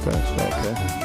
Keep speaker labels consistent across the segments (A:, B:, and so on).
A: Test, okay.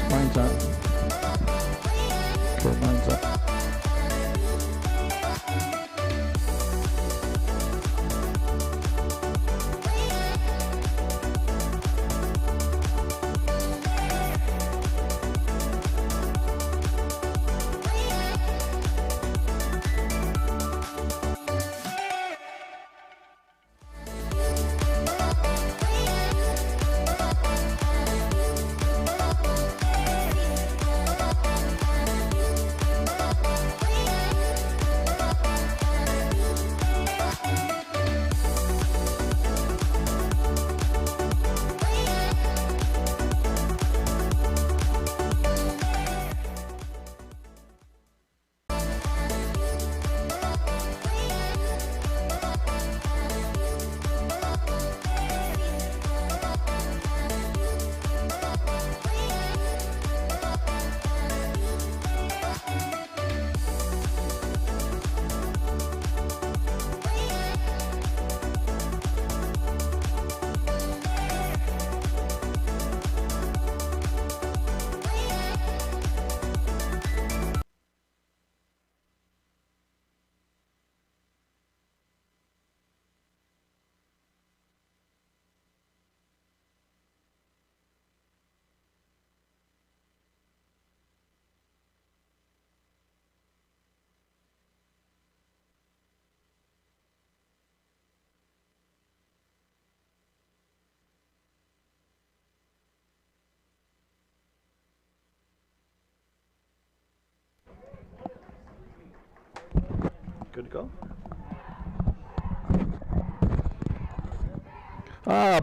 A: Mine's on. Okay, mine's up. Good to go.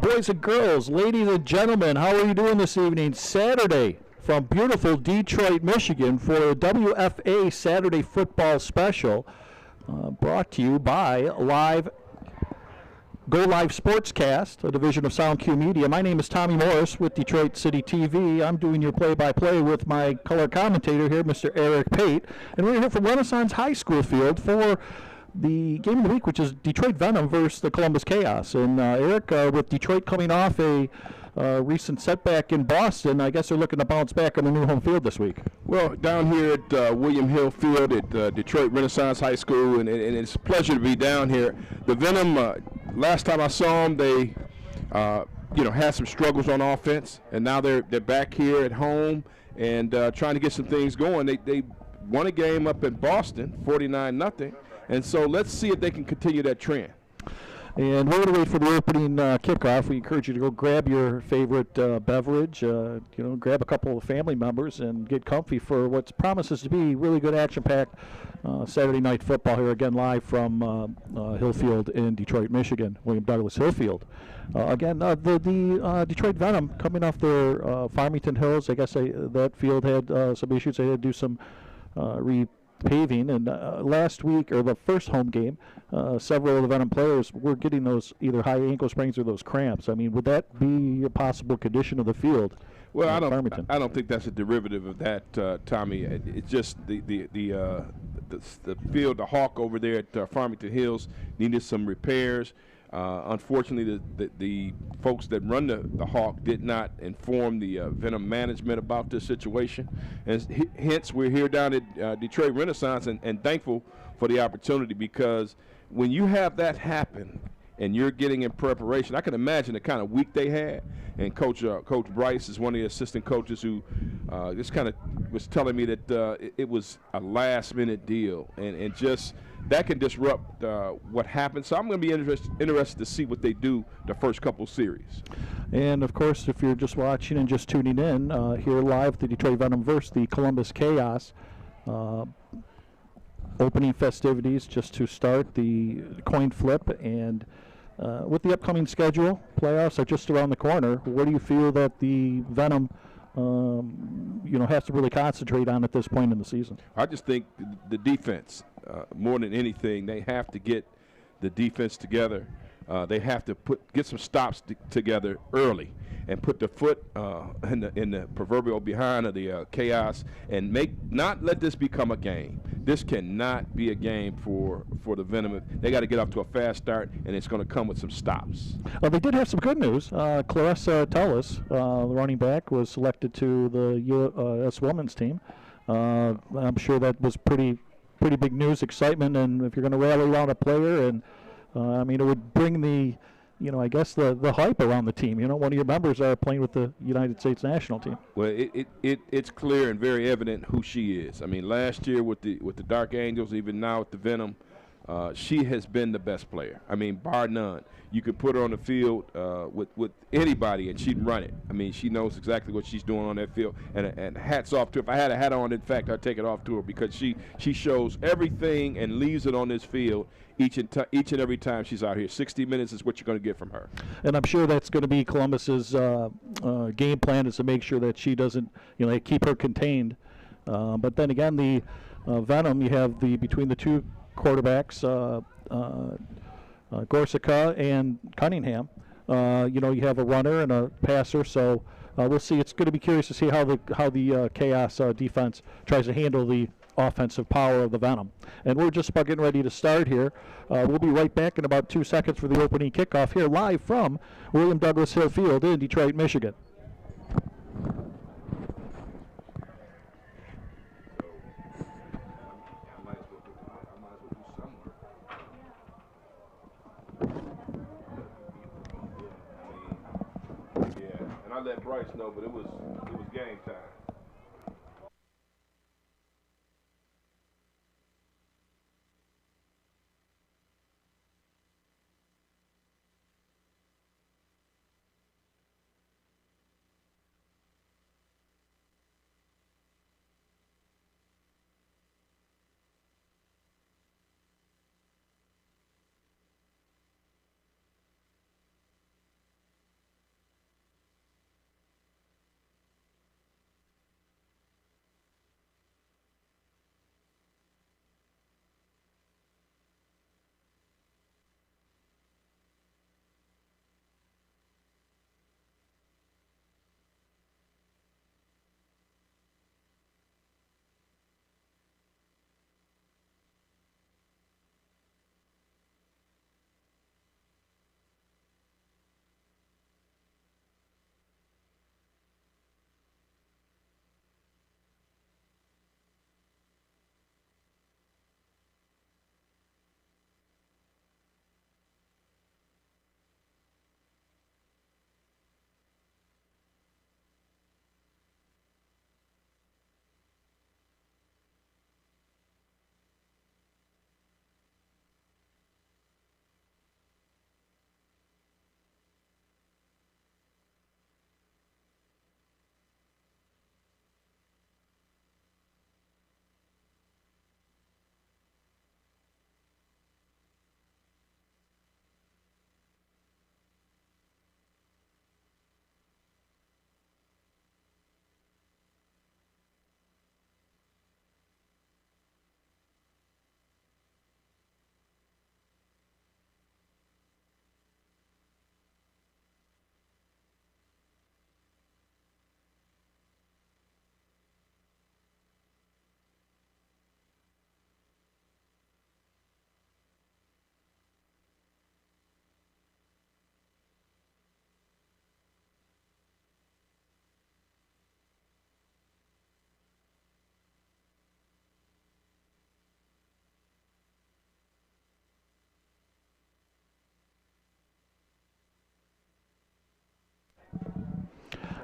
A: Boys and girls, ladies and gentlemen, how are you doing this evening? Saturday from beautiful Detroit, Michigan for a WFA Saturday football special brought to you by Go Live Sportscast, a division of SoundQ Media. My name is Tommy Morris with Detroit City TV. I'm doing your play-by-play with my color commentator here, Mr. Eric Pate. And we're here from Renaissance High School field for the game of the week, which is Detroit Venom versus the Columbus Chaos. And Eric, with Detroit coming off a recent setback in Boston, I guess they're looking to bounce back on the new home field this week.
B: Well, down here at William Hill Field at Detroit Renaissance High School, and it's a pleasure to be down here. The Venom, last time I saw them, they had some struggles on offense, and now they're back here at home and trying to get some things going. They won a game up in Boston, 49-0, and so let's see if they can continue that trend.
A: And we're going to wait for the opening kickoff. We encourage you to go grab your favorite beverage, grab a couple of family members and get comfy for what promises to be really good action-packed Saturday night football here again live from Hillfield in Detroit, Michigan, William Douglas Hillfield. The Detroit Venom coming off their Farmington Hills. I guess that field had some issues. They had to do some repaving, and last week, or the first home game, several of the Venom players were getting those either high ankle sprains or those cramps. I mean, would that be a possible condition of the field?
B: Well, I don't think that's a derivative of that, Tommy. It's just the the field, the Hawk over there at Farmington Hills needed some repairs. Unfortunately, the folks that run the Hawk did not inform the Venom management about this situation, and hence we're here down at Detroit Renaissance and thankful for the opportunity, because when you have that happen and you're getting in preparation, I can imagine the kind of week they had. And Coach Bryce is one of the assistant coaches who just kind of was telling me that it was a last-minute deal, and just that can disrupt what happens. So I'm going to be interested to see what they do the first couple series.
A: And, of course, if you're just watching and just tuning in, here live, the Detroit Venom versus the Columbus Chaos. Opening festivities just to start the coin flip, and with the upcoming schedule, playoffs are just around the corner. What do you feel that the Venom, has to really concentrate on at this point in the season?
B: I just think the defense, more than anything, they have to get the defense together. They have to get some stops together early and put the foot in the proverbial behind of the chaos, and not let this become a game. This cannot be a game for the Venom. They got to get off to a fast start, and it's going to come with some stops.
A: Well, they did have some good news. Clarissa Tellis, the running back, was selected to the U.S. women's team. I'm sure that was pretty big news, excitement, and if you're going to rally around a player, and it would bring the the hype around the team. One of your members are playing with the United States national team.
B: Well, it's clear and very evident who she is. I mean, last year with the Dark Angels, even now with the Venom, she has been the best player. I mean, bar none. You could put her on the field with anybody, and she'd run it. I mean, she knows exactly what she's doing on that field. And hats off to her. If I had a hat on, in fact, I'd take it off to her, because she shows everything and leaves it on this field each and every time she's out here. 60 minutes is what you're going to get from her.
A: And I'm sure that's going to be Columbus's game plan, is to make sure that she doesn't, they keep her contained. But then again, the Venom, you have between the two quarterbacks, Gorsica and Cunningham. You have a runner and a passer, so we'll see. It's going to be curious to see how the Chaos defense tries to handle the offensive power of the Venom. And we're just about getting ready to start here. We'll be right back in about 2 seconds for the opening kickoff here live from William Douglas Hill Field in Detroit, Michigan.
B: I let Bryce know, but it was game time.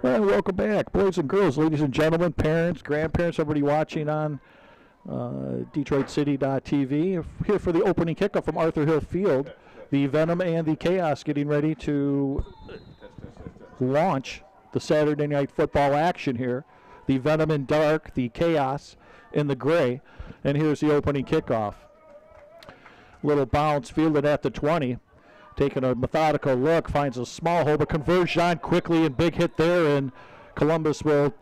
A: And welcome back, boys and girls, ladies and gentlemen, parents, grandparents, everybody watching on DetroitCity.tv. Here for the opening kickoff from Arthur Hill Field. The Venom and the Chaos getting ready to launch the Saturday night football action here. The Venom in dark, the Chaos in the gray. And here's the opening kickoff. Little bounce fielded at the 20. Taking a methodical look, finds a small hole, but conversion quickly and big hit there, and Columbus will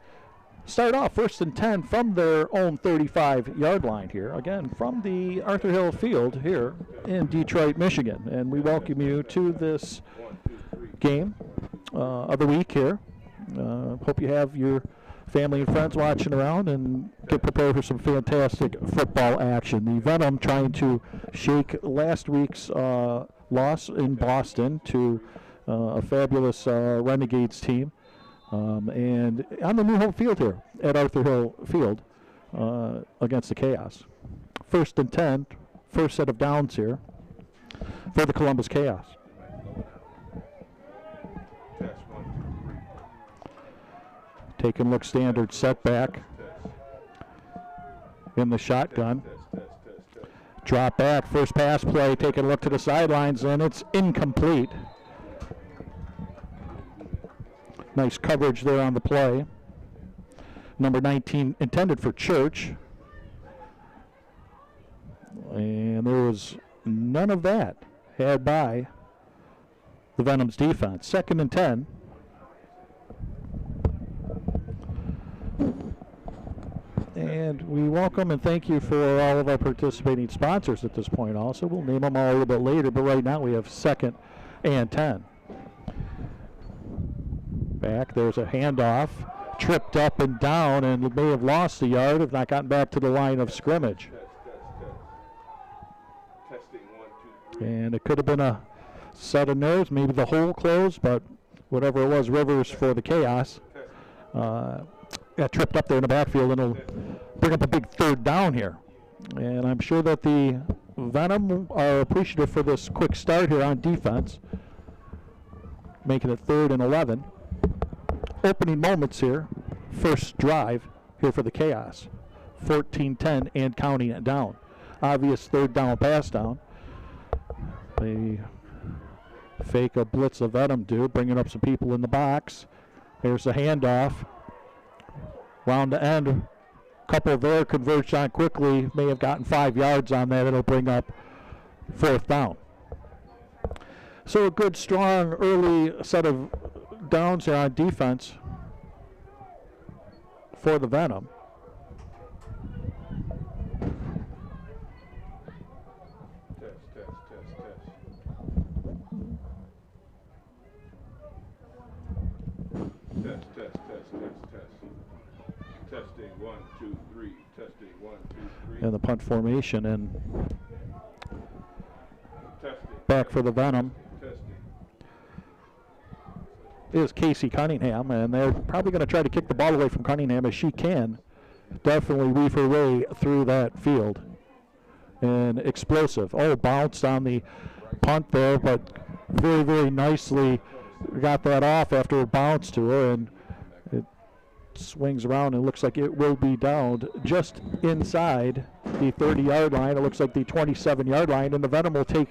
A: start off 1st and 10 from their own 35-yard line here. Again, from the Arthur Hill Field here in Detroit, Michigan. And we welcome you to this game of the week here. Hope you have your family and friends watching around and get prepared for some fantastic football action. The Venom trying to shake last week's loss in Boston to a fabulous Renegades team. And on the new home field here at Arthur Hill Field against the Chaos. 1st and 10, first set of downs here for the Columbus Chaos. Take and look, standard setback in the shotgun. Drop back, first pass play, take a look to the sidelines, and it's incomplete. Nice coverage there on the play. Number 19 intended for Church. And there was none of that had by the Venom's defense. 2nd and 10. And we welcome and thank you for all of our participating sponsors at this point also. We'll name them all a little bit later, but right now we have 2nd and 10. Back, there's a handoff, tripped up and down, and may have lost the yard if not gotten back to the line of scrimmage. And it could have been a set of nerves, maybe the hole closed, but whatever it was, Rivers for the Chaos. Got tripped up there in the backfield, and it'll bring up a big 3rd down here. And I'm sure that the Venom are appreciative for this quick start here on defense, making it 3rd and 11. Opening moments here, first drive here for the Chaos. 14-10 and counting it down. Obvious 3rd down pass down. They fake a blitz of Venom do, bringing up some people in the box. Here's the handoff. Round to end, couple there, converged on quickly, may have gotten 5 yards on that. It'll bring up 4th down. So a good, strong, early set of downs here on defense for the Venom.
B: Testing, 1, 2, 3. Testing, 1, 2, 3.
A: And the punt formation, and
B: Testing.
A: Back for the Venom
B: Testing.
A: is Casey Cunningham, and they're probably going to try to kick the ball away from Cunningham as she can definitely weave her way through that field. And explosive. Oh, bounced on the punt there, but very, very nicely got that off after it bounced to her, and it swings around and looks like it will be downed just inside the 30-yard line. It looks like the 27-yard line, and the Venom will take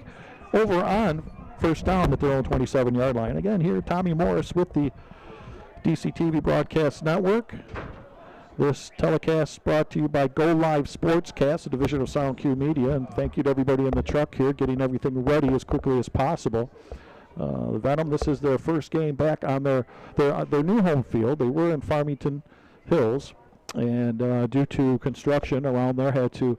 A: over on 1st down at their own 27-yard line. Again, here Tommy Morris with the DCTV Broadcast Network. This telecast brought to you by Go Live Sportscast, a division of Sound Q Media, and thank you to everybody in the truck here getting everything ready as quickly as possible. The Venom, this is their first game back on their new home field. They were in Farmington Hills, and due to construction around there, had to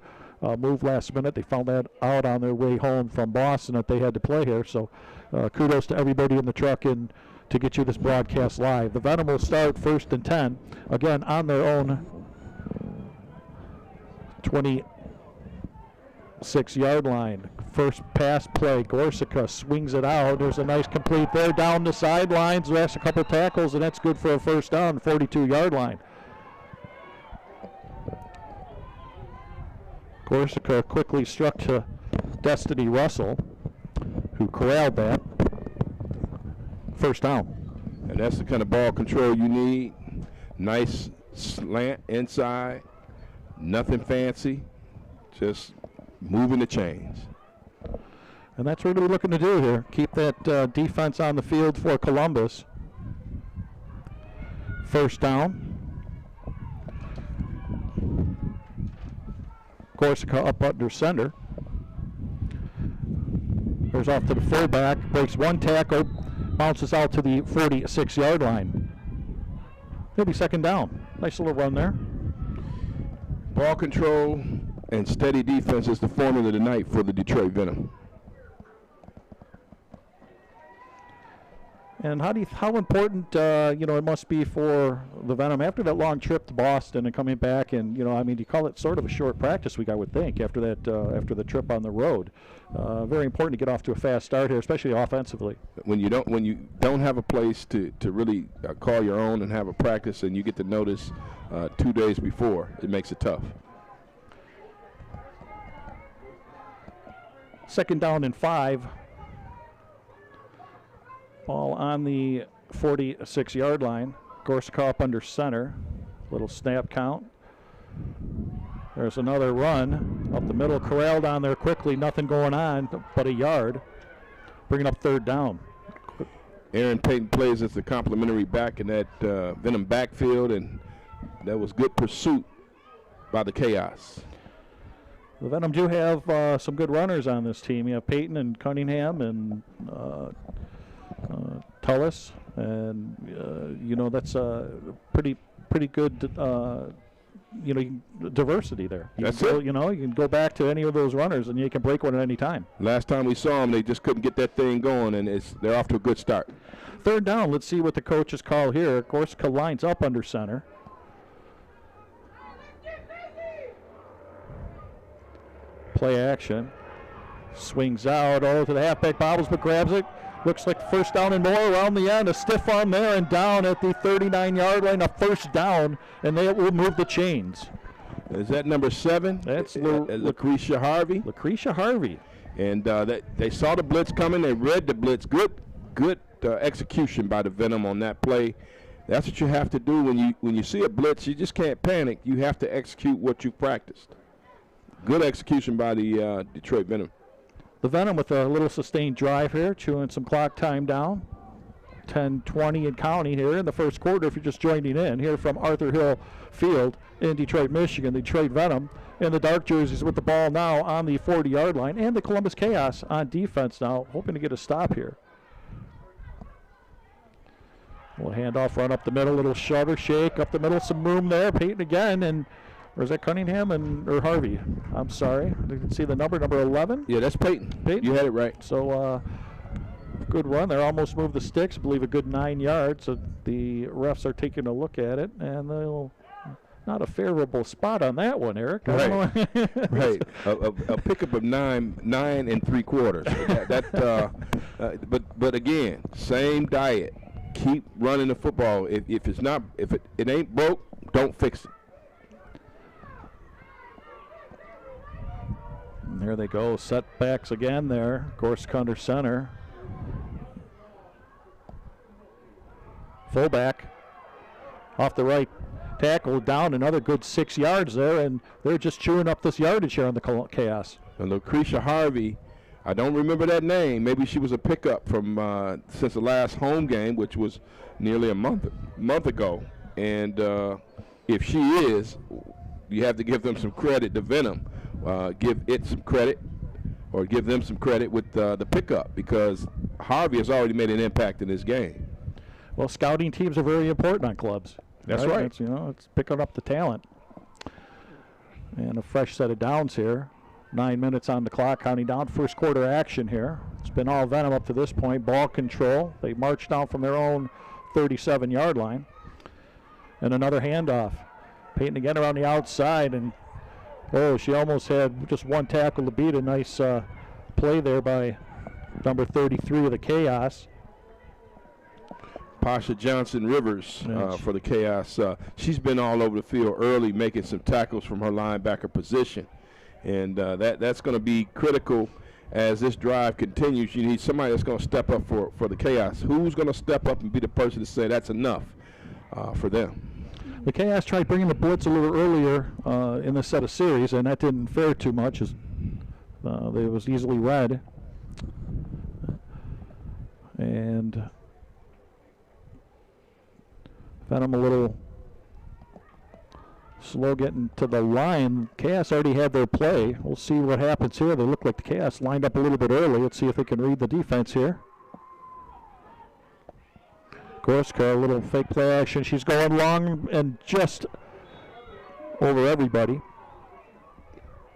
A: move last minute. They found that out on their way home from Boston that they had to play here. So kudos to everybody in the truck and to get you this broadcast live. The Venom will start 1st and 10, again on their own 26-yard line. First pass play, Gorsica swings it out. There's a nice complete there down the sidelines. There's a couple tackles, and that's good for a 1st down, 42-yard line. Gorsica quickly struck to Destiny Russell, who corralled that. 1st down.
B: And that's the kind of ball control you need. Nice slant inside, nothing fancy, just moving the chains.
A: And that's what we're looking to do here. Keep that defense on the field for Columbus. First down. Corsica up under center. Goes off to the fullback, breaks one tackle, bounces out to the 46-yard line. He'll be second down. Nice little run there.
B: Ball control and steady defense is the formula tonight for the Detroit Venom.
A: And how important it must be for the Venom after that long trip to Boston and coming back, and you call it sort of a short practice week, I would think, after the trip on the road. Very important to get off to a fast start here, especially offensively.
B: When you don't have a place to really call your own and have a practice, and you get to notice 2 days before, it makes it tough.
A: Second down and 5. Ball on the 46-yard line. Corsica up under center. Little snap count. There's another run up the middle, corralled on there quickly. Nothing going on but a yard. Bringing up third down.
B: Aaron Payton plays as the complimentary back in that Venom backfield, and that was good pursuit by the Chaos.
A: The Venom do have some good runners on this team. You have Payton and Cunningham and Tullis, and that's a pretty good diversity there.
B: That's it.
A: You can go back to any of those runners and you can break one at any time.
B: Last time we saw them, they just couldn't get that thing going, and they're off to a good start.
A: Third down. Let's see what the coaches call here. Corsica lines up under center. Play action. Swings out to the halfback, bobbles but grabs it. Looks like first down and more around the end. A stiff arm there and down at the 39-yard line. A first down, and they will move the chains.
B: Is that number 7?
A: That's
B: Lucretia Harvey.
A: Lucretia Harvey.
B: And they saw the blitz coming. They read the blitz. Good execution by the Venom on that play. That's what you have to do when you see a blitz. You just can't panic. You have to execute what you practiced. Good execution by the Detroit Venom.
A: The Venom with a little sustained drive here, chewing some clock time down. 10:20 and counting here in the first quarter if you're just joining in here from Arthur Hill Field in Detroit, Michigan. The Detroit Venom in the dark jerseys with the ball now on the 40-yard line, and the Columbus Chaos on defense now, hoping to get a stop here. Little handoff, run up the middle, little shudder, shake up the middle, some room there. Payton again, and or is that Cunningham or Harvey? I'm sorry. You can see the number 11.
B: Yeah, that's Payton. You had it right.
A: So good run there. Almost moved the sticks. I believe a good 9 yards. So the refs are taking a look at it, and they'll not a favorable spot on that one, Eric.
B: Right. Right. A pickup of 9 3/4. But again, same diet. Keep running the football. If it ain't broke, don't fix it.
A: And there they go, setbacks again there. Corsica under center. Fullback off the right tackle, down another good 6 yards there, and they're just chewing up this yardage here on the Chaos.
B: And Lucretia Harvey, I don't remember that name. Maybe she was a pickup from since the last home game, which was nearly a month ago. And if she is, you have to give them some credit to Venom. Give it some credit, or give them some credit with the pickup, because Harvey has already made an impact in this game.
A: Well, scouting teams are very important on clubs.
B: That's right.
A: It's picking up the talent. And a fresh set of downs here. 9 minutes on the clock, counting down. First quarter action here. It's been all Venom up to this point. Ball control. They march down from their own 37-yard line. And another handoff. Payton again around the outside, and she almost had just one tackle to beat. A nice play there by number 33 of the Chaos.
B: Pasha Johnson-Rivers for the Chaos. She's been all over the field early, making some tackles from her linebacker position. And that's going to be critical as this drive continues, you need somebody that's going to step up for the Chaos. Who's going to step up and be the person to say that's enough for them?
A: The Chaos tried bringing the blitz a little earlier in this set of series, and that didn't fare too much, as it was easily read. And Venom a little slow getting to the line. Chaos already had their play. We'll see what happens here. They look like the Chaos lined up a little bit early. Let's see if they can read the defense here. Gorska, a little fake play action. She's going long and just over everybody.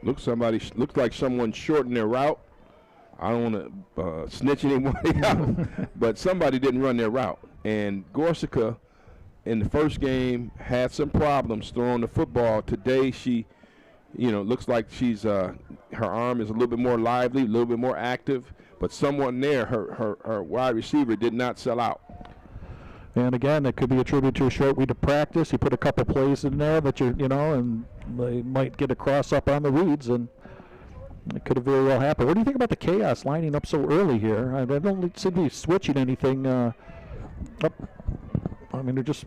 B: Looks like someone shortened their route. I don't want to snitch anybody out, but somebody didn't run their route. And Gorsica, in the first game, had some problems throwing the football. Today, she, looks like she's her arm is a little bit more lively, a little bit more active. But someone there, her wide receiver, did not sell out.
A: And again, it could be attributed to a short week of practice. You put a couple plays in there that and they might get a cross up on the reads, and it could have very well happened. What do you think about the Chaos lining up so early here? I don't seem to be switching anything up. I mean, they're just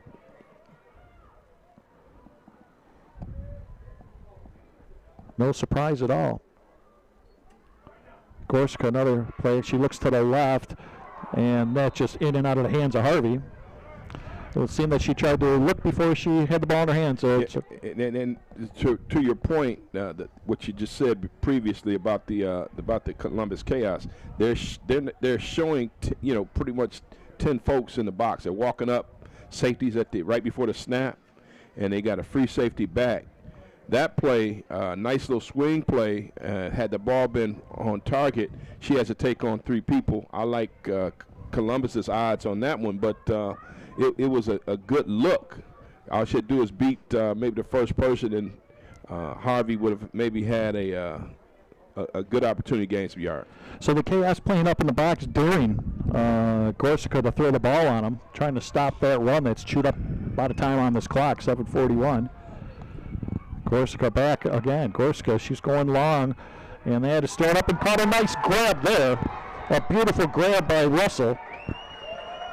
A: no surprise at all. Gorska, another play. She looks to the left, and that's just in and out of the hands of Harvey. It would seem that she tried to look before she had the ball in her hands.
B: And to your point, what you just said previously about the Columbus Chaos, they're showing pretty much 10 folks in the box. They're walking up, safeties right before the snap, and they got a free safety back. That play, nice little swing play. Had the ball been on target, she has to take on 3 people. I like Columbus's odds on that one, but it was a good look. All I should do is beat maybe the first person, and Harvey would have maybe had a good opportunity to gain some yards.
A: So the Chaos playing up in the box during Gorsica to throw the ball on him, trying to stop that run that's chewed up by the time on this clock, 7:41. Gorsica back again. Gorsica, she's going long, and they had to start up and caught a nice grab there. A beautiful grab by Russell.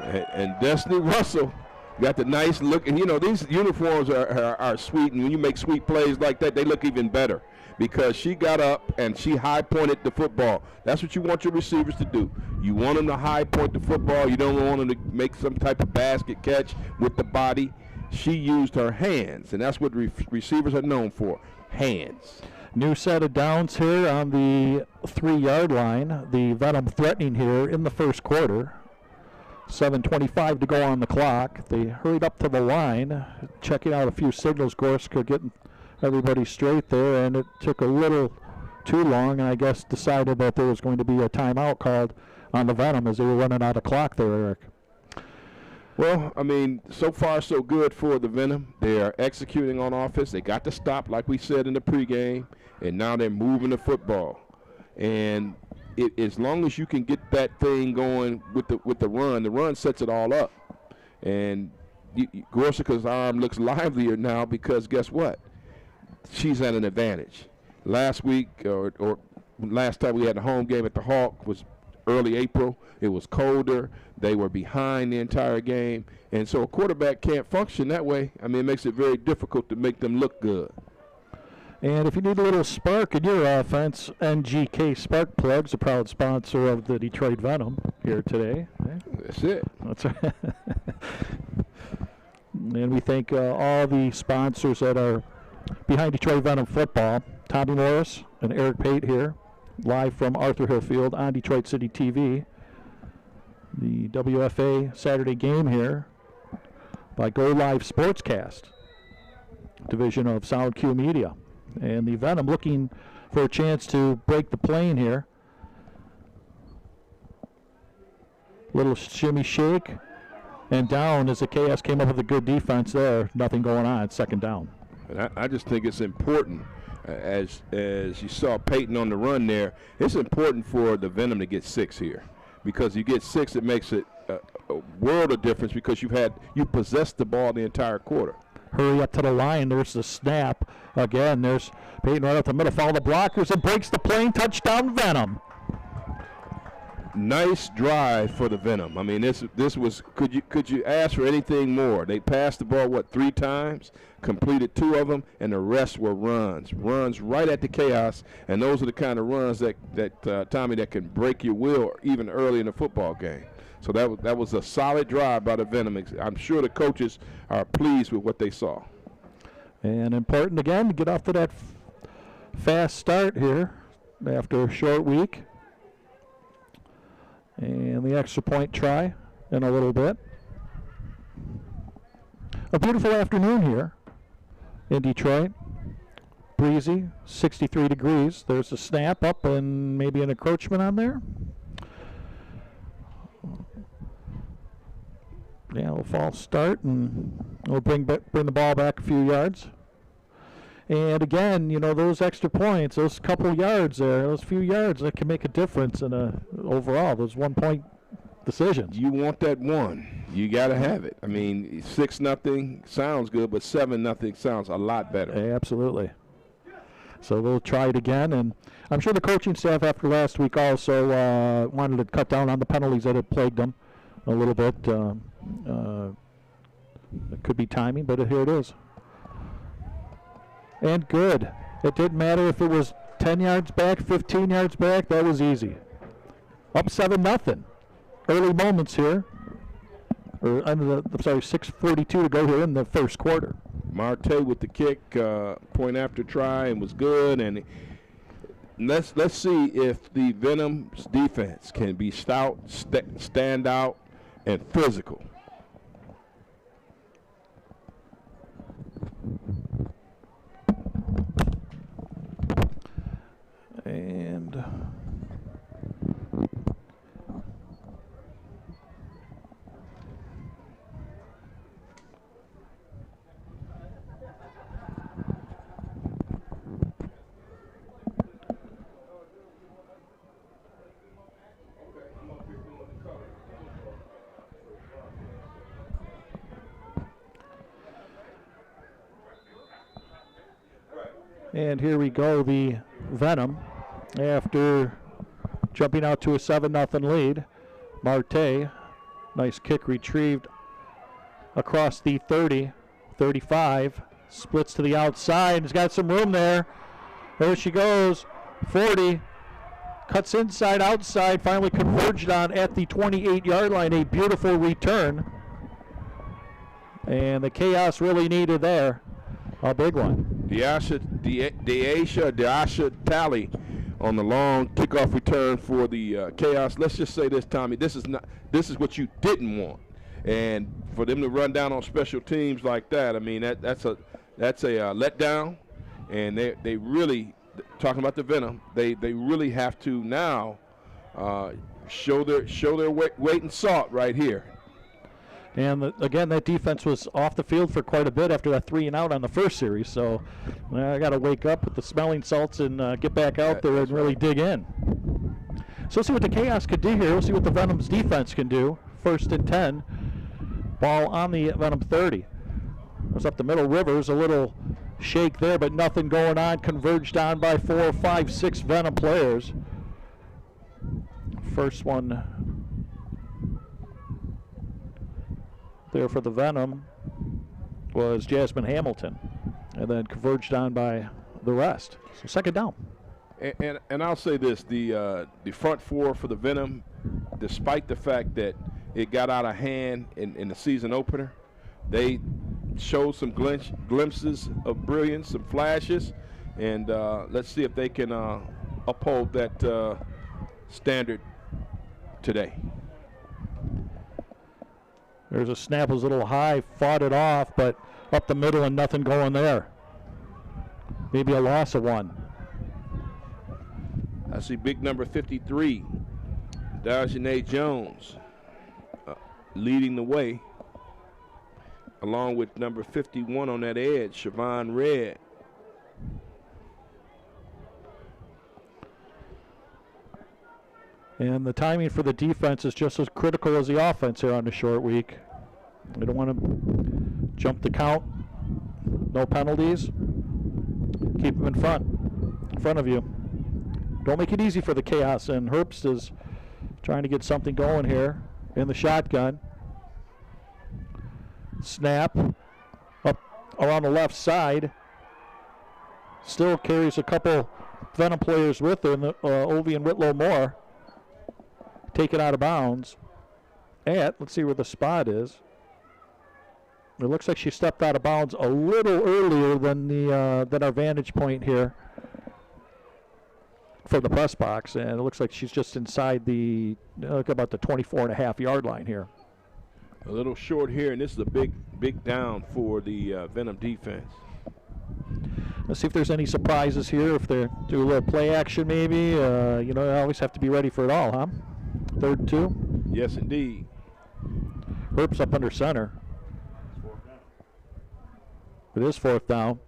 B: And Destiny Russell got the nice look. And, these uniforms are sweet. And when you make sweet plays like that, they look even better because she got up and she high-pointed the football. That's what you want your receivers to do. You want them to high-point the football. You don't want them to make some type of basket catch with the body. She used her hands, and that's what receivers are known for, hands.
A: New set of downs here on the 3-yard line. The Venom threatening here in the first quarter. 7:25 to go on the clock. They hurried up to the line, checking out a few signals. Gorska getting everybody straight there, and it took a little too long, and I guess decided that there was going to be a timeout called on the Venom as they were running out of clock there, Eric.
B: Well, I mean, so far so good for the Venom. They are executing on offense. They got to stop, like we said in the pregame, and now they're moving the football. And as long as you can get that thing going with the run sets it all up. And Gorsica's arm looks livelier now because guess what? She's at an advantage. Last week or last time we had a home game at the Hawk was early April. It was colder. They were behind the entire game. And so a quarterback can't function that way. I mean, it makes it very difficult to make them look good.
A: And if you need a little spark in your offense, NGK Spark Plugs, a proud sponsor of the Detroit Venom here today.
B: That's it.
A: That's right. And we thank all the sponsors that are behind Detroit Venom football. Tommy Morris and Eric Pate here, live from Arthur Hill Field on Detroit City TV. The WFA Saturday game here by Go Live Sportscast, division of Sound Q Media. And the Venom looking for a chance to break the plane here. Little shimmy shake and down as the Chaos came up with a good defense there. Nothing going on, second down.
B: And I just think it's important, as you saw Peyton on the run there, it's important for the Venom to get 6 here. Because you get 6, it makes it a world of difference because you possessed the ball the entire quarter.
A: Hurry up to the line. There's the snap. Again, there's Peyton right up the middle. Follow the blockers and breaks the plane. Touchdown, Venom.
B: Nice drive for the Venom. I mean, this was, could you ask for anything more? They passed the ball 3 times, completed 2 of them, and the rest were runs right at the chaos. And those are the kind of runs that Tommy, that can break your will even early in the football game. So that was a solid drive by the Venom. I'm sure the coaches are pleased with what they saw.
A: And important again to get off to that fast start here after a short week. And the extra point try in a little bit. A beautiful afternoon here in Detroit. Breezy, 63 degrees. There's a snap up and maybe an encroachment on there. Yeah, we'll false start and we'll bring the ball back a few yards. And again, you know, those extra points, those couple yards there, those few yards, that can make a difference in overall, those 1-point decisions.
B: You want that one. You got to have it. I mean, 6-0 sounds good, but 7-0 sounds a lot better.
A: Yeah, absolutely. So we'll try it again. And I'm sure the coaching staff after last week also wanted to cut down on the penalties that had plagued them a little bit. It could be timing, but here it is. And good. It didn't matter if it was 10 yards back, 15 yards back. That was easy. Up 7-0. Early moments here. I'm sorry, 6:42 to go here in the first quarter.
B: Marte with the kick, point after try, and was good. And let's see if the Venom's defense can be stout, stand out, and physical.
A: And And here we go, the Venom, after jumping out to a 7-0 lead. Marte, nice kick retrieved across the 30, 35, splits to the outside, has got some room there. There she goes, 40, cuts inside, outside, finally converged on at the 28-yard line, a beautiful return. And the chaos really needed there, a big one.
B: Deasha Tally on the long kickoff return for the chaos. Let's just say this, Tommy. This is what you didn't want, and for them to run down on special teams like that, I mean that's a letdown, and they really, talking about the Venom, they really have to now show their weight and salt right here.
A: And again, that defense was off the field for quite a bit after that 3-and-out on the first series. So I got to wake up with the smelling salts and get back out there and really dig in. So let's see what the Chaos could do here. We'll see what the Venom's defense can do. 1st and 10. Ball on the Venom 30. It's up the middle. Rivers, a little shake there, but nothing going on. Converged on by 4, 5, 6 Venom players. First one there for the Venom was Jasmine Hamilton, and then converged on by the rest. So second down.
B: And I'll say this, the front four for the Venom, despite the fact that it got out of hand in the season opener, they showed some glimpses of brilliance, some flashes, and let's see if they can uphold that standard today.
A: There's a snap, was a little high, fought it off, but up the middle and nothing going there. Maybe a loss of 1.
B: I see big number 53, Dajanae Jones, leading the way, along with number 51 on that edge, Siobhan Red.
A: And the timing for the defense is just as critical as the offense here on the short week. We don't want to jump the count. No penalties. Keep them in front of you. Don't make it easy for the Chaos. And Herbst is trying to get something going here in the shotgun. Snap up around the left side. Still carries a couple Venom players with her, and Ovi and Whitlow Moore take it out of bounds. Let's see where the spot is. It looks like she stepped out of bounds a little earlier than our vantage point here for the press box, and it looks like she's just inside about the 24.5-yard line here.
B: A little short here, and this is a big down for the Venom defense.
A: Let's see if there's any surprises here. If they do a little play action, maybe. You always have to be ready for it all, huh? 3rd and 2.
B: Yes, indeed.
A: Herbst up under center. It is 4th down.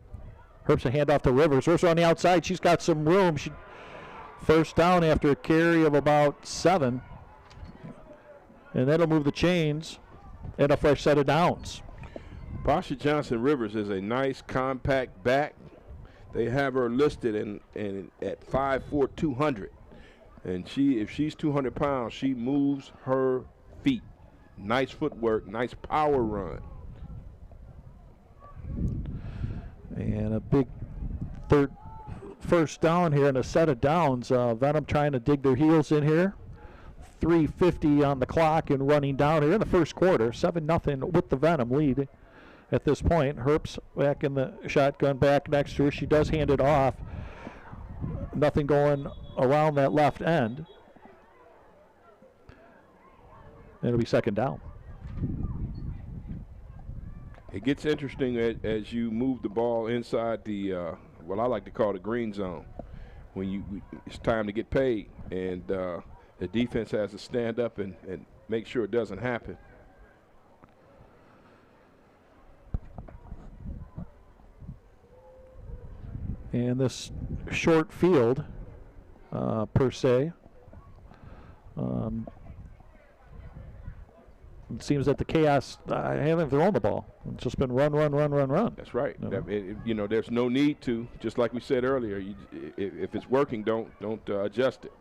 A: Herbst a handoff to Rivers. Rivers on the outside. She's got some room. First down after a carry of about 7. And that'll move the chains and a fresh set of downs.
B: Pasha Johnson Rivers is a nice compact back. They have her listed at 5'4", 200. And if she's 200 pounds, she moves her feet. Nice footwork, nice power run.
A: And a big first down here and a set of downs. Venom trying to dig their heels in here. 3:50 on the clock and running down here in the first quarter. 7-0 with the Venom lead at this point. Herbst back in the shotgun back next to her. She does hand it off. Nothing going around that left end. It'll be 2nd down.
B: It gets interesting as you move the ball inside the what I like to call the green zone. When it's time to get paid, and the defense has to stand up and make sure it doesn't happen.
A: And this short field, per se, it seems that the Chaos haven't thrown the ball. It's just been run.
B: That's right.
A: No.
B: There's no need to. Just like we said earlier, if it's working, don't adjust it.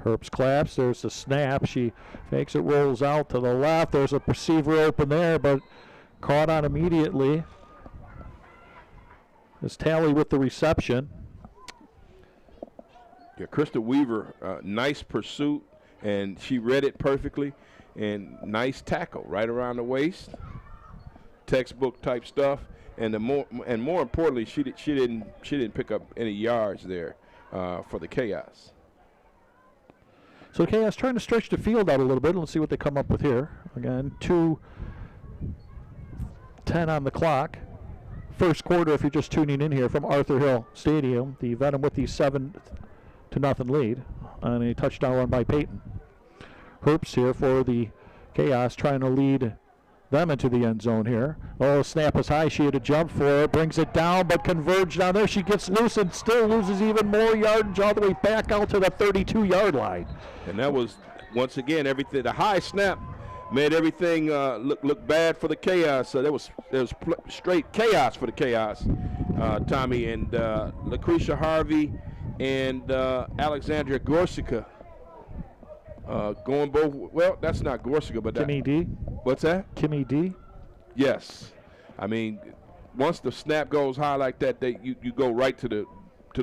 A: Herbst claps. There's the snap. She fakes it, rolls out to the left. There's a receiver open there, but caught on immediately. It's Talley with the reception.
B: Yeah, Krista Weaver, nice pursuit, and she read it perfectly. And nice tackle right around the waist, textbook type stuff. And more importantly, she didn't pick up any yards there for the Chaos.
A: So Chaos trying to stretch the field out a little bit. Let's see what they come up with here. Again, 2:10 on the clock. First quarter, if you're just tuning in here from Arthur Hill Stadium, the Venom with the 7-0 lead on a touchdown run by Peyton. Herbst here for the Chaos, trying to lead them into the end zone here. Oh, snap is high. She had to jump for it. Brings it down, but converged down there. She gets loose and still loses even more yardage all the way back out to the 32-yard line.
B: And that was, once again, everything. The high snap made everything look bad for the Chaos. So there was straight chaos for the Chaos, Tommy. And Lucretia Harvey and Alexandria Gorsica going both. Well, that's not Gorsica, but
A: Kimmy D.
B: What's that?
A: Kimmy D.
B: Yes. I mean, once the snap goes high like that, you go right to the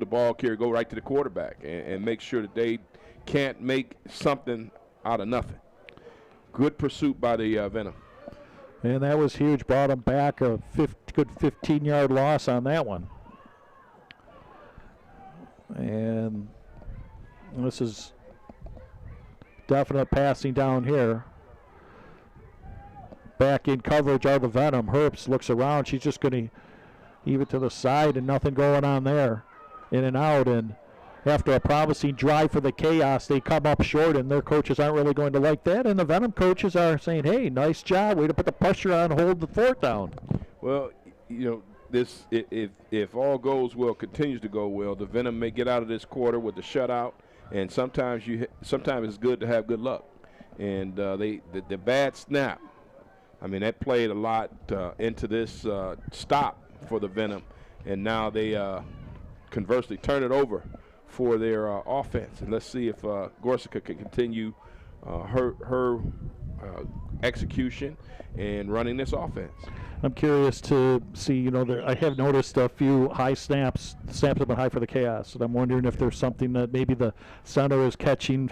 B: ball carrier, go right to the quarterback, and make sure that they can't make something out of nothing. Good pursuit by the Venom.
A: And that was huge. Brought them back a good 15-yard loss on that one. And this is definite passing down here. Back in coverage are the Venom. Herbst looks around. She's just going to heave it to the side and nothing going on there. In and out. And after a promising drive for the Chaos, they come up short, and their coaches aren't really going to like that. And the Venom coaches are saying, hey, nice job. Way to put the pressure on, hold the fort down.
B: Well, this if all goes well, continues to go well, the Venom may get out of this quarter with the shutout. And sometimes it's good to have good luck. And the bad snap, I mean, that played a lot into this stop for the Venom. And now they conversely turn it over for their offense. And let's see if Gorsica can continue her execution and running this offense.
A: I'm curious to see, I have noticed a few high snaps. The snaps have been high for the Chaos, and I'm wondering if there's something that maybe the center is catching,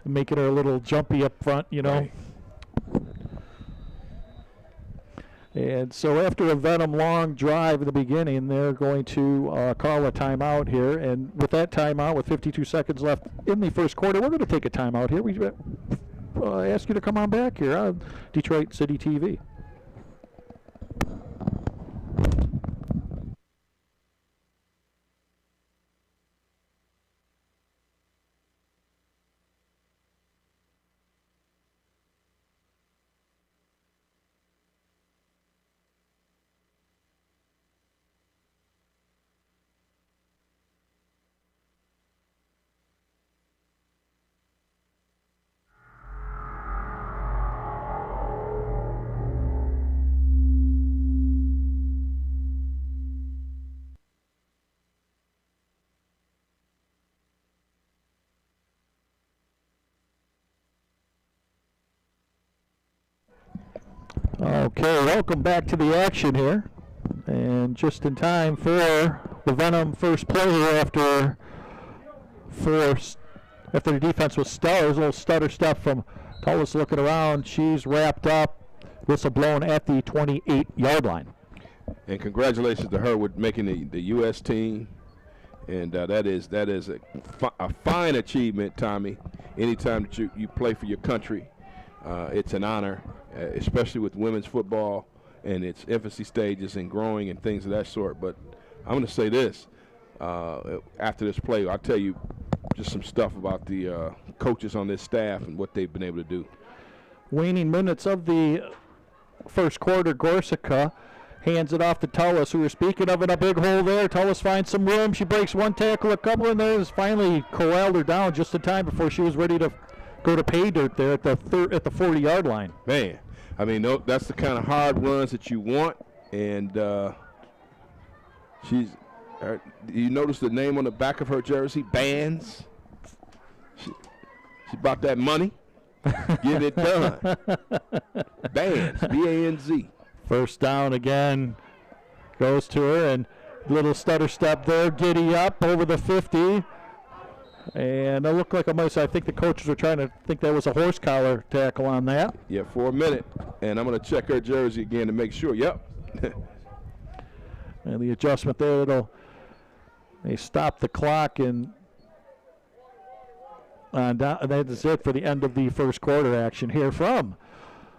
A: making her a little jumpy up front,
B: Right.
A: And so after a Venom long drive in the beginning, they're going to call a timeout here. And with that timeout, with 52 seconds left in the first quarter, we're going to take a timeout here. We ask you to come on back here on Detroit City TV. Okay, welcome back to the action here. And just in time for the Venom first play here after the defense was stellar. There's a little stutter step from Tullis looking around. She's wrapped up. Whistle blown at the 28-yard line.
B: And congratulations to her with making the U.S. team. And that is a fine achievement, Tommy. Anytime that you play for your country, it's an honor, especially with women's football and its infancy stages and growing and things of that sort. But I'm going to say this. After this play, I'll tell you just some stuff about the coaches on this staff and what they've been able to do.
A: Waning minutes of the first quarter, Gorsica hands it off to Tullis, who we're speaking of in a big hole there. Tullis finds some room. She breaks one tackle, a couple, and there's finally corralled her down just in time before she was ready to go to pay dirt there at the 40-yard line.
B: Man, I mean, that's the kind of hard runs that you want. And you notice the name on the back of her jersey, Bands. She bought that money. Get it done. Bands, B-A-N-Z.
A: First down again goes to her, and little stutter step there, giddy up over the 50. And it looked like I think the coaches were trying to think that was a horse collar tackle on that.
B: Yeah, for a minute. And I'm going to check her jersey again to make sure. Yep.
A: And the adjustment there, they stop the clock, and that is it for the end of the first quarter action here from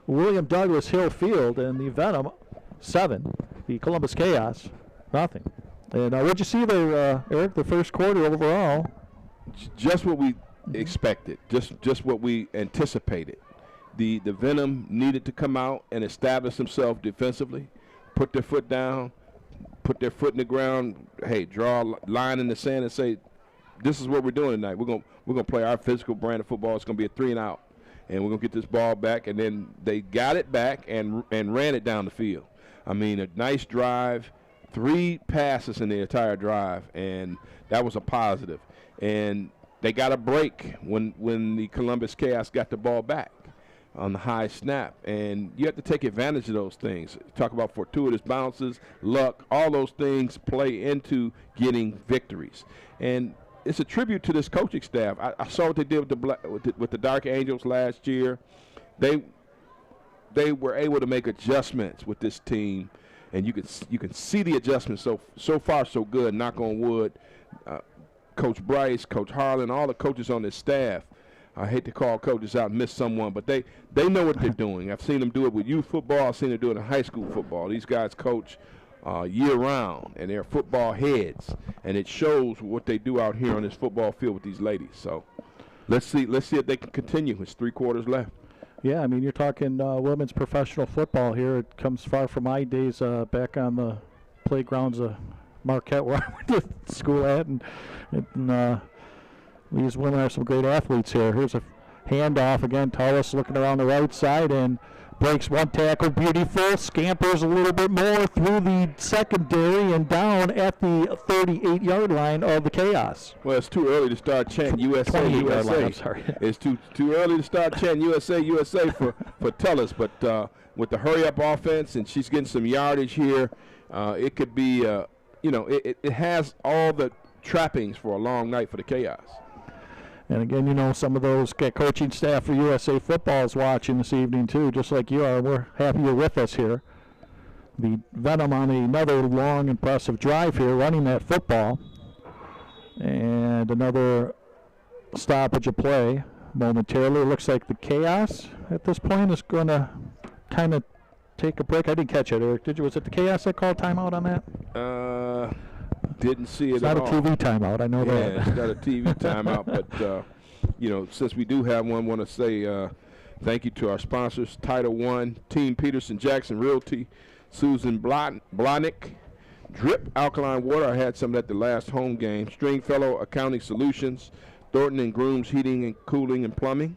A: William Douglas Hill Field, and the Venom 7, the Columbus Chaos nothing. And what'd you see there, Eric? The first quarter overall.
B: Just what we expected. Just what we anticipated. The Venom needed to come out and establish themselves defensively, put their foot down, put their foot in the ground. Hey, draw a line in the sand and say, this is what we're doing tonight. We're gonna play our physical brand of football. It's gonna be a 3-and-out. And we're going to get this ball back. And then they got it back and ran it down the field. I mean, a nice drive, 3 passes in the entire drive, and that was a positive. And they got a break when the Columbus Chaos got the ball back on the high snap. And you have to take advantage of those things. Talk about fortuitous bounces, luck, all those things play into getting victories. And it's a tribute to this coaching staff. I saw what they did with the Dark Angels last year. They were able to make adjustments with this team, and you can see the adjustments. So far so good. Knock on wood. Coach Bryce, Coach Harlan, all the coaches on this staff. I hate to call coaches out and miss someone, but they know what they're doing. I've seen them do it with youth football. I've seen them do it in high school football. These guys coach year-round, and they're football heads, and it shows what they do out here on this football field with these ladies. So let's see if they can continue. It's 3 quarters left.
A: Yeah, I mean, you're talking women's professional football here. It comes far from my days back on the playgrounds of Marquette, where I went to school at, and these women are some great athletes here. Handoff again. Tullis looking around the right side and breaks one tackle, beautiful, scampers a little bit more through the secondary and down at the 38-yard line of the Chaos.
B: Well, it's too early to start chanting USA, USA.
A: Line, I'm sorry.
B: It's too early to start chanting USA, USA for Tullis, but with the hurry-up offense and she's getting some yardage here, it could be, it has all the trappings for a long night for the Chaos.
A: And again, some of those coaching staff for USA Football is watching this evening too, just like you are. We're happy you're with us here. The Venom on another long, impressive drive here, running that football. And another stoppage of play momentarily. It looks like the Chaos at this point is going to kind of take a break. I didn't catch it, Eric. Did you? Was it the Chaos that called timeout on that?
B: Didn't see it
A: at all.
B: It's
A: not a TV timeout, I know that.
B: Yeah, it's not a TV timeout, but, since we do have one, want to say thank you to our sponsors, Title I, Team Peterson Jackson Realty, Susan Blonick, Drip Alkaline Water. I had some at the last home game. Stringfellow Accounting Solutions, Thornton and Grooms Heating and Cooling and Plumbing,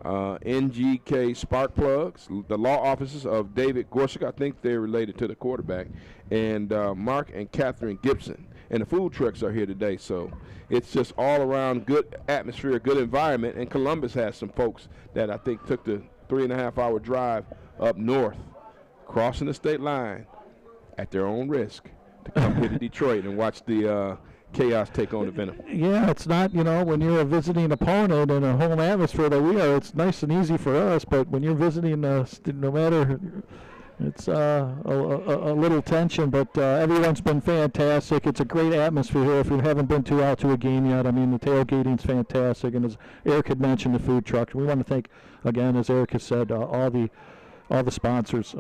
B: NGK Spark Plugs, the law offices of David Gorsuch, I think they're related to the quarterback, and Mark and Catherine Gibson. And the food trucks are here today, so it's just all around good atmosphere, good environment. And Columbus has some folks that I think took the 3.5-hour drive up north, crossing the state line at their own risk to come here to Detroit and watch the Chaos take on the Venom.
A: Yeah, it's not, when you're a visiting opponent in a home atmosphere that we are, it's nice and easy for us. But when you're visiting, no matter, it's a little tension. But everyone's been fantastic. It's a great atmosphere here. If you haven't been out to a game yet, I mean, the tailgating's fantastic. And as Eric had mentioned, the food trucks. We want to thank, again, as Eric has said, all the sponsors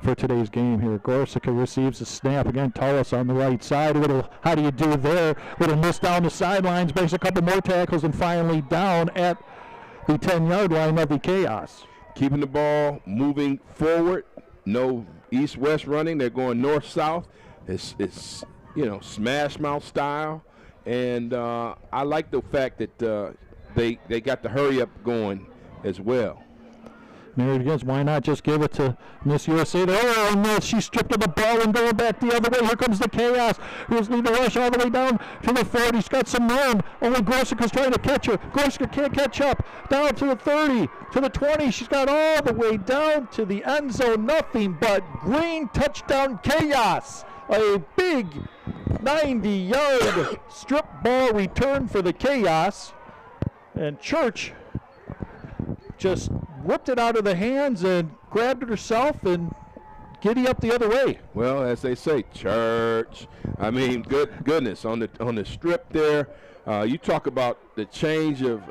A: for today's game here. Gorsuch receives a snap. Again, Tullis on the right side. How do you do there? Little miss down the sidelines, makes a couple more tackles, and finally down at the 10-yard line of the Chaos.
B: Keeping the ball moving forward. No east-west running. They're going north-south. It's smash mouth style. And I like the fact that they got the hurry-up going as well.
A: Mary begins, why not just give it to Miss USA? Oh, no, she stripped of the ball and going back the other way. Here comes the Chaos, who's leading the rush all the way down to the 40. He's got some room. Only Gorsuch is trying to catch her. Gorsuch can't catch up. Down to the 30, to the 20. She's got all the way down to the end zone. Nothing but green touchdown Chaos. A big 90-yard strip ball return for the Chaos. And Church just whipped it out of the hands and grabbed it herself and giddy up the other way.
B: Well, as they say, Church. I mean, goodness on the strip there. You talk about the change of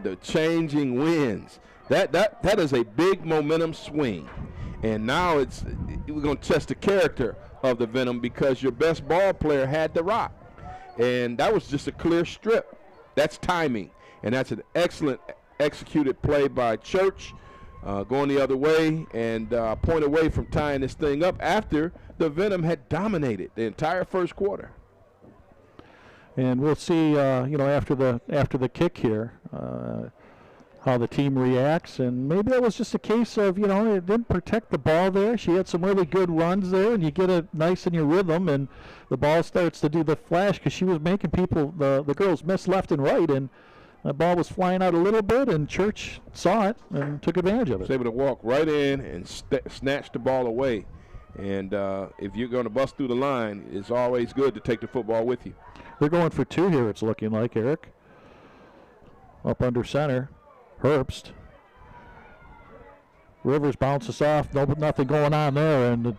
B: the changing winds. That is a big momentum swing, and now we're going to test the character of the Venom because your best ball player had the rock, and that was just a clear strip. That's timing, and that's an excellent executed play by Church, going the other way and point away from tying this thing up after the Venom had dominated the entire first quarter.
A: And we'll see, after the kick here, how the team reacts. And maybe that was just a case of, it didn't protect the ball there. She had some really good runs there, and you get it nice in your rhythm, and the ball starts to do the flash because she was making the girls miss left and right, and the ball was flying out a little bit, and Church saw it and took advantage of it.
B: Was able to walk right in and snatch the ball away. And if you're going to bust through the line, it's always good to take the football with you.
A: They're going for two here, it's looking like, Eric. Up under center, Herbst. Rivers bounces off, nothing going on there, and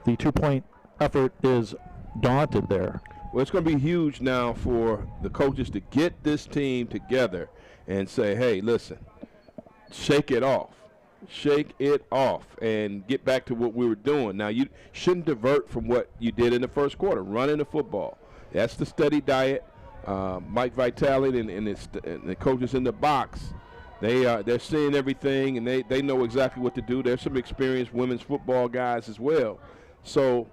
A: the two-point effort is daunted there.
B: Well, it's going to be huge now for the coaches to get this team together and say, hey, listen, shake it off, and get back to what we were doing. Now, you shouldn't divert from what you did in the first quarter, running the football. That's the steady diet. Mike Vitale and the coaches in the box, they're seeing everything, and they know exactly what to do. There's some experienced women's football guys as well. So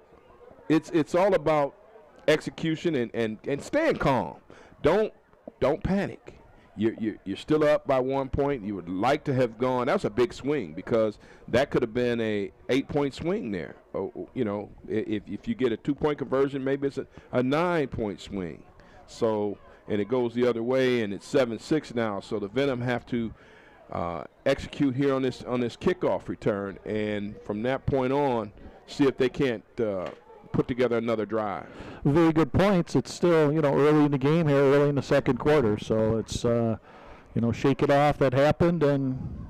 B: it's all about execution and staying calm. Don't panic. you're still up by 1 point. You would like to have gone. That was a big swing because that could have been a 8-point swing there. You know, if you get a 2-point conversion, maybe it's a 9-point swing. So, and it goes the other way, and it's 7-6 now. So the Venom have to execute here on this kickoff return, and from that point on, see if they can't put together another drive.
A: Very good points. It's still, you know, early in the game here, early in the second quarter. So it's, you know, shake it off. That happened, and,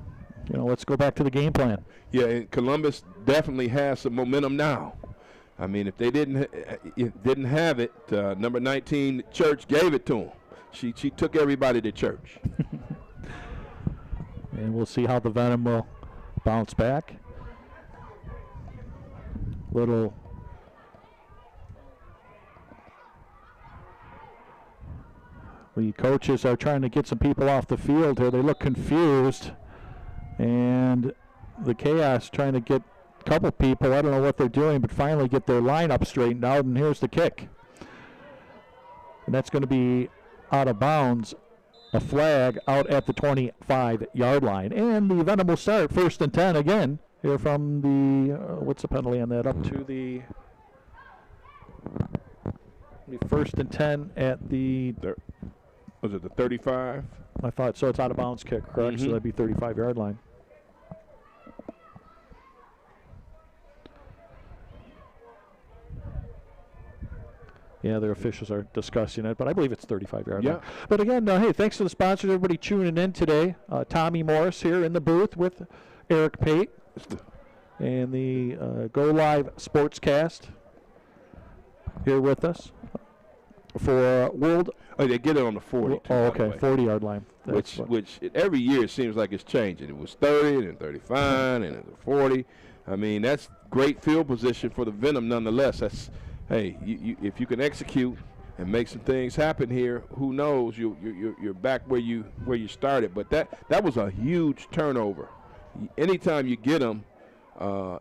A: you know, let's go back to the game plan.
B: Yeah, and Columbus definitely has some momentum now. I mean, if they didn't have it, number 19 Church gave it to them. She took everybody to church.
A: And we'll see how the Venom will bounce back. The coaches are trying to get some people off the field here. They look confused. And the Chaos trying to get a couple people, I don't know what they're doing, but finally get their lineup straightened out. And here's the kick. And that's going to be out of bounds. A flag out at the 25-yard line. And the Venom will start 1st and 10 again here from the, what's the penalty on that? Up to the 1st and 10 at the...
B: Was it the 35?
A: I thought so. It's out of bounds kick, correct?
B: Mm-hmm.
A: So that'd be 35-yard line. Yeah, their officials are discussing it, but I believe it's 35-yard line. But again, hey, thanks to the sponsors, everybody tuning in today. Tommy Morris here in the booth with Eric Pate and the Go Live Sportscast here with us for World.
B: Oh, they get it on the 40.
A: Oh, okay, 40-yard line.
B: Which every year it seems like it's changing. It was 30 and 35 and 40. I mean, that's great field position for the Venom nonetheless. That's, hey, if you can execute and make some things happen here, who knows? You're back where you started. But that was a huge turnover. Anytime you get them,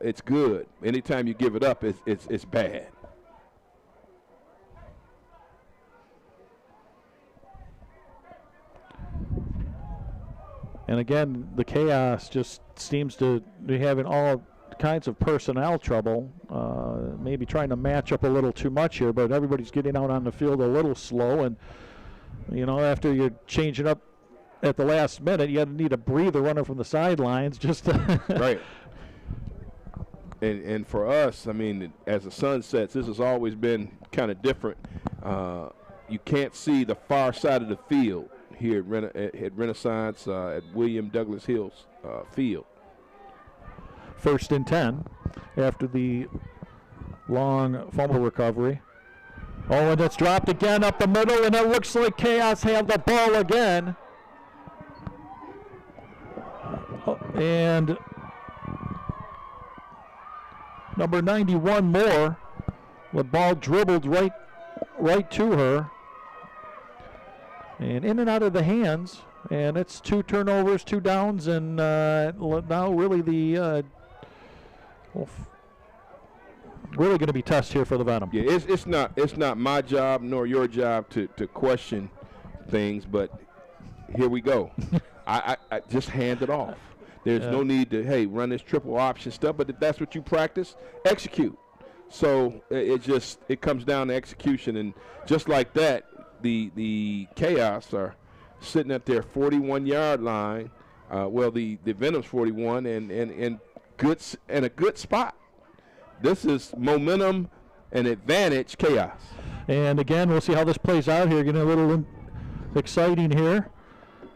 B: it's good. Anytime you give it up, it's bad.
A: And again, the Chaos just seems to be having all kinds of personnel trouble, maybe trying to match up a little too much here, but everybody's getting out on the field a little slow. And, you know, after you're changing up at the last minute, you need a breather running from the sidelines just to
B: right. And for us, I mean, as the sun sets, this has always been kind of different. You can't see the far side of the field here at Renaissance, at William Douglas Hill's field.
A: 1st and 10 after the long fumble recovery. Oh, and it's dropped again up the middle, and it looks like Chaos have the ball again. Oh, and number 91 Moore, the ball dribbled right to her. And in and out of the hands, and it's 2 turnovers, 2 downs, and now really the really going to be tough here for the Venom.
B: Yeah, it's not my job nor your job to question things, but here we go. I just hand it off. There's no need to run this triple option stuff, but if that's what you practice, execute. So it comes down to execution, and just like that. The Chaos are sitting at their 41-yard line. The Venom's 41 and a good spot. This is momentum and advantage Chaos.
A: And again, we'll see how this plays out here. Getting a little exciting here.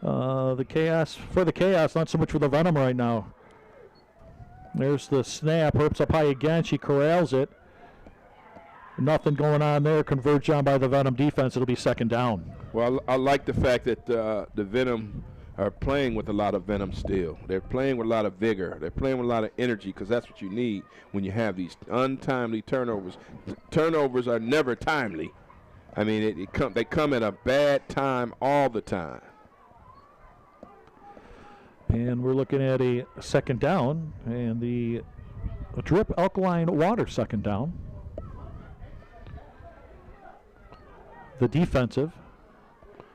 A: The Chaos, not so much for the Venom right now. There's the snap. Hurts up high again. She corrals it. Nothing going on there. Converged on by the Venom defense. It'll be 2nd down.
B: Well, I like the fact that the Venom are playing with a lot of venom still. They're playing with a lot of vigor. They're playing with a lot of energy because that's what you need when you have these untimely turnovers. Turnovers are never timely. I mean, they come at a bad time all the time.
A: And we're looking at a 2nd down and the drip alkaline water 2nd down. The defensive,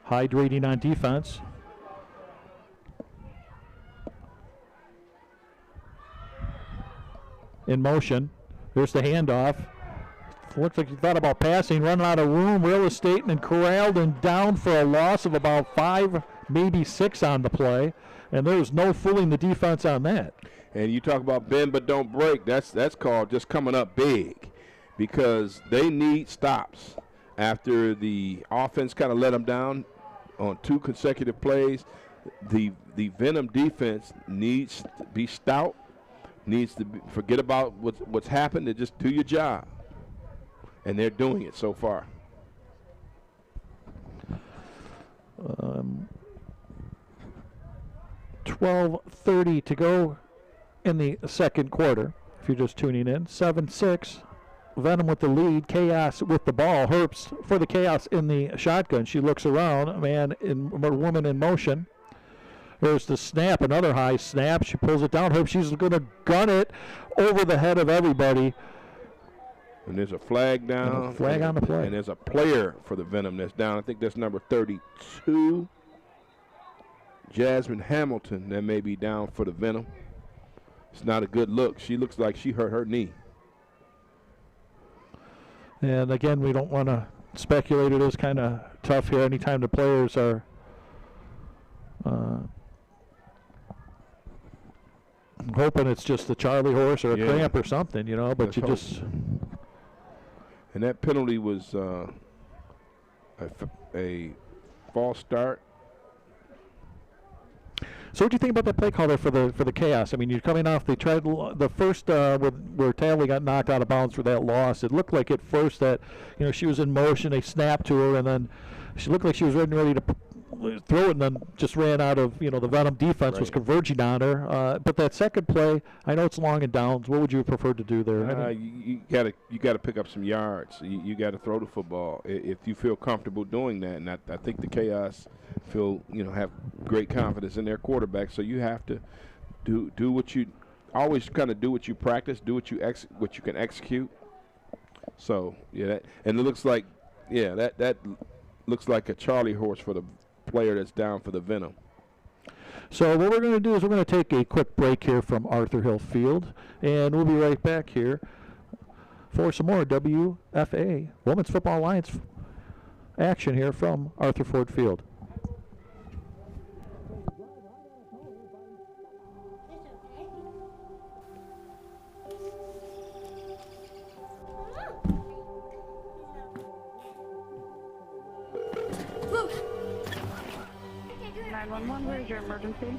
A: hydrating on defense. in motion. There's the handoff. Looks like he thought about passing, running out of room, real estate, and then corralled and down for a loss of about 5, maybe 6 on the play. And there was no fooling the defense on that.
B: And you talk about bend but don't break. That's called just coming up big, because they need stops after the offense kind of let them down on 2 consecutive plays. The Venom defense needs to be stout, needs to forget about what's happened, and just do your job. And they're doing it so far.
A: 12:30 to go in the second quarter, if you're just tuning in. 7-6. Venom with the lead. Chaos with the ball. Herbst for the Chaos in the shotgun. She looks around. Woman in motion. There's the snap. Another high snap. She pulls it down. Herbst, she's going to gun it over the head of everybody.
B: And there's a flag down.
A: Flag on the play.
B: And there's a player for the Venom that's down. I think that's number 32. Jasmine Hamilton, that may be down for the Venom. It's not a good look. She looks like she hurt her knee.
A: And again, we don't want to speculate. It is kind of tough here anytime the players are hoping it's just the Charlie horse or a cramp or something, but
B: Let's
A: you
B: hope.
A: just...
B: And that penalty was a false start.
A: So what do you think about that play call there for the Chaos? I mean, you're coming off the first where Talley got knocked out of bounds for that loss. It looked like at first that she was in motion. They snapped to her, and then she looked like she was ready to throw it, and then just ran out of the Venom defense was converging on her. But that second play, I know it's long and downs. What would you have preferred to do there?
B: You gotta pick up some yards. You got to throw the football if you feel comfortable doing that. And I think the Chaos have great confidence in their quarterback. So you have to do what you always kind of do, what you practice, do what you can execute. So and it looks like that looks like a Charlie horse for the player that's down for the Venom.
A: So what we're going to do is we're going to take a quick break here from Arthur Hill Field, and we'll be right back here for some more WFA Women's Football Alliance action here from Arthur Ford Field.
C: Where's your emergency?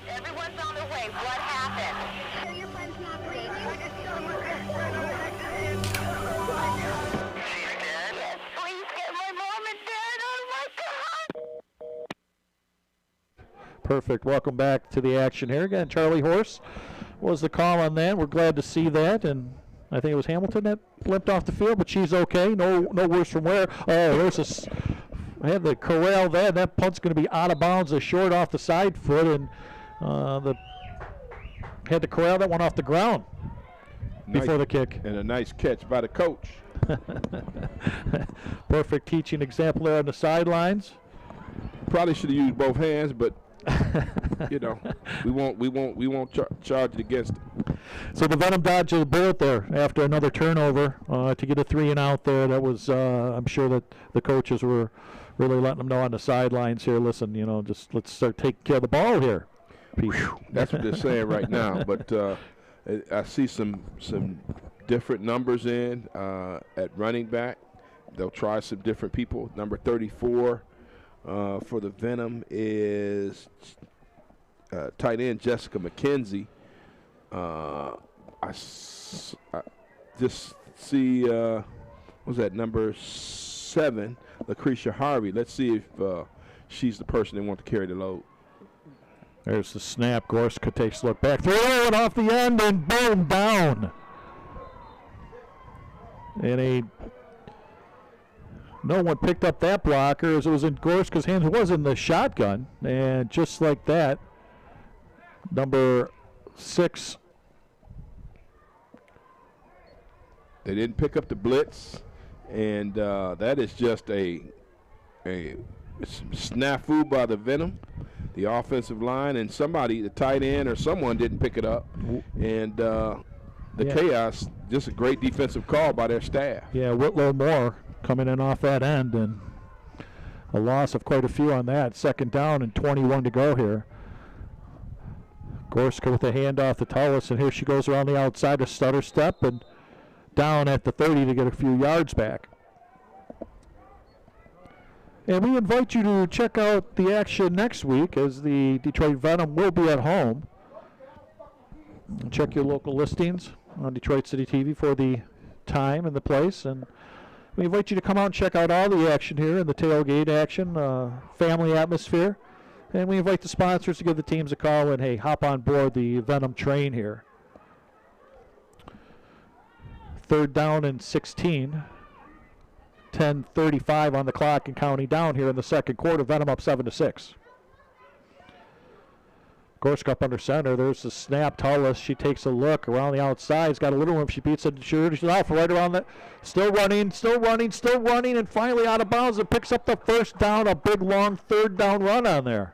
D: Everyone's on their way. What happened? Your friend's not breathing. She's dead? Yes, please get my mom and dad. Oh my God!
A: Perfect. Welcome back to the action here again. Charlie Horse was the call on that. We're glad to see that, and I think it was Hamilton that limped off the field, but she's okay. No worse from where. Oh, there's I had the corral there. That punt's going to be out of bounds, a short off the side foot, and had to corral that one off the ground before the kick.
B: And a nice catch by the coach.
A: Perfect teaching example there on the sidelines.
B: Probably should have used both hands, but we won't charge it against it.
A: So the Venom dodged a bullet there after another turnover to get a 3 and out there. That was I'm sure that the coaches were really letting them know on the sidelines here. Listen, just let's start taking care of the ball here.
B: That's what they're saying right now. But I see some different numbers in at running back. They'll try some different people. Number 34 for the Venom is tight end Jessica McKenzie. I just see what was that, number 7, Lucretia Harvey. Let's see if she's the person they want to carry the load.
A: There's the snap. Gorska takes a look back. Throw it off the end and boom, down. And no one picked up that blocker as it was in Gorska's hands. It was in the shotgun. And just like that, number 6.
B: They didn't pick up the blitz, and that is just a snafu by the Venom, the offensive line, and somebody, the tight end or someone, didn't pick it up. And the chaos, just a great defensive call by their staff.
A: Yeah, Whitlow Moore coming in off that end, and a loss of quite a few on that. 2nd down and 21 to go here. Gorska with a handoff to Tullis, and here she goes around the outside, a stutter step, and down at the 30 to get a few yards back. And we invite you to check out the action next week, as the Detroit Venom will be at home. Check your local listings on Detroit City TV for the time and the place. And we invite you to come out and check out all the action here and the tailgate action, family atmosphere. And we invite the sponsors to give the teams a call and, hey, hop on board the Venom train here. 3rd down and 16. 10:35 on the clock and counting down here in the 2nd quarter. Venom up 7-6. Gorska up under center. There's the snap. Tullis, she takes a look around the outside. She's got a little room. She beats it. She's off right around that. Still running, and finally out of bounds. It picks up the 1st down. A big, long 3rd down run on there.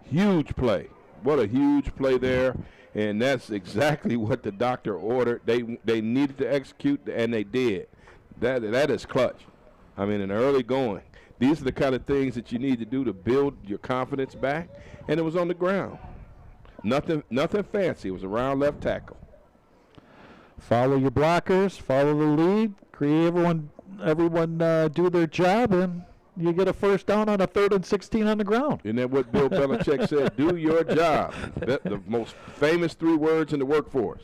B: Huge play. What a huge play there. And that's exactly what the doctor ordered. They needed to execute, and they did. That is clutch. I mean, in early going. These are the kind of things that you need to do to build your confidence back. And it was on the ground. Nothing fancy. It was around left tackle.
A: Follow your blockers. Follow the lead. Everyone do their job, and you get a 1st down on a 3rd and 16 on the ground.
B: Isn't that what Bill Belichick said? Do your job. The most famous 3 words in the workforce.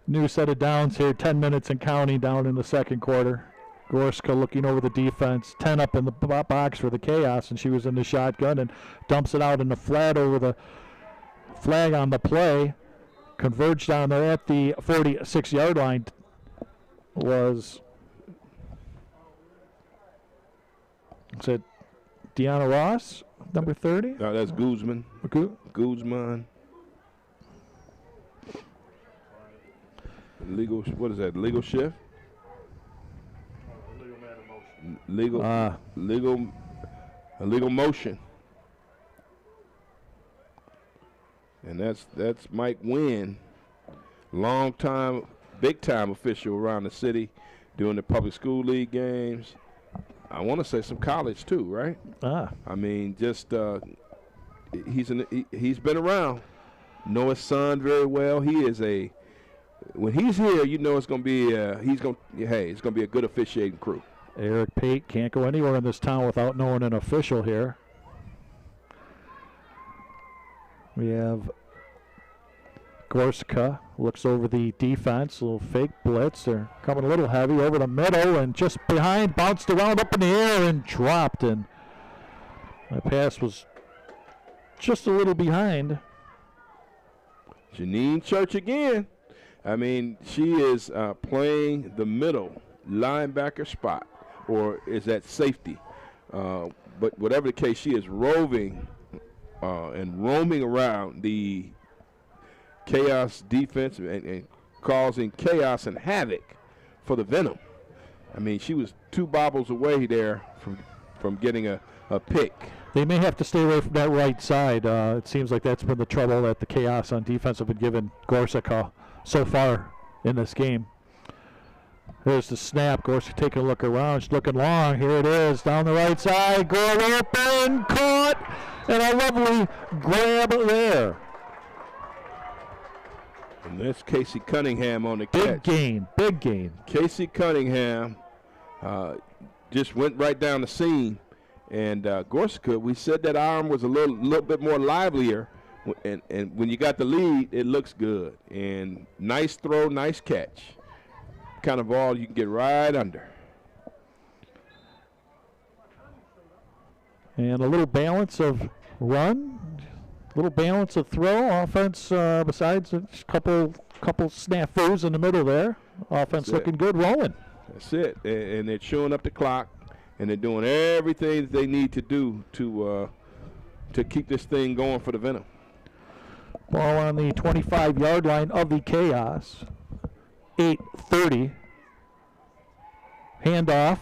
A: New set of downs here. 10 minutes and counting down in the 2nd quarter. Gorska looking over the defense, 10 up in the box for the chaos, and she was in the shotgun and dumps it out in the flat over the flag on the play. Converged down there at the 46-yard line was, is it Deanna Ross, number 30?
B: No, that's Guzman. Guzman. Legal, what is that, legal shift? Legal motion, and that's Mike Wynn, long time, big time official around the city, doing the public school league games. I want to say some college too, right? I mean, just he's been around. Know his son very well. When he's here, you know it's gonna be it's gonna be a good officiating crew.
A: Eric Pate can't go anywhere in this town without knowing an official here. We have Gorska looks over the defense, a little fake blitz. They're coming a little heavy over the middle and just behind, bounced around up in the air and dropped. And that pass was just a little behind.
B: Janine Church again. I mean, she is playing the middle linebacker spot. Or is that safety? But whatever the case, she is roving and roaming around the chaos defense and causing chaos and havoc for the Venom. I mean, she was 2 bobbles away there from getting a pick.
A: They may have to stay away from that right side. It seems like that's been the trouble that the chaos on defense have been giving Gorska so far in this game. There's the snap. Gorska taking a look around. She's looking long. Here it is. Down the right side. Girl open. Caught. And a lovely grab there.
B: And that's Casey Cunningham on the catch.
A: Big gain.
B: Casey Cunningham just went right down the seam. And Gorska, we said that arm was a little bit more livelier. And when you got the lead, it looks good. And nice throw, nice catch. Kind of ball you can get right under.
A: And a little balance of run, a little balance of throw. Offense, besides a couple snafus in the middle there. Offense looking good, rolling.
B: That's it. And they're chewing up the clock, and they're doing everything that they need to do to keep this thing going for the Venom.
A: Ball on the 25-yard line of the Chaos. 8:30. Handoff.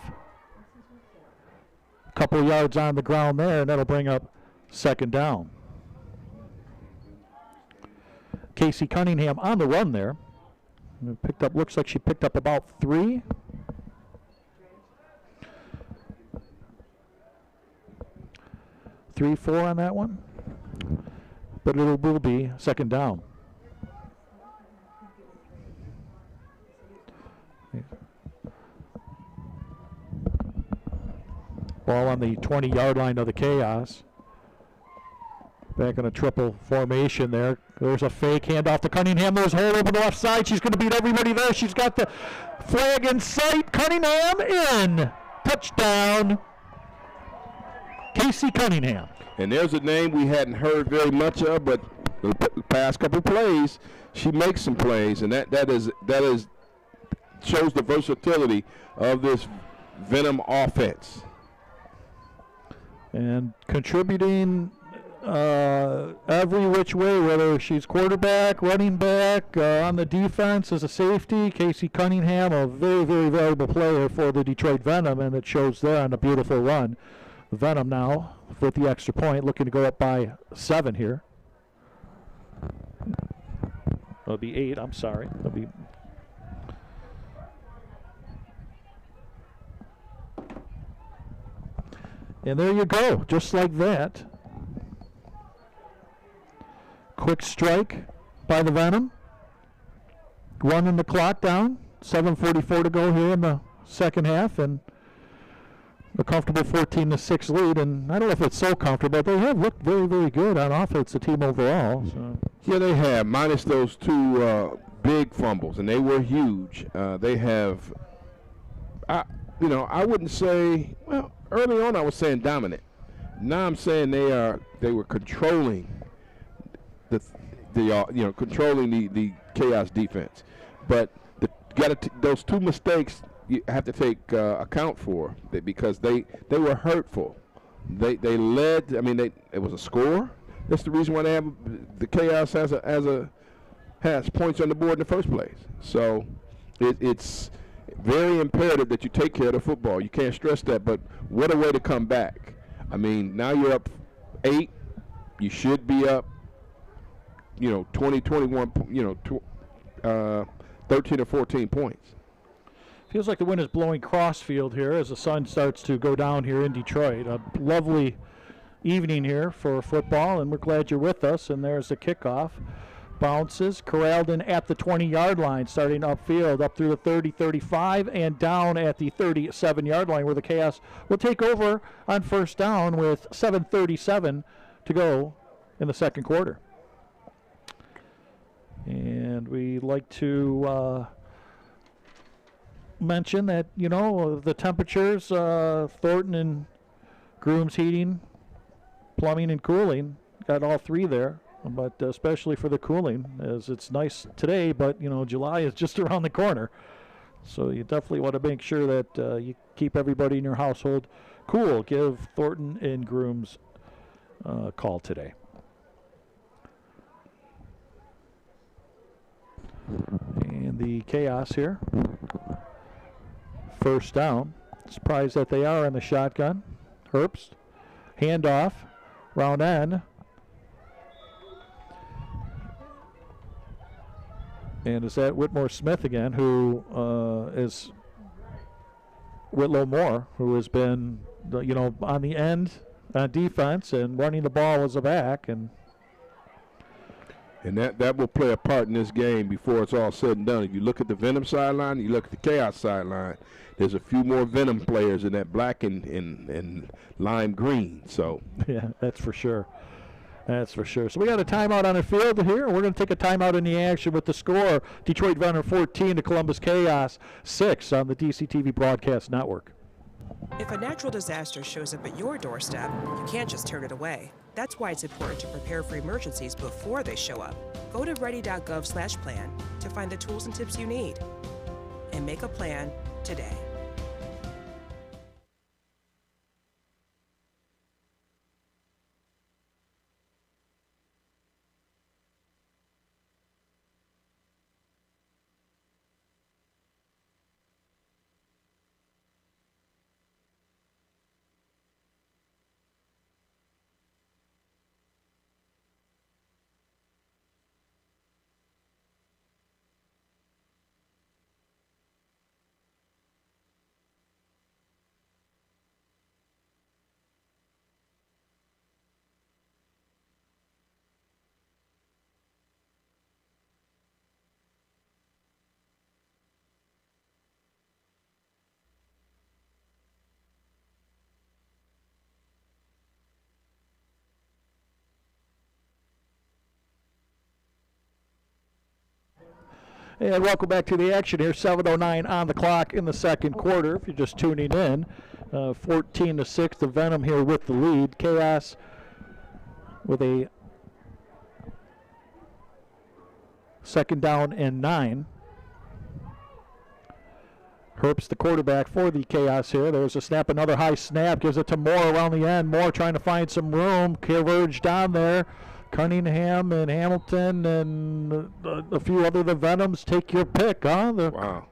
A: A couple of yards on the ground there, and that'll bring up 2nd down. Casey Cunningham on the run there. Picked up, looks like she picked up about 3. Three, 4 on that one. But it will be second down. Ball on the 20-yard line of the Chaos. Back in a triple formation there. There's a fake handoff to Cunningham. There's a hole over the left side. She's going to beat everybody there. She's got the flag in sight. Cunningham in. Touchdown. Casey Cunningham.
B: And there's a name we hadn't heard very much of, but the past couple plays, she makes some plays, and that is shows the versatility of this Venom offense.
A: And contributing every which way, whether she's quarterback, running back, on the defense as a safety. Casey Cunningham, a very, very valuable player for the Detroit Venom, and it shows there on a beautiful run. Venom now with the extra point, looking to go up by 7 here. It'll be 8, I'm sorry. It'll be and there you go, just like that. Quick strike by the Venom. Running the clock down. 7:44 to go here in the second half, and a comfortable 14-6 lead. And I don't know if it's so comfortable, but they have looked very, very good on offense, the team overall. So.
B: Yeah, they have, minus those 2 big fumbles, and they were huge. They have, I wouldn't say, well, early on I was saying dominant. Now I'm saying they were controlling controlling the Chaos defense. But those 2 mistakes you have to take account for because they were hurtful. They led. I mean, it was a score. That's the reason why the Chaos has points on the board in the first place. So it's very imperative that you take care of the football. You can't stress that. But what a way to come back. I mean, now you're up 8. You should be up, 20, 21, 13 or 14 points.
A: Feels like the wind is blowing crossfield here as the sun starts to go down here in Detroit. A lovely evening here for football, and we're glad you're with us. And there's the kickoff. Bounces, corralled in at the 20-yard line, starting upfield, up through the 30, 35, and down at the 37-yard line where the Chaos will take over on first down with 7:37 to go in the second quarter. And we like to mention that, the temperatures, Thornton and Grooms Heating, Plumbing and Cooling, got all 3 there. But especially for the cooling, as it's nice today, but July is just around the corner, so you definitely want to make sure that you keep everybody in your household cool. Give Thornton and Grooms a call today. And the Chaos here, first down. Surprised that they are in the shotgun. Herbst, handoff, round end. And is that Whitmore Smith again, who is Whitlow Moore, who has been, on the end on defense and running the ball as a back. And
B: that will play a part in this game before it's all said and done. If you look at the Venom sideline, you look at the Chaos sideline, there's a few more Venom players in that black and lime green. So
A: yeah, that's for sure. That's for sure. So we got a timeout on the field here. We're going to take a timeout in the action with the score. Detroit Venom 14 to Columbus Chaos 6 on the DCTV Broadcast Network.
E: If a natural disaster shows up at your doorstep, you can't just turn it away. That's why it's important to prepare for emergencies before they show up. Go to ready.gov/plan to find the tools and tips you need. And make a plan today.
A: And welcome back to the action here. 7:09 on the clock in the second quarter. If you're just tuning in, 14-6, the Venom here with the lead. Chaos with a second down and 9. Herbst, the quarterback for the Chaos here. There's a snap, another high snap. Gives it to Moore around the end. Moore trying to find some room. Converge down there. Cunningham and Hamilton and a few other the Venoms. Take your pick, huh?
B: Wow.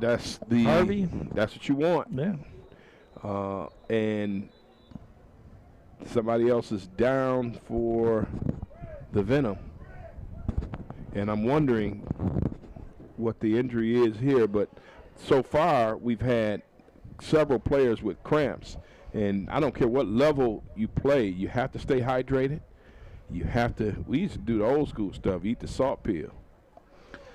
B: That's the
A: Harvey.
B: That's what you want.
A: Yeah.
B: And somebody else is down for the Venom. And I'm wondering what the injury is here, but so far we've had several players with cramps, and I don't care what level you play, you have to stay hydrated. You have to, we used to do the old school stuff, eat the salt pill,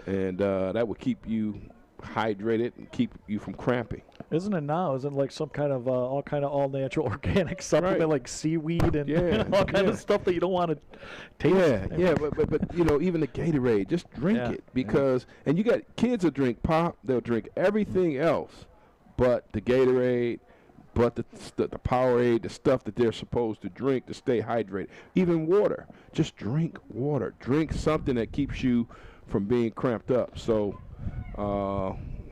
B: and that would keep you hydrated and keep you from cramping.
A: Isn't it now? Isn't it like some kind of all natural organic supplement,
B: Right.
A: like seaweed and
B: Yeah,
A: all kind of stuff that you don't want to taste?
B: Yeah, but you know, even the Gatorade, just drink it, because and you got kids that drink pop, they'll drink everything else but the Gatorade, but the Powerade, the stuff that they're supposed to drink to stay hydrated. Even water, just drink water. Drink something that keeps you from being cramped up. So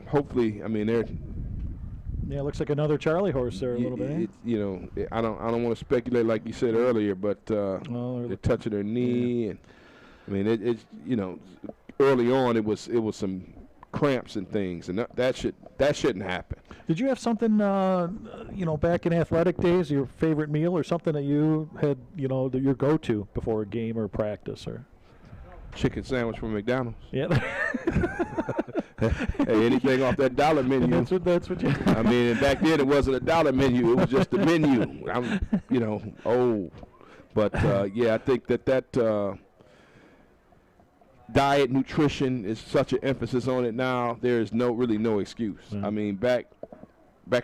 B: hopefully, I mean, they're.
A: Yeah, it looks like another Charlie horse there a little bit. Eh?
B: You know, I don't want to speculate like you said earlier, but they're touching their knee, and I mean, it's you know, early on it was some cramps and things, and that shouldn't happen.
A: Did you have something, you know, back in athletic days, your favorite meal or something that you had, you know, your go-to before a game or practice or?
B: Chicken sandwich from McDonald's.
A: Yeah.
B: Hey, anything off that dollar menu.
A: That's what you.
B: I mean, back then it wasn't a dollar menu; it was just a menu. I'm, you know, old, but yeah, I think that diet, nutrition is such an emphasis on it now. There is really no excuse. I mean, back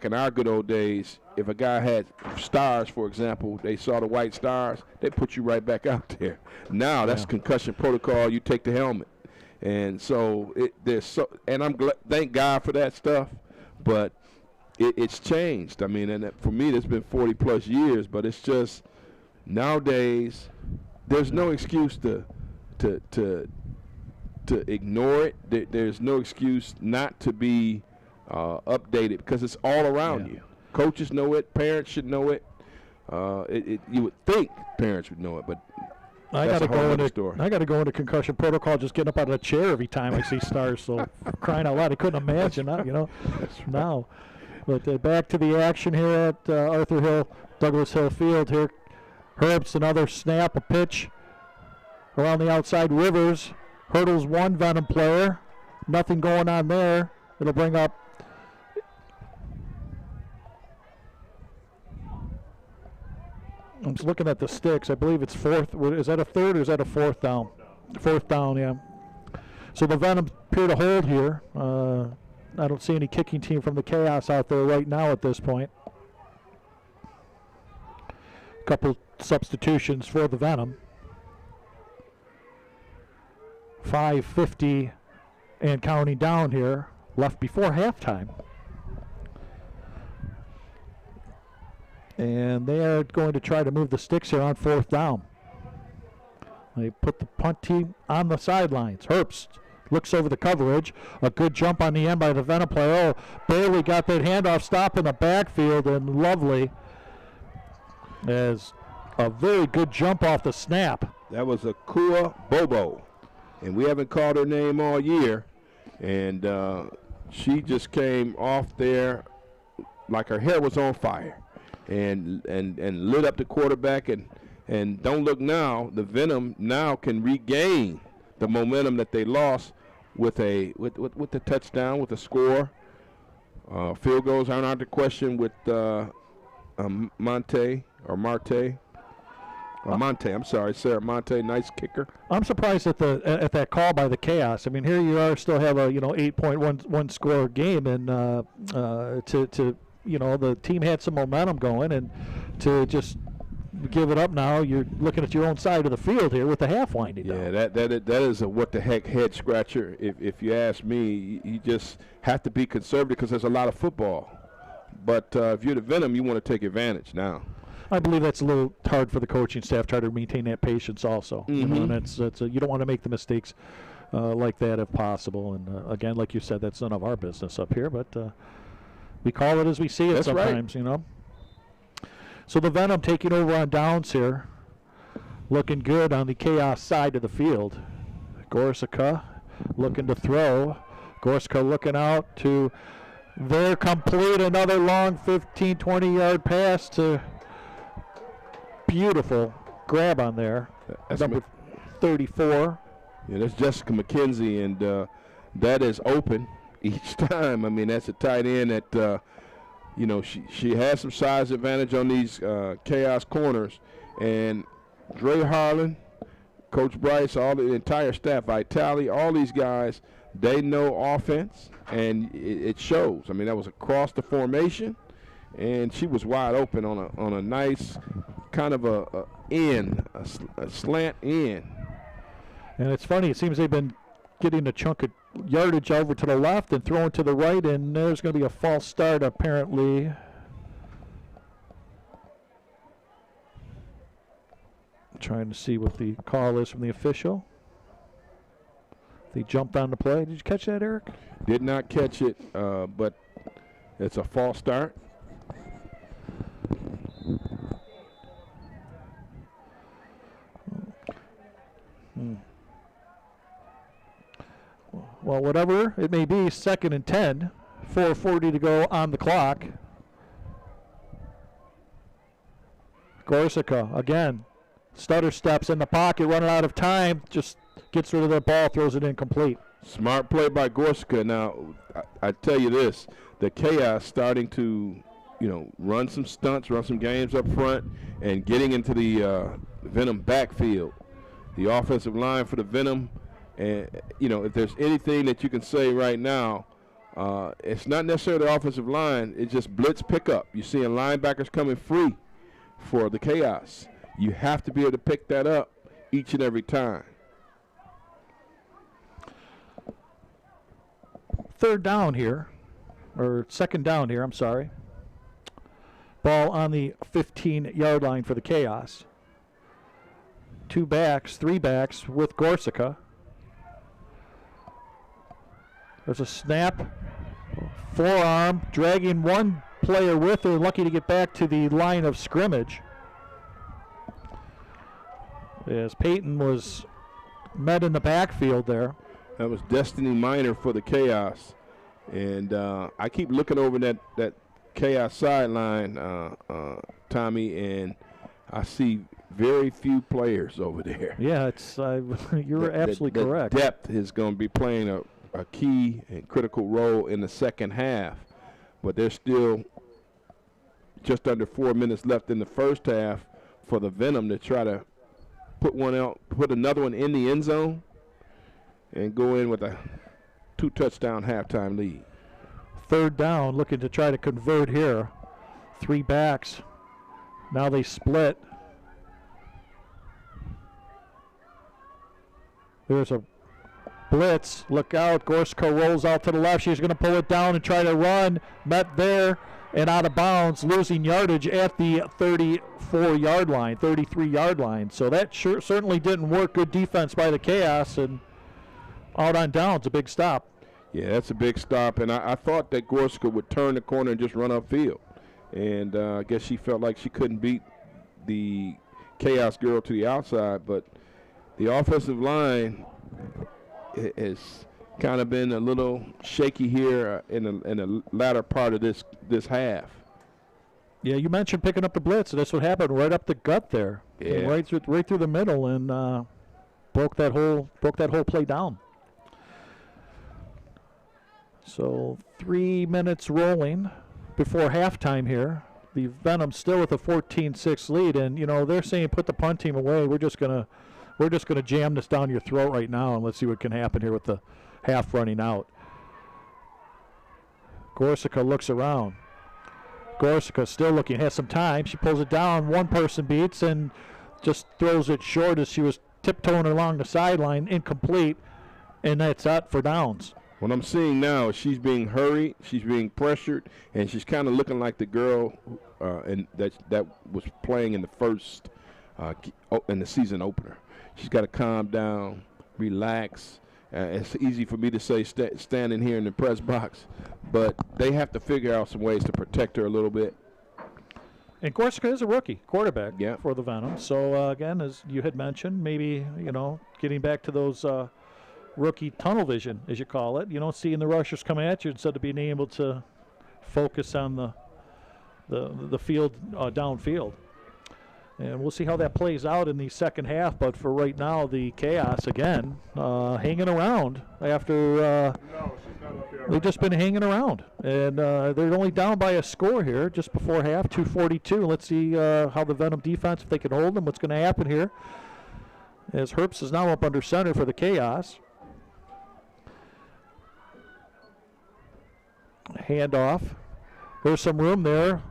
B: in our good old days, if a guy had stars, for example, they saw the white stars, they put you right back out there. Now that's concussion protocol. You take the helmet, and so and thank God for that stuff, but it's changed. I mean, and for me, it's been 40 plus years, but it's just nowadays there's no excuse to ignore it. There's no excuse not to be updated, because it's all around you. Coaches know it. Parents should know it. You would think parents would know it, but
A: I got to go into concussion protocol, just getting up out of the chair every time I see stars. So crying out loud, I couldn't imagine, you know, now. But back to the action here at Arthur Hill, Douglas Hill Field here. Herbst, another snap, a pitch around the outside. Rivers hurdles one Venom player. Nothing going on there. It'll bring up I'm just looking at the sticks. I believe it's fourth. Is that a third or is that a fourth down? Fourth down, yeah. So the Venom appear to hold here. I don't see any kicking team from the Chaos out there right now at this point. A couple substitutions for the Venom. 5:50 and counting down here, left before halftime. And they are going to try to move the sticks here on fourth down. They put the punt team on the sidelines. Herbst looks over the coverage. A good jump on the end by the Venom player. Oh, barely got that handoff stop in the backfield, and lovely as a very good jump off the snap.
B: That was a Kua Bobo, and we haven't called her name all year, and she just came off there like her hair was on fire. And lit up the quarterback, and don't look now. The Venom now can regain the momentum that they lost with the touchdown, with a score. Field goals aren't out of the question with Marte. I'm sorry, Sarah Monte, nice kicker.
A: I'm surprised at that call by the Chaos. I mean, here you are, still have a 8.1 score game, and to the team had some momentum going, and to just give it up now, you're looking at your own side of the field here with the half winding down.
B: Yeah, that is a what the heck head scratcher. If you ask me, you just have to be conservative because there's a lot of football. But if you're the Venom, you want to take advantage now.
A: I believe that's a little hard for the coaching staff, try to maintain that patience also. You know, and you don't want to make the mistakes like that if possible. And again, like you said, that's none of our business up here, but we call it as we see it. That's sometimes, right. You know. So the Venom taking over on downs here, looking good on the Chaos side of the field. Gorsica looking to throw. Gorsica looking out to their complete, another long 15, 20-yard pass to beautiful grab on there. That's number 34.
B: Yeah, that's Jessica McKenzie, and that is open each time. I mean, that's a tight end that, you know, she has some size advantage on these Chaos corners. And Dre Harlan, Coach Bryce, all the entire staff, Vitali, all these guys, they know offense, and it shows. I mean, that was across the formation, and she was wide open on a nice kind of a slant in.
A: And it's funny, it seems they've been getting a chunk of yardage over to the left and throwing to the right, and there's going to be a false start apparently. I'm trying to see what the call is from the official. They jumped on the play. Did you catch that, Eric?
B: Did not catch it, but it's a false start.
A: Well, whatever it may be, 2nd and 10, 4:40 to go on the clock. Gorsica again, stutter steps in the pocket, running out of time, just gets rid of the ball, throws it incomplete.
B: Smart play by Gorsica. Now, I tell you this, the Chaos starting to, you know, run some stunts, run some games up front, and getting into the Venom backfield. The offensive line for the Venom, and, you know, if there's anything that you can say right now, it's not necessarily the offensive line, it's just blitz pickup. You're seeing linebackers coming free for the Chaos. You have to be able to pick that up each and every time.
A: 3rd down here, or 2nd down here, I'm sorry. Ball on the 15-yard line for the Chaos. 3 backs with Gorsica. There's a snap, forearm, dragging one player with her, lucky to get back to the line of scrimmage. As Peyton was met in the backfield there.
B: That was Destiny Minor for the Chaos. And I keep looking over that Chaos sideline, Tommy, and I see very few players over there.
A: Yeah, it's you're absolutely correct.
B: The depth is going to be playing a key and critical role in the second half. But there's still just under 4 minutes left in the first half for the Venom to try to put another one in the end zone and go in with a 2-touchdown halftime lead.
A: 3rd down, looking to try to convert here. 3 backs. Now they split. There's a blitz. Look out. Gorsica rolls out to the left. She's going to pull it down and try to run. Met there and out of bounds, losing yardage at the 34-yard line, 33-yard line. So that certainly didn't work. Good defense by the Chaos, and out on downs, a big stop.
B: Yeah, that's a big stop, and I thought that Gorsica would turn the corner and just run upfield. And I guess she felt like she couldn't beat the Chaos girl to the outside, but the offensive line has kind of been a little shaky here in the latter part of this half.
A: Yeah, you mentioned picking up the blitz, and that's what happened right up the gut there.
B: Yeah.
A: Right through the middle, and broke that whole play down. So 3 minutes rolling before halftime here. The Venom still with a 14-6 lead, and you know they're saying put the punt team away. We're just gonna jam this down your throat right now, and let's see what can happen here with the half running out. Gorsica looks around. Gorsica still looking, has some time. She pulls it down. One person beats and just throws it short as she was tiptoeing along the sideline, incomplete, and that's out for downs.
B: What I'm seeing now is she's being hurried, she's being pressured, and she's kind of looking like the girl and that was playing in the first in the season opener. She's got to calm down, relax. It's easy for me to say standing here in the press box, but they have to figure out some ways to protect her a little bit.
A: And Gorsica is a rookie quarterback
B: Yeah.
A: for the Venom. So, again, as you had mentioned, maybe, getting back to those rookie tunnel vision, as you call it. Seeing the rushers come at you instead of being able to focus on the field downfield. And we'll see how that plays out in the second half. But for right now, the Chaos, again, hanging around after they've just been hanging around. And they're only down by a score here just before half, 2:42. Let's see how the Venom defense, if they can hold them, what's going to happen here. As Herbst is now up under center for the Chaos. Handoff. There's some room there.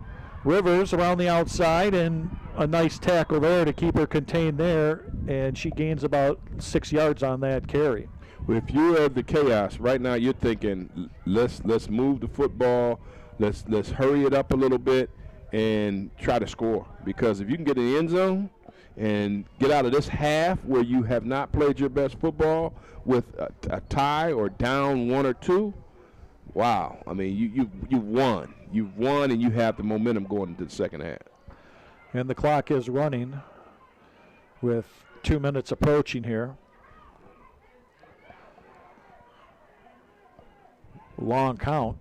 A: Rivers around the outside, and a nice tackle there to keep her contained there, and she gains about 6 yards on that carry.
B: Well, if you're the Chaos right now, you're thinking, let's move the football, let's hurry it up a little bit and try to score. Because if you can get in the end zone and get out of this half where you have not played your best football with a tie or down 1 or 2, wow. I mean, you've won. You've won, and you have the momentum going into the second half.
A: And the clock is running with 2 minutes approaching here. Long count.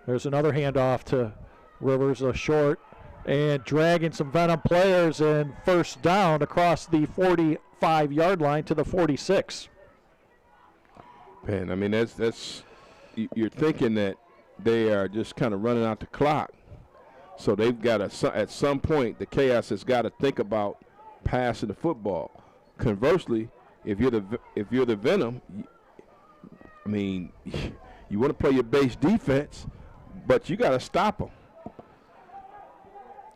A: There's another handoff to Rivers, a short, and dragging some Venom players, and first down across the 45-yard line to the 46.
B: Man, I mean, that's you're thinking that they are just kind of running out the clock. So they've got to, at some point, the Chaos has got to think about passing the football. Conversely, if you're the Venom, I mean, you want to play your base defense, but you got to stop them.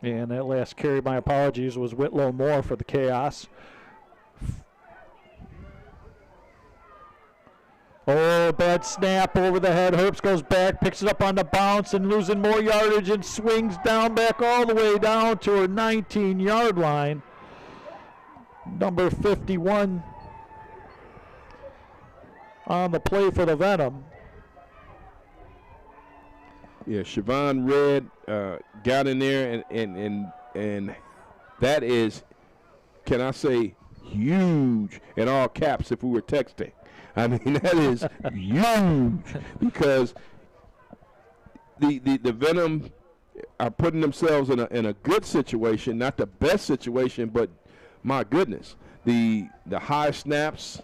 A: And that last carry, my apologies, was Whitlow Moore for the Chaos. Oh, bad snap over the head. Herbst goes back, picks it up on the bounce, and losing more yardage, and swings down back all the way down to her 19-yard line. Number 51 on the play for the Venom.
B: Yeah, Siobhan Red got in there, and that is, can I say, huge in all caps if we were texting. I mean, that is huge because the Venom are putting themselves in a good situation, not the best situation, but my goodness, the high snaps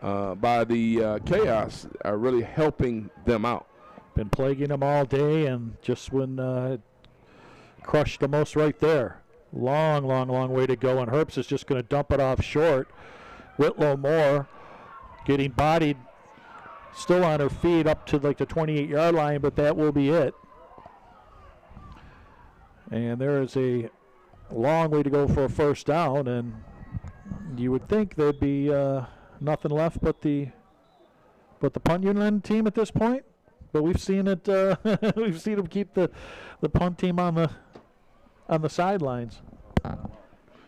B: by the Chaos are really helping them out.
A: Been plaguing them all day, and just when crushed the most right there. Long way to go, and Herbst is just going to dump it off short. Whitlow Moore getting bodied, still on her feet up to like the 28-yard line, but that will be it. And there is a long way to go for a first down, and you would think there'd be nothing left but the punt unit team at this point. But we've seen it. We've seen them keep the punt team on the sidelines.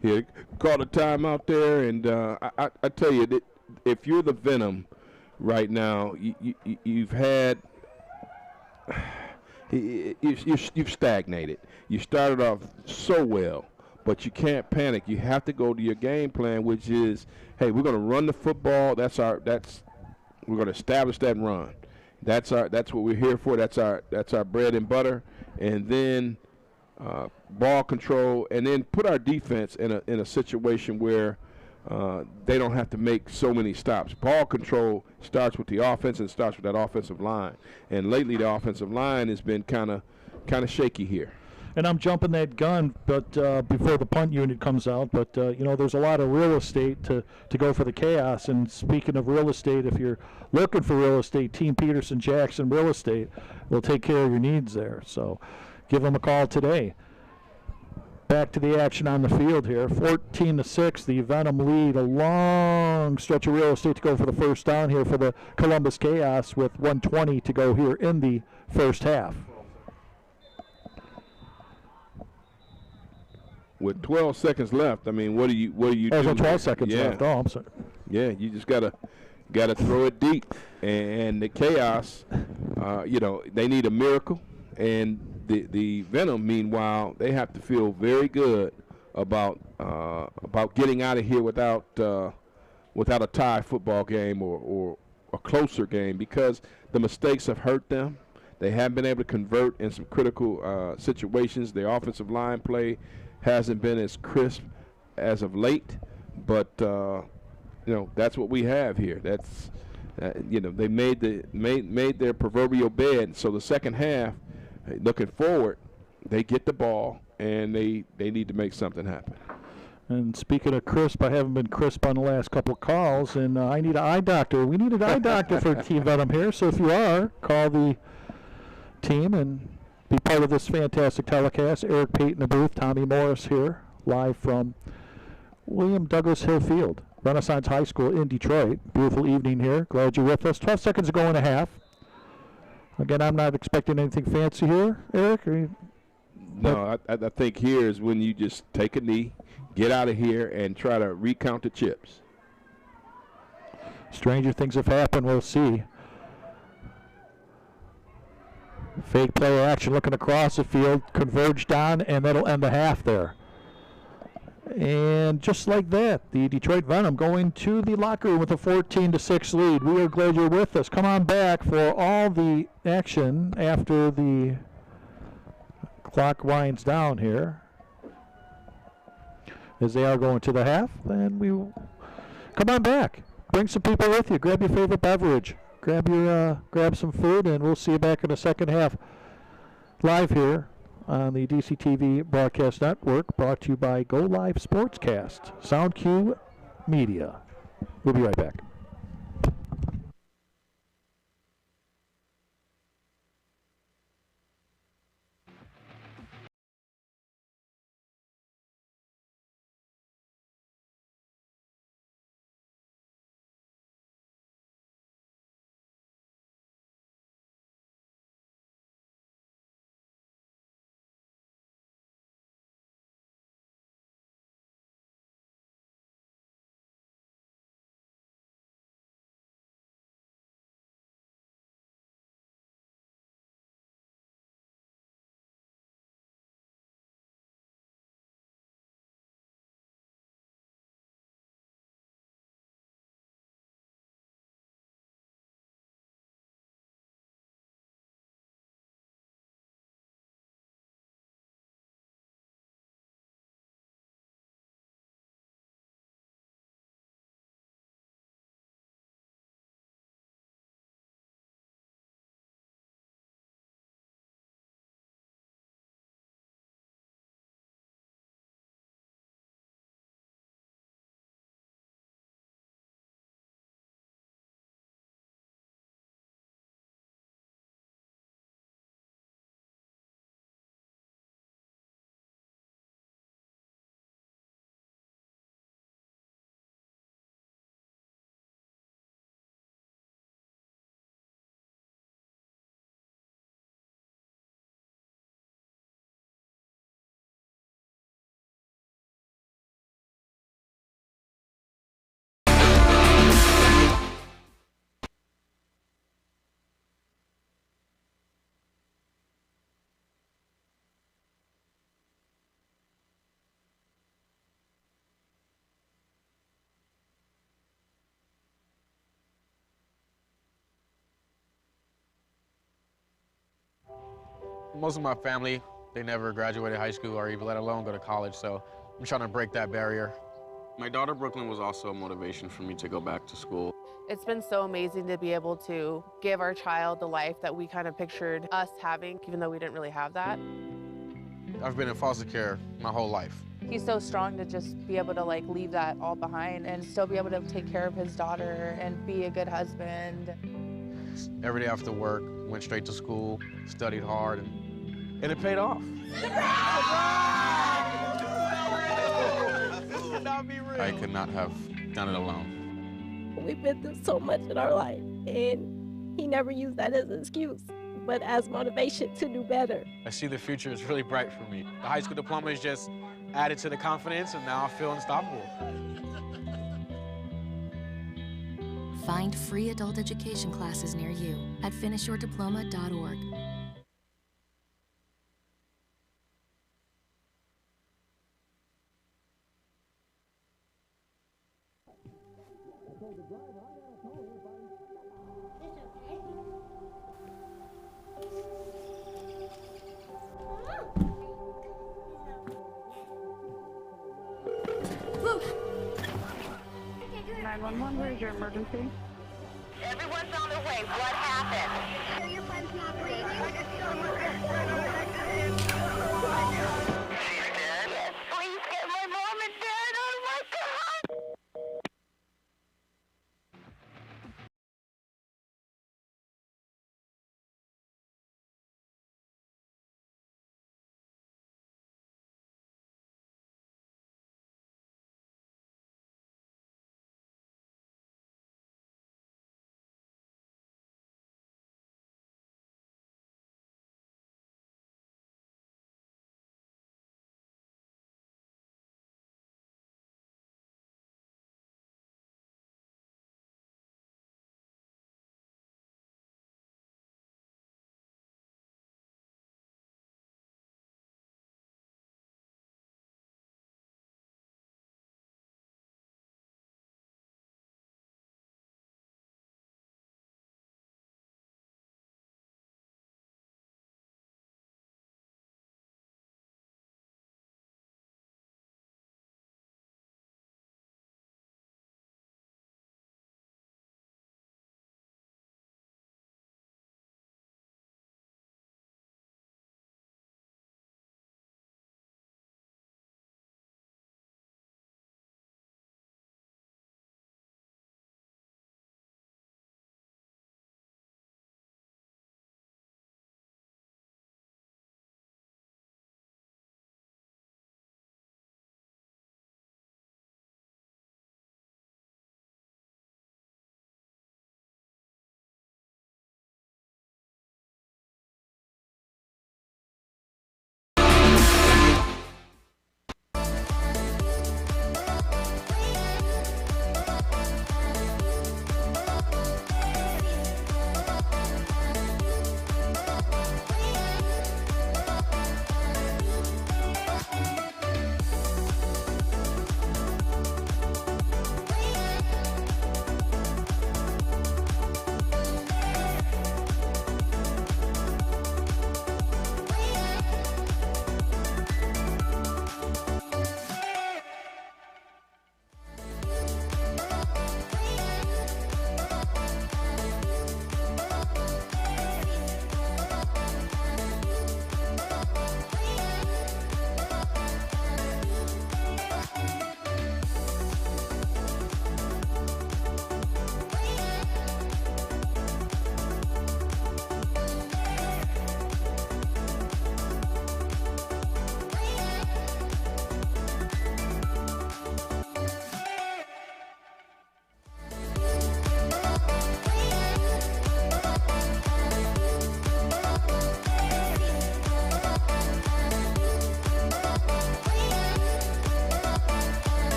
B: Yeah, call a timeout there, and I tell you that if you're the Venom right now, you've had you've stagnated. You started off so well, but you can't panic. You have to go to your game plan, which is, hey, we're going to run the football. We're going to establish that run. That's what we're here for. That's our bread and butter, and then ball control, and then put our defense in a situation where they don't have to make so many stops. Ball control starts with the offense and starts with that offensive line. And lately, the offensive line has been kind of shaky here.
A: and I'm jumping that gun, but before the punt unit comes out. But there's a lot of real estate to go for the chaos. And speaking of real estate, if you're looking for real estate, Team Peterson Jackson Real Estate will take care of your needs there. So give them a call today. Back to the action on the field here. 14-6, the Venom lead. A long stretch of real estate to go for the first down here for the Columbus Chaos with 1:20 to go here in the first half.
B: With 12 seconds left, I mean, what do you do?
A: There's 12 seconds
B: yeah.
A: left. Oh, I'm sorry.
B: Yeah, you just gotta throw it deep. And the Chaos, they need a miracle. And the Venom, meanwhile, they have to feel very good about getting out of here without a tie football game or a closer game, because the mistakes have hurt them. They haven't been able to convert in some critical situations. Their offensive line play hasn't been as crisp as of late, but that's what we have here. That's they made their proverbial bed. So the second half, looking forward, they get the ball and they need to make something happen.
A: And speaking of crisp, I haven't been crisp on the last couple of calls, and I need an eye doctor. We need an eye doctor for Team Venom here. So if you are, call the team and be part of this fantastic telecast. Eric Pate in the booth, Tommy Morris here, live from William Douglas Hill Field, Renaissance High School in Detroit. Beautiful evening here. Glad you're with us. 12 seconds to go and a half. Again, I'm not expecting anything fancy here, Eric.
B: No, I think here is when you just take a knee, get out of here, and try to recount the chips.
A: Stranger things have happened. We'll see. Fake play action looking across the field, converged on, and that'll end the half there. And just like that, the Detroit Venom going to the locker room with a 14-6 lead. We are glad you're with us. Come on back for all the action after the clock winds down here, as they are going to the half. And we will come on back. Bring some people with you. Grab your favorite beverage. Grab some food, and we'll see you back in the second half. Live here on the DCTV Broadcast Network, brought to you by Go Live Sportscast, SoundQ Media. We'll be right back.
F: Most of my family, they never graduated high school or even let alone go to college, so I'm trying to break that barrier.
G: My daughter Brooklyn was also a motivation for me to go back to school.
H: It's been so amazing to be able to give our child the life that we kind of pictured us having, even though we didn't really have that.
F: I've been in foster care my whole life.
H: He's so strong to just be able to like leave that all behind and still be able to take care of his daughter and be a good husband.
F: Every day after work, went straight to school, studied hard, and it paid off. I could not have done it alone.
I: We've been through so much in our life, and he never used that as an excuse, but as motivation to do better.
F: I see the future is really bright for me. The high school diploma is just added to the confidence, and now I feel unstoppable.
J: Find free adult education classes near you at finishyourdiploma.org.
C: Woo! 911, where's your emergency?
D: Everyone's on the way. What happened? Show your friends not breathing.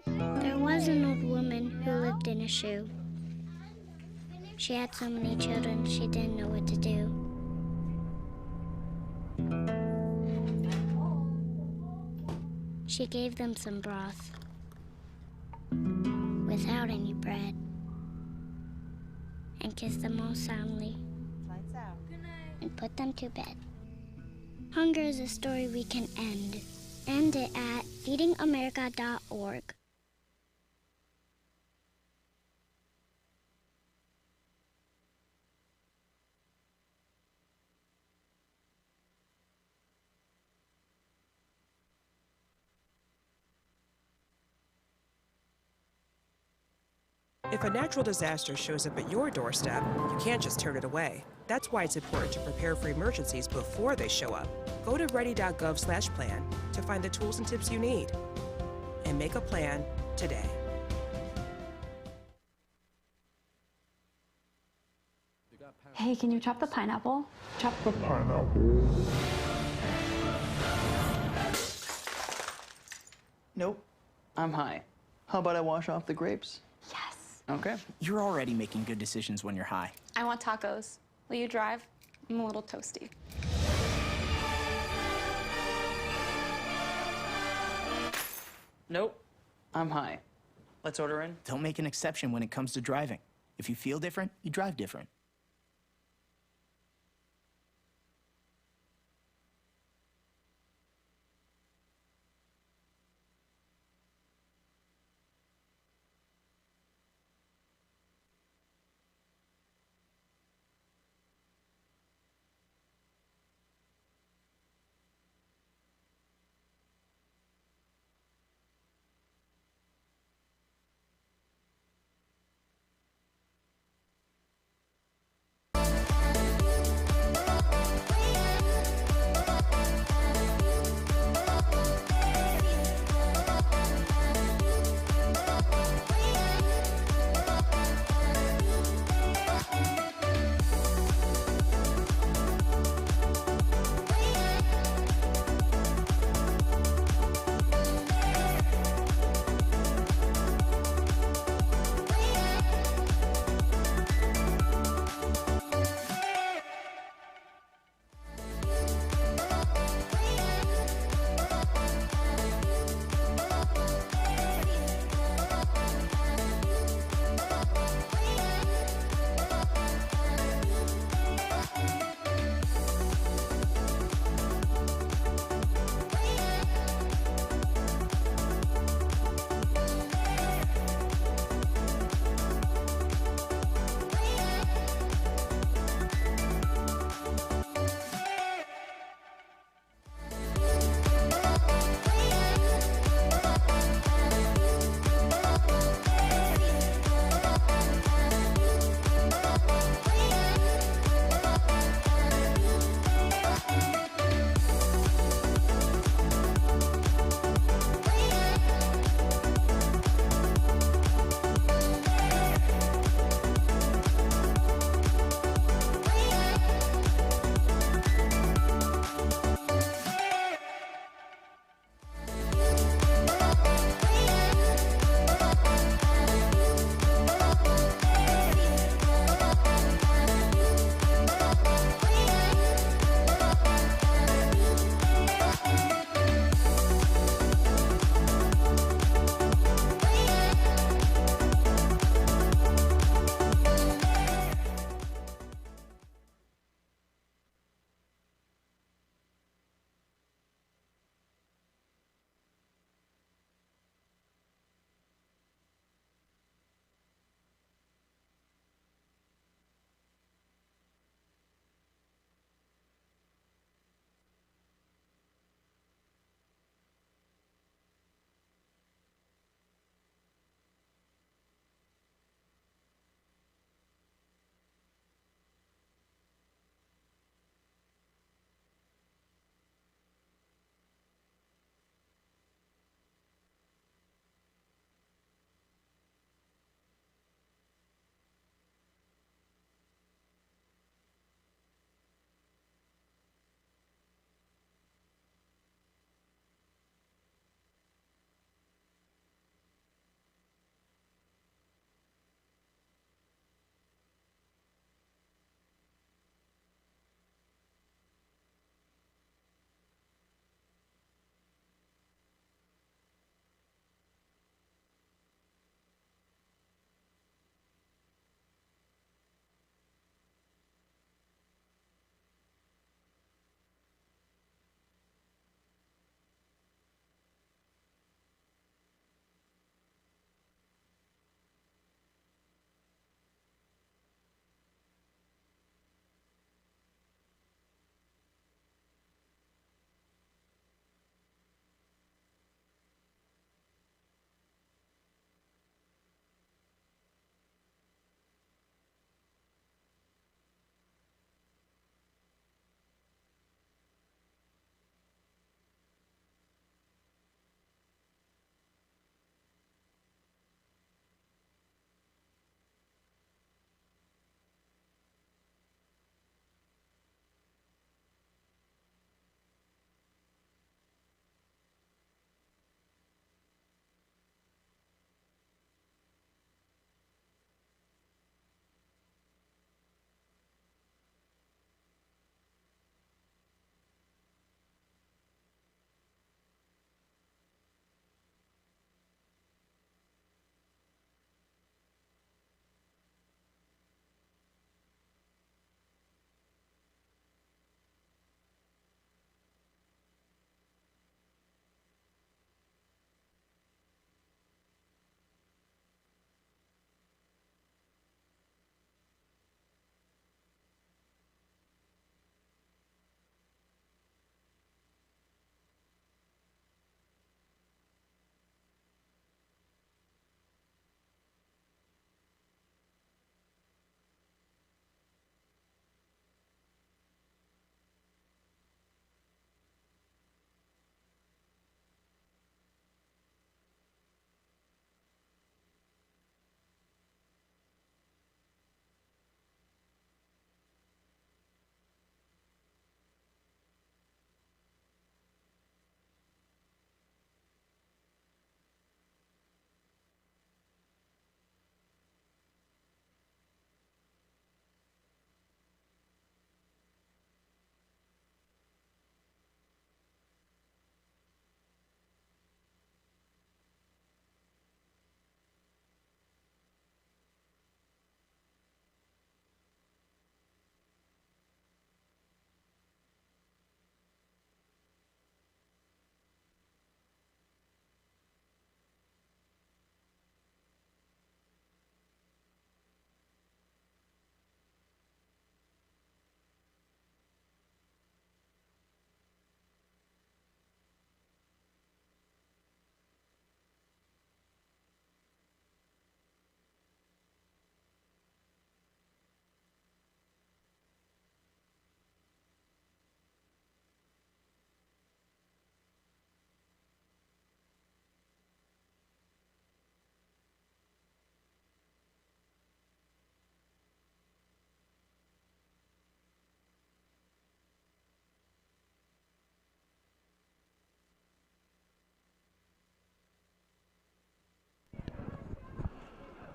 K: There was an old woman who lived in a shoe. She had so many children, she didn't know what to do. She gave them some broth without any bread and kissed them all soundly and put them to bed. Hunger is a story we can end. End it at feedingamerica.org.
E: If a natural disaster shows up at your doorstep, you can't just turn it away. That's why it's important to prepare for emergencies before they show up. Go to ready.gov/plan to find the tools and tips you need. And make a plan today.
L: Hey, can you chop the pineapple? Chop the
M: Nope. I'm high. How about I wash off the grapes?
L: Yes.
M: Okay. You're already making good decisions when you're high.
N: I want tacos. Will you drive? I'm a little toasty.
M: Nope. I'm high. Let's order in. Don't make an exception when it comes to driving. If you feel different, you drive different.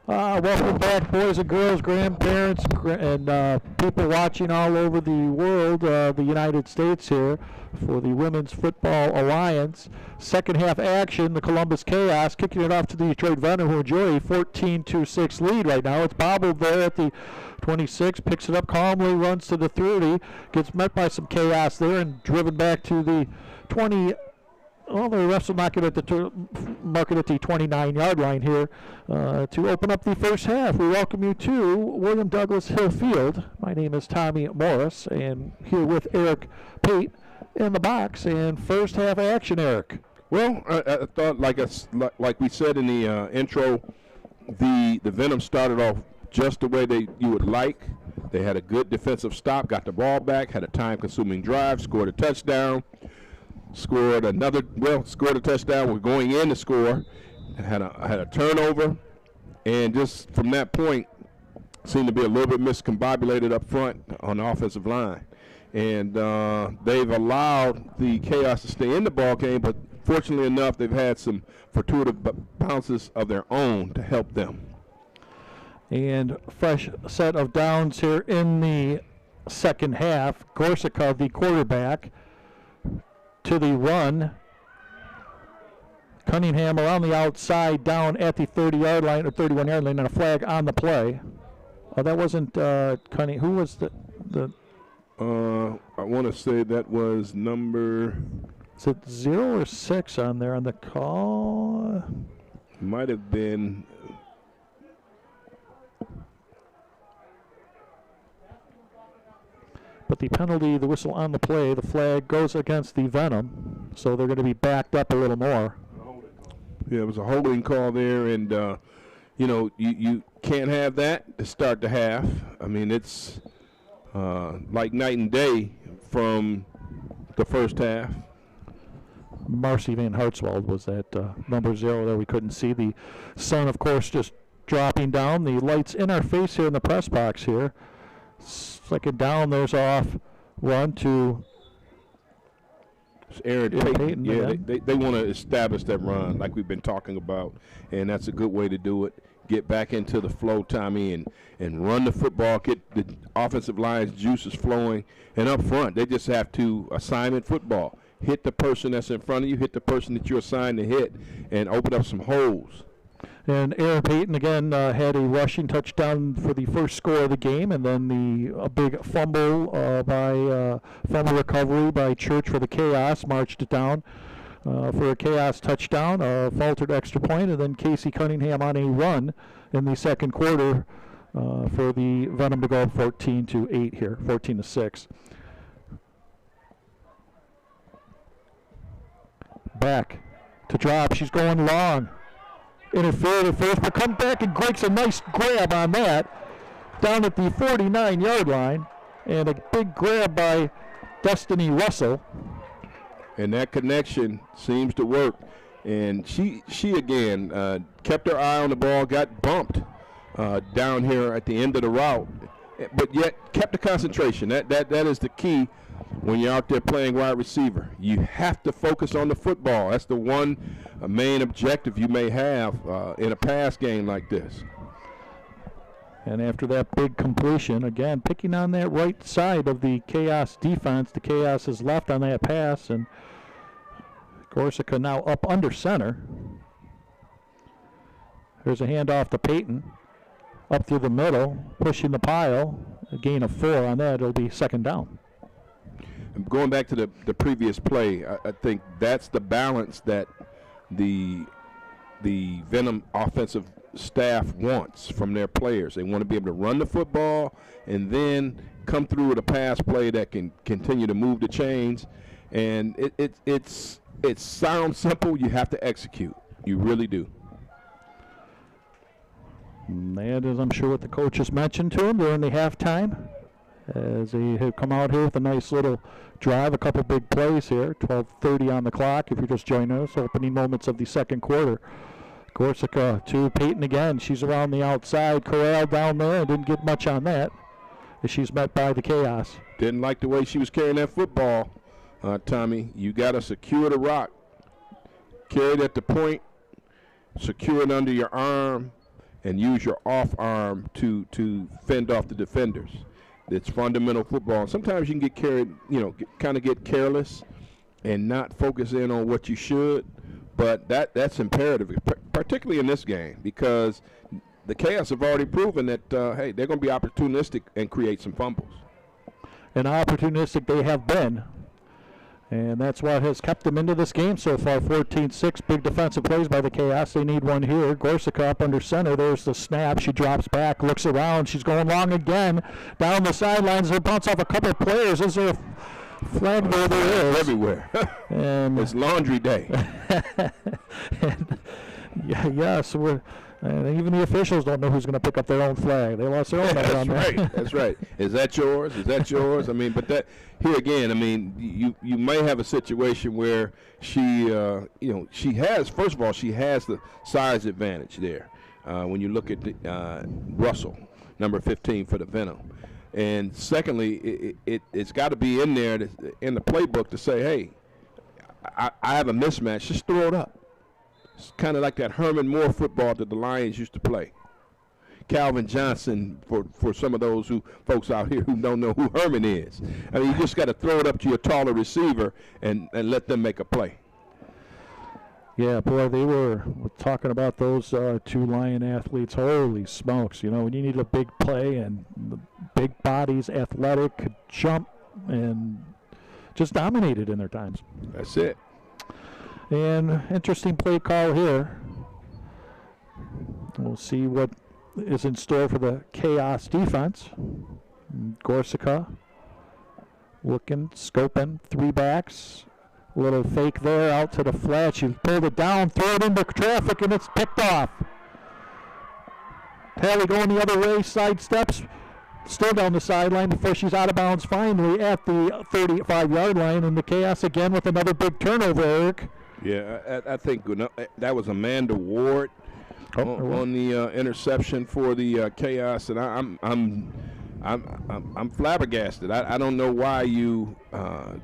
A: Welcome back, boys and girls, grandparents, and people watching all over the world, the United States here, for the Women's Football Alliance. Second half action, the Columbus Chaos kicking it off to the Detroit Venom, who enjoy a 14-6 lead right now. It's bobbled there at the 26, picks it up calmly, runs to the 30, gets met by some chaos there, and driven back to the 20. Well, the refs will mark it at the 29-yard line here to open up the first half. We welcome you to William Douglas Hill Field. My name is Tommy Morris, and here with Eric Pate in the box. And first half action, Eric.
B: Well, I thought, like we said in the intro, the Venom started off just the way you would like. They had a good defensive stop, got the ball back, had a time-consuming drive, scored a touchdown. Scored a touchdown. We're going in to score. Had a turnover, and just from that point, seemed to be a little bit miscombobulated up front on the offensive line. And they've allowed the Chaos to stay in the ball game, but fortunately enough, they've had some fortuitous bounces of their own to help them.
A: And fresh set of downs here in the second half. Gorsica, the quarterback, to the run. Cunningham around the outside, down at the 30-yard line or 31-yard line, and a flag on the play. Oh, that wasn't Cunningham. Who was the?
B: I want to say that was number.
A: Is it 0 or 6 on there on the call?
B: Might have been.
A: But the penalty, the whistle on the play, the flag goes against the Venom, so they're going to be backed up a little more.
B: Yeah, it was a holding call there, and you can't have that to start the half. I mean, it's like night and day from the first half.
A: Marcy Van Hartswald was that number 0 there. We couldn't see the sun, of course, just dropping down. The lights in our face here in the press box here. Second down, there's off run to
B: Aaron Payton. Yeah, they want to establish that run like we've been talking about, and that's a good way to do it. Get back into the flow, Tommy, and run the football, get the offensive line's juices flowing. And up front, they just have to assignment football. Hit the person that's in front of you, hit the person that you're assigned to hit, and open up some holes.
A: And Aaron Payton, again, had a rushing touchdown for the first score of the game, and then a big fumble fumble recovery by Church for the Chaos, marched it down for a Chaos touchdown, faltered extra point, and then Casey Cunningham on a run in the second quarter for the Venom to go up 14-8 here, 14-6. Back to drop. She's going long. Interfered at first, but comes back and breaks a nice grab on that down at the 49-yard line, and a big grab by Destiny Russell.
B: And that connection seems to work. And she again kept her eye on the ball, got bumped down here at the end of the route, but yet kept the concentration. That is the key when you're out there playing wide receiver. You have to focus on the football. That's the one main objective you may have in a pass game like this.
A: And after that big completion, again, picking on that right side of the Chaos defense, the Chaos is left on that pass, and Corsica now up under center. There's a handoff to Payton. Up through the middle, pushing the pile. A gain of 4 on that. It'll be second down.
B: Going back to the previous play, I think that's the balance that the Venom offensive staff wants from their players. They want to be able to run the football and then come through with a pass play that can continue to move the chains. And it sounds simple. You have to execute. You really do.
A: And that is, I'm sure, what the coaches mentioned to him during the halftime, as they have come out here with a nice little drive, a couple big plays here. 12:30 on the clock if you're just joining us. Opening moments of the second quarter. Corsica to Payton again. She's around the outside, corralled down there, and didn't get much on that as she's met by the Chaos.
B: Didn't like the way she was carrying that football, Tommy. You got to secure the rock. Carry it at the point, secure it under your arm, and use your off arm to fend off the defenders. It's fundamental football. And sometimes you can get carried, kind of get careless and not focus in on what you should, but that's imperative, particularly in this game, because the Chaos have already proven that, hey, they're going to be opportunistic and create some fumbles.
A: And opportunistic they have been. And that's what has kept them into this game so far. 14-6, big defensive plays by the Chaos. They need one here. Gorsica up under center. There's the snap. She drops back, looks around. She's going long again. Down the sidelines. They'll bounce off a couple of players. Is there a flag where there is?
B: Everywhere. And it's laundry day.
A: Yes, and even the officials don't know who's going to pick up their own flag. They lost their own number on that.
B: Right. That's right. Is that yours? Is that yours? I mean, but that here again, I mean, you may have a situation where she has, first of all, she has the size advantage there. When you look at Russell, number 15 for the Venom. And secondly, it's got to be in there in the playbook to say, hey, I have a mismatch. Just throw it up. It's kind of like that Herman Moore football that the Lions used to play. Calvin Johnson, for some of those folks out here who don't know who Herman is. I mean, you just got to throw it up to your taller receiver and let them make a play.
A: Yeah, boy, they were talking about those two Lion athletes. Holy smokes, when you need a big play and the big bodies, athletic, could jump, and just dominated in their times.
B: That's it.
A: And interesting play call here. We'll see what is in store for the Chaos defense. Gorsica looking, scoping, 3 backs. A little fake there, out to the flat. She pulled it down, throw it into traffic, and it's picked off. Tally going the other way, side steps, still down the sideline before she's out of bounds finally at the 35-yard line. And the Chaos again with another big turnover, Eric.
B: Yeah, I think that was Amanda Ward on the interception for the Chaos, and I'm flabbergasted. I don't know why you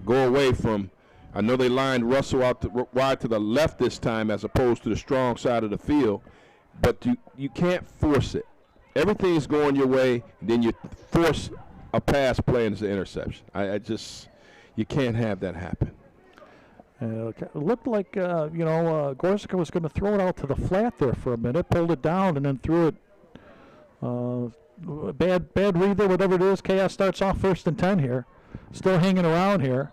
B: go away from. I know they lined Russell out wide to the left this time as opposed to the strong side of the field, but you can't force it. Everything's going your way, then you force a pass play and it's an interception. You can't have that happen.
A: It looked like, Gorsica was going to throw it out to the flat there for a minute, pulled it down, and then threw it. Bad read there, whatever it is. Chaos starts off 1st and 10 here. Still hanging around here.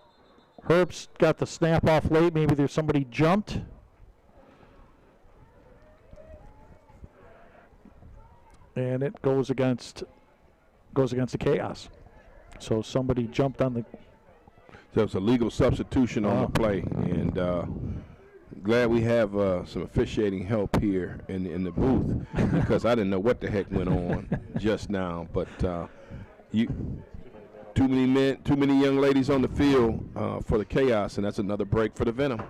A: Herbst got the snap off late. Maybe there's somebody jumped. And it goes against the Chaos. So somebody jumped on the.
B: So it's a legal substitution on the play, and glad we have some officiating help here in the booth because I didn't know what the heck went on just now. But too many young ladies on the field for the Chaos, and that's another break for the Venom.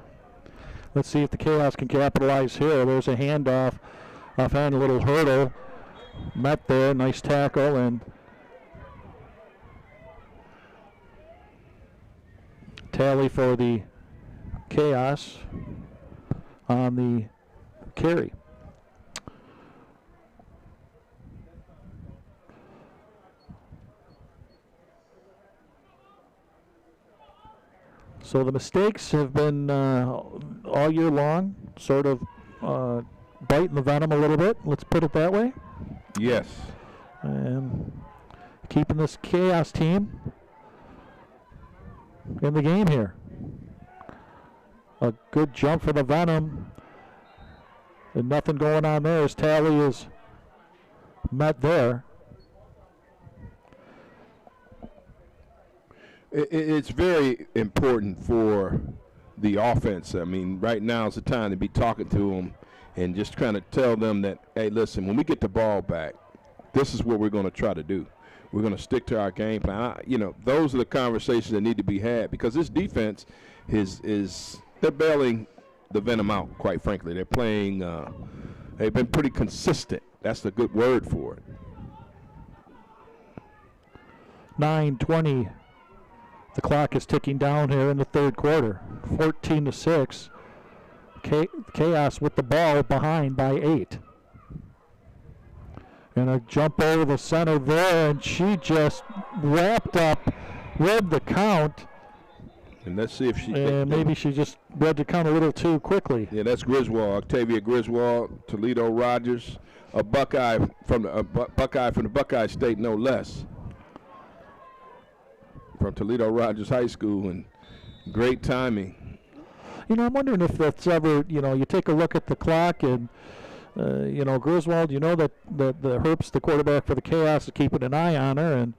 A: Let's see if the Chaos can capitalize here. There's a handoff, offhand, a little hurdle, met there, nice tackle, and tally for the Chaos on the carry. So the mistakes have been all year long, sort of biting the Venom a little bit. Let's put it that way.
B: Yes.
A: And keeping this Chaos team in the game here. A good jump for the Venom. And nothing going on there as Tally is met there.
B: It's very important for the offense. I mean, right now is the time to be talking to them and just trying to tell them that, hey, listen, when we get the ball back, this is what we're going to try to do. We're going to stick to our game plan. Those are the conversations that need to be had because this defense they're bailing the Venom out, quite frankly. They're playing, they've been pretty consistent. That's the good word for it.
A: 9:20. The clock is ticking down here in the third quarter. 14-6. Chaos with the ball behind by 8. Gonna jump over the center there, and she just wrapped up, read the count.
B: And let's see if she.
A: And maybe she just read the count a little too quickly.
B: Yeah, that's Griswold, Octavia Griswold, Toledo Rogers, a Buckeye from the Buckeye State, no less. From Toledo Rogers High School, and great timing.
A: You know, I'm wondering if that's ever, you take a look at the clock and, Griswold, that the Herbst, the quarterback for the Chaos, is keeping an eye on her, and,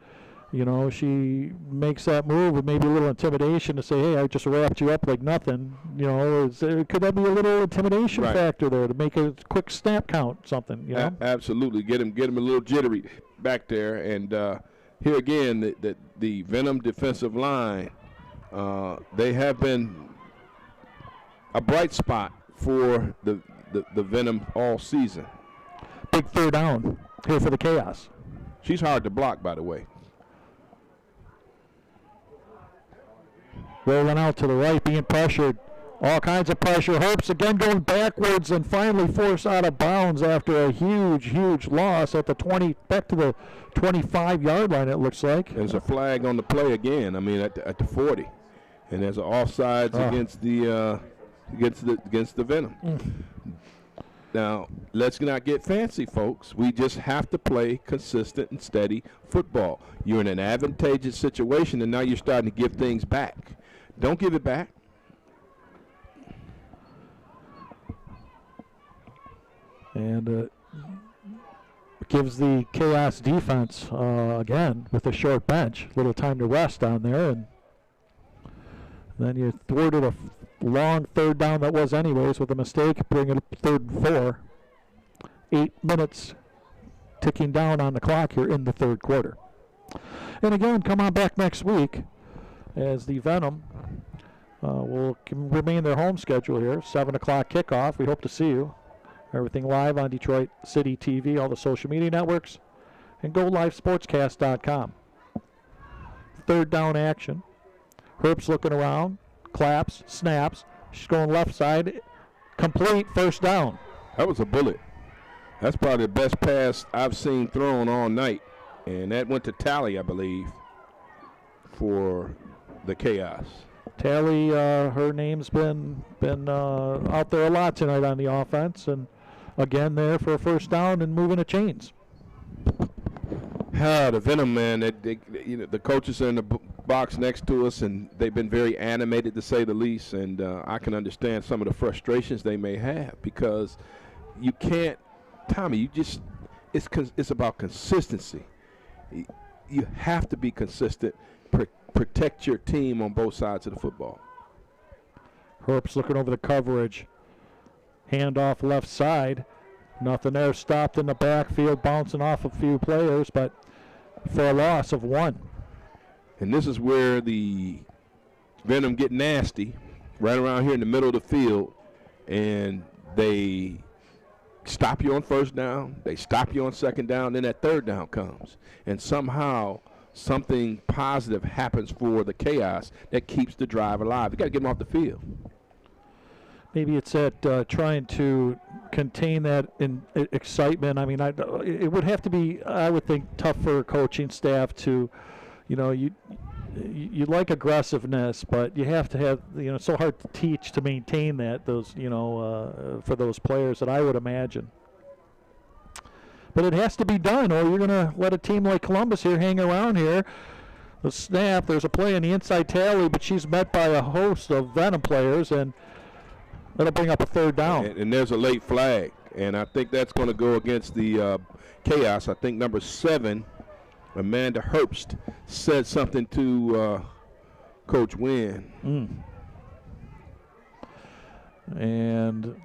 A: she makes that move with maybe a little intimidation to say, hey, I just wrapped you up like nothing. Could that be a little intimidation factor there to make a quick snap count, something,
B: Absolutely. Get him a little jittery back there. And here again, the Venom defensive line, they have been a bright spot for the Venom all season.
A: Big third down here for the Chaos.
B: She's hard to block, by the way.
A: Rolling out to the right, being pressured. All kinds of pressure. Herbst again going backwards and finally forced out of bounds after a huge loss at the 20, back to the 25-yard line, it looks like.
B: There's a flag on the play again, at the 40. And there's an offsides against the Venom. Now, let's not get fancy, folks. We just have to play consistent and steady football. You're in an advantageous situation, and now you're starting to give things back. Don't give it back.
A: And gives the Chaos defense, again, with a short bench, a little time to rest down there. And then you thwarted a long third down that was anyways with a mistake, bring it up 3rd and 4. 8 minutes ticking down on the clock here in the third quarter. And again, come on back next week as the Venom will remain their home schedule here. 7 o'clock kickoff. We hope to see you. Everything live on Detroit City TV, all the social media networks, and GoLiveSportscast.com. Third down action. Herbst looking around, claps, snaps. She's going left side, complete, first down.
B: That was a bullet. That's probably the best pass I've seen thrown all night. And that went to Tally, I believe, for the Chaos.
A: Tally, her name's been out there a lot tonight on the offense, and again there for a first down and moving the chains.
B: The Venom, man, the coaches are in the box next to us, and they've been very animated, to say the least, and I can understand some of the frustrations they may have, because you can't, Tommy, it's about consistency. You have to be consistent, protect your team on both sides of the football.
A: Herbst looking over the coverage. Handoff left side. Nothing there. Stopped in the backfield, bouncing off a few players, but for a loss of 1.
B: And this is where the Venom get nasty, right around here in the middle of the field, and they stop you on first down, they stop you on second down, then that third down comes. And somehow something positive happens for the Chaos that keeps the drive alive. You got to get them off the field.
A: Maybe it's at trying to contain that excitement. I mean, it would have to be, I would think, tough for a coaching staff to, you like aggressiveness, but you have to have, it's so hard to teach to maintain that, for those players that I would imagine. But it has to be done, or you're going to let a team like Columbus here hang around here. The snap, there's a play on the inside Tally, but she's met by a host of Venom players, and that'll bring up a third down.
B: And there's a late flag, and I think that's going to go against the Chaos. I think number 7, Amanda Herbst, said something to Coach Wynn.
A: And,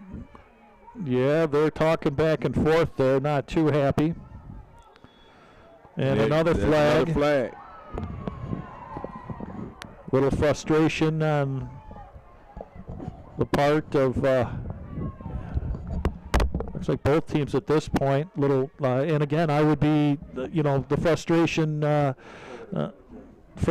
A: yeah, they're talking back and forth. They're not too happy. And another flag.
B: Another flag.
A: Little frustration on the part of looks like both teams at this point. And again, I would be the frustration for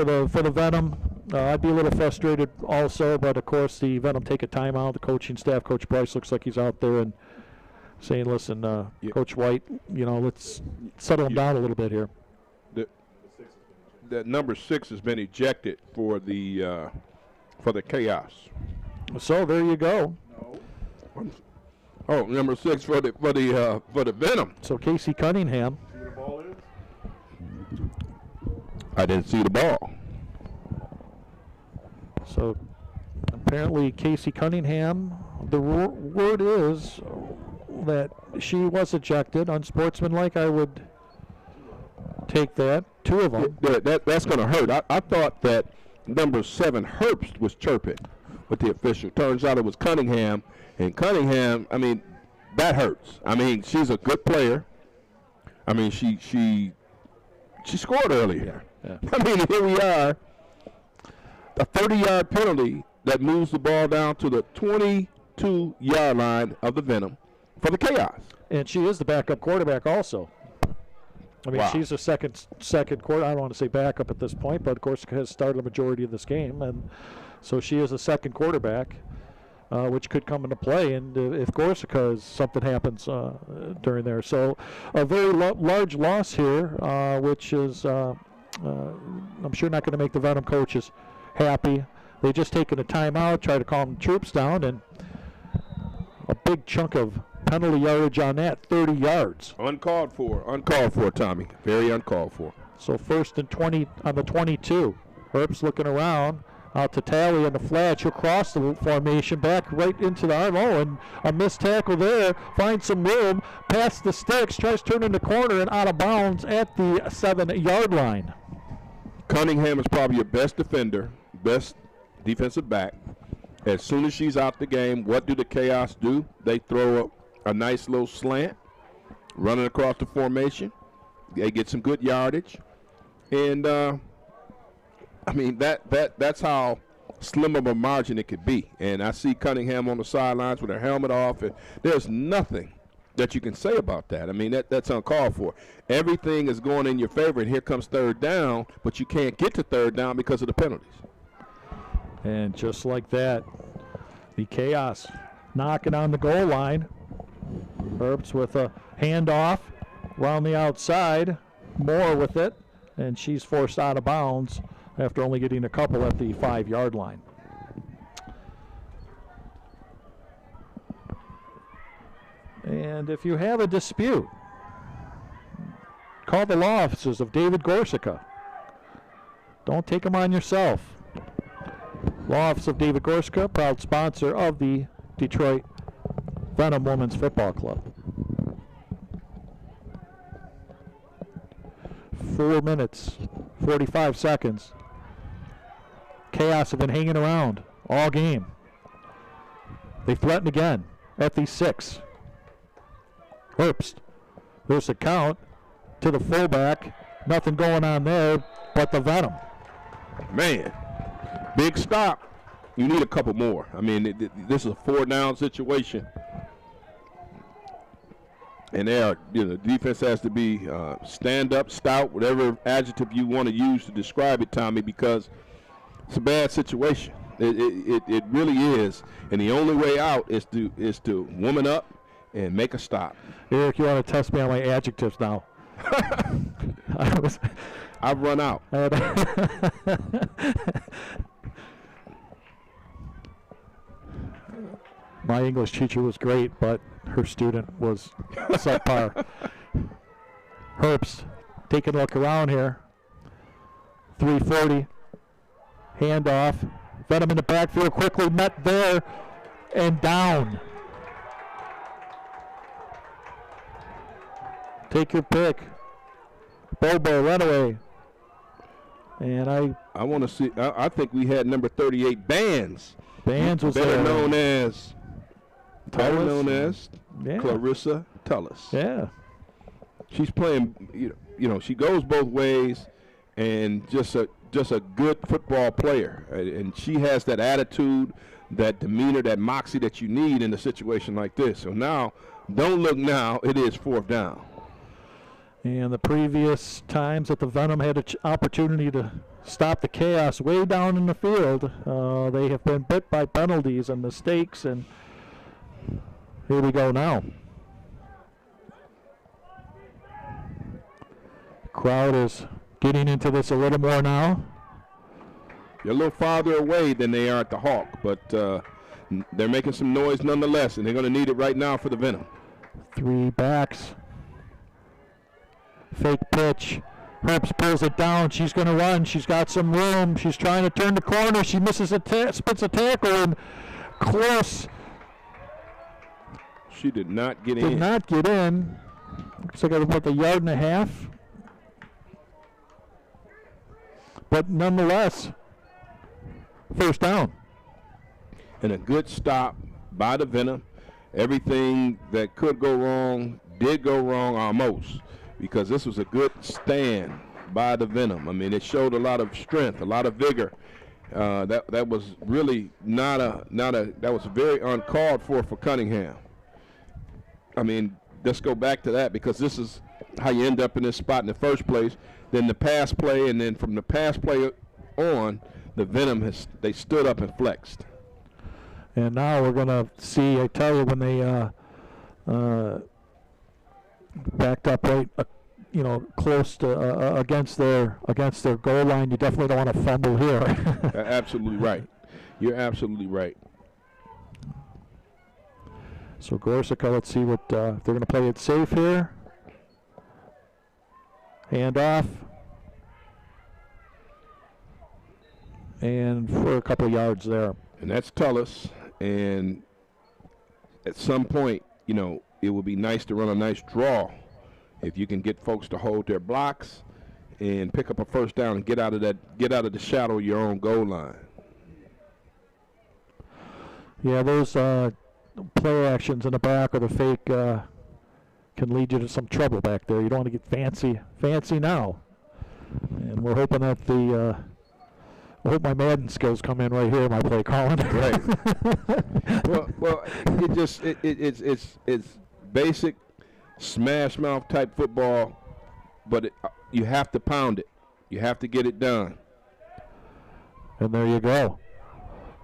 A: the Venom. I'd be a little frustrated also, but of course the Venom take a timeout. The coaching staff, Coach Bryce, looks like he's out there and saying, listen, Coach White, let's settle him down a little bit here.
B: That number 6 has been ejected for the Chaos.
A: So there you go.
B: Oh, number 6 for the Venom.
A: So Casey Cunningham.
B: I didn't see the ball.
A: So apparently Casey Cunningham, the word is that she was ejected. Unsportsmanlike, I would take that. 2 of them.
B: That's going to hurt. I thought that number 7, Herbst, was chirping with the official. Turns out it was Cunningham. And Cunningham, I mean, that hurts. I mean, she's a good player. I mean, she scored earlier.
A: Yeah.
B: I mean, here we are. A 30-yard penalty that moves the ball down to the 22-yard line of the Venom for the Chaos.
A: And she is the backup quarterback also. I mean,
B: Wow.
A: she's a second quarter. I don't want to say backup at this point, but of course has started a majority of this game, and so she is a second quarterback, which could come into play. And if Gorsica something happens during there, so a very large loss here, which is I'm sure not going to make the Venom coaches happy. They just taken a timeout, try to calm the troops down, and a big chunk of penalty yardage on that, 30 yards.
B: Uncalled for, Tommy. Very uncalled for.
A: So 1st and 20 on the 22. Herbst looking around, out to Tally in the flat. She'll cross the formation back right into the arm. Oh, and a missed tackle there. Finds some room, past the sticks, tries to turn in the corner and out of bounds at the 7-yard line.
B: Cunningham is probably your best defender, best defensive back. As soon as she's out the game, what do the Chaos do? They throw a nice little slant, running across the formation. They get some good yardage. And, I mean, that's how slim of a margin it could be. And I see Cunningham on the sidelines with her helmet off. And there's nothing that you can say about that. I mean, that's uncalled for. Everything is going in your favor, and here comes 3rd down, but you can't get to 3rd down because of the penalties.
A: And just like that, the Chaos knocking on the goal line. Herbst with a handoff around the outside. Moore with it, and she's forced out of bounds after only getting a couple at the 5-yard line. And if you have a dispute, call the law offices of David Gorsica. Don't take them on yourself. Law Office of David Gorsica, proud sponsor of the Detroit Venom Women's Football Club. 4 minutes, 45 seconds. Chaos have been hanging around all game. They threaten again at the 6. Herbst, there's a count to the fullback. Nothing going on there but the Venom.
B: Man, big stop. You need a couple more. I mean, this is a 4-down situation. And the defense has to be stand up, stout, whatever adjective you want to use to describe it, Tommy, because it's a bad situation. It really is. And the only way out is to woman up and make a stop.
A: Eric, you want to test me on my adjectives now?
B: I've run out.
A: My English teacher was great, but her student was subpar. Herbst taking a look around here. 340. Handoff. Venom in the backfield, quickly met there and down. Take your pick. Bobo, runaway. And
B: I want to see. I think we had number 38, Bands.
A: Bands was
B: better
A: there.
B: known as
A: Yeah.
B: Clarissa Tullis.
A: Yeah.
B: She's playing. She goes both ways, and just a good football player. And she has that attitude, that demeanor, that moxie that you need in a situation like this. So now, don't look now. It is 4th down.
A: And the previous times that the Venom had an opportunity to stop the Chaos way down in the field, they have been bit by penalties and mistakes, and here we go now. Crowd is getting into this a little more now.
B: They're a little farther away than they are at the Hawk, but they're making some noise nonetheless, and they're going to need it right now for the Venom.
A: 3 backs. Fake pitch. Herbst pulls it down. She's going to run. She's got some room. She's trying to turn the corner. She misses spits a tackle, and close.
B: She did not get in.
A: Did not get in. Looks like about a yard and a half. But nonetheless, first down.
B: And a good stop by the Venom. Everything that could go wrong did go wrong almost, because this was a good stand by the Venom. I mean, it showed a lot of strength, a lot of vigor. That was really that was very uncalled for Cunningham. I mean, let's go back to that, because this is how you end up in this spot in the first place. Then the pass play, and then from the pass play on, the Venom they stood up and flexed.
A: And now we're going to see, I tell you, when they backed up right, close to against their goal line, you definitely don't want to fumble here.
B: Absolutely right. You're absolutely right.
A: So Gorsica, let's see what they're going to play it safe here. Hand off. And for a couple yards there.
B: And that's Tullis. And at some point, it would be nice to run a nice draw if you can get folks to hold their blocks and pick up a first down and get out of the shadow of your own goal line.
A: Yeah, those play actions in the back or the fake can lead you to some trouble back there. You don't want to get fancy now. And we're hoping that I hope my Madden skills come in right here, my play calling.
B: Right. well, it's basic smash mouth type football, but you have to pound it. You have to get it done.
A: And there you go.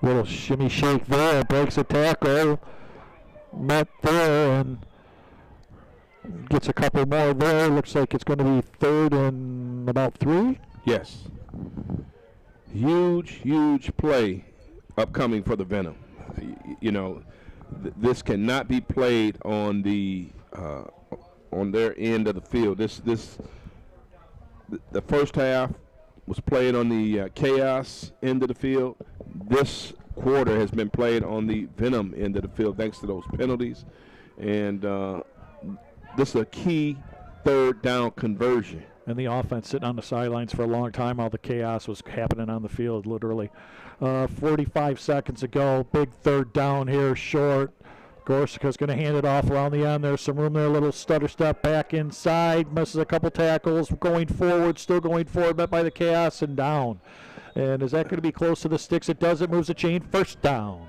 A: Little shimmy shake there, breaks a tackle. Met there and gets a couple more there. Looks like it's going to be 3rd and about 3.
B: Yes. Huge play upcoming for the Venom. This cannot be played on on their end of the field. The first half was played on the Chaos end of the field. This quarter has been played on the Venom end of the field thanks to those penalties. And this is a key 3rd down conversion.
A: And the offense sitting on the sidelines for a long time while the chaos was happening on the field, literally. 45 seconds to go. Big 3rd down here, short. Gorsica's going to hand it off around the end. There's some room there, a little stutter step back inside. Misses a couple tackles. Going forward, still going forward, met by the chaos and down. And is that going to be close to the sticks? It does. It moves the chain. First down.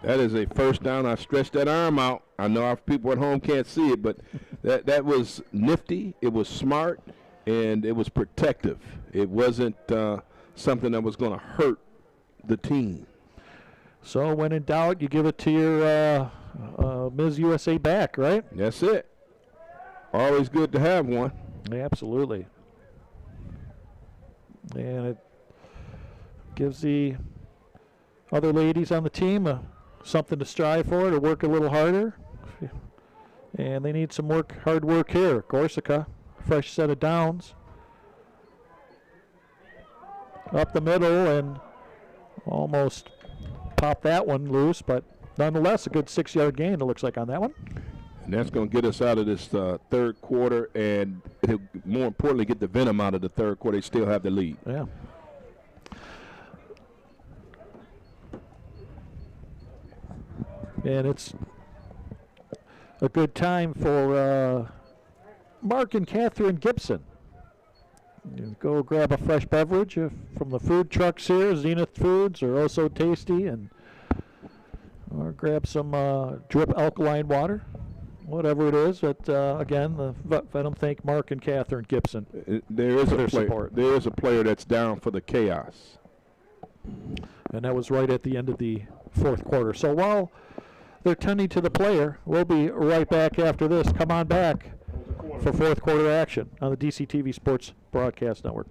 B: That is a first down. I stretched that arm out. I know our people at home can't see it, but that was nifty. It was smart. And it was protective. It wasn't something that was going to hurt the team.
A: So when in doubt, you give it to your Ms. USA back, right?
B: That's it. Always good to have one.
A: Yeah, absolutely. And it gives the other ladies on the team something to strive for, to work a little harder. And they need some hard work here. Gorsica. Fresh set of downs. Up the middle and almost popped that one loose, but nonetheless a good 6-yard gain, it looks like, on that one.
B: And that's going to get us out of this 3rd quarter, and more importantly, get the Venom out of the 3rd quarter. They still have the lead.
A: Yeah. And it's a good time for Mark and Catherine Gibson. You go grab a fresh beverage from the food trucks here, Zenith Foods or Oh So Tasty, or grab some drip alkaline water, whatever it is. But again, the Venom thank Mark and Catherine Gibson.
B: There is
A: for their support.
B: There is a player that's down for the Chaos,
A: and that was right at the end of the 4th quarter. So while they're tending to the player, we'll be right back after this. Come on back for 4th quarter action on the DCTV Sports Broadcast Network.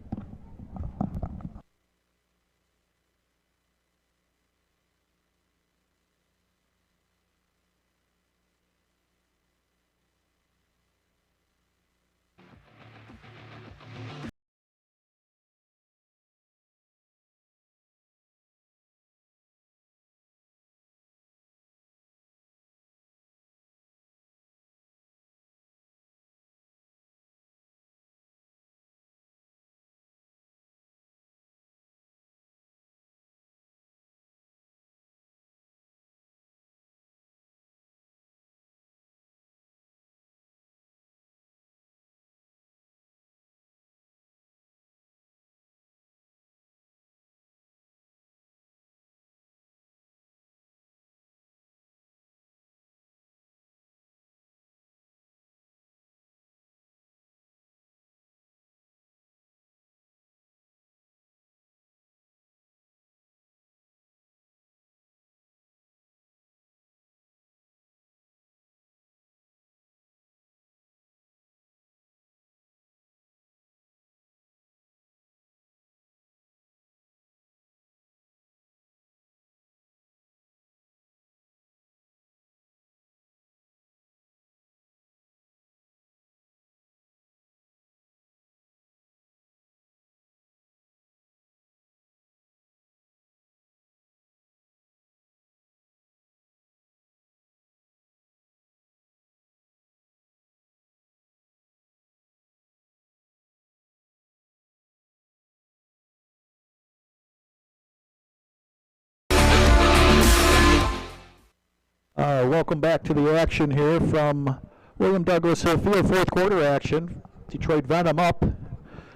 A: Welcome back to the action here from William Douglas Hill Field, fourth quarter action. Detroit Venom up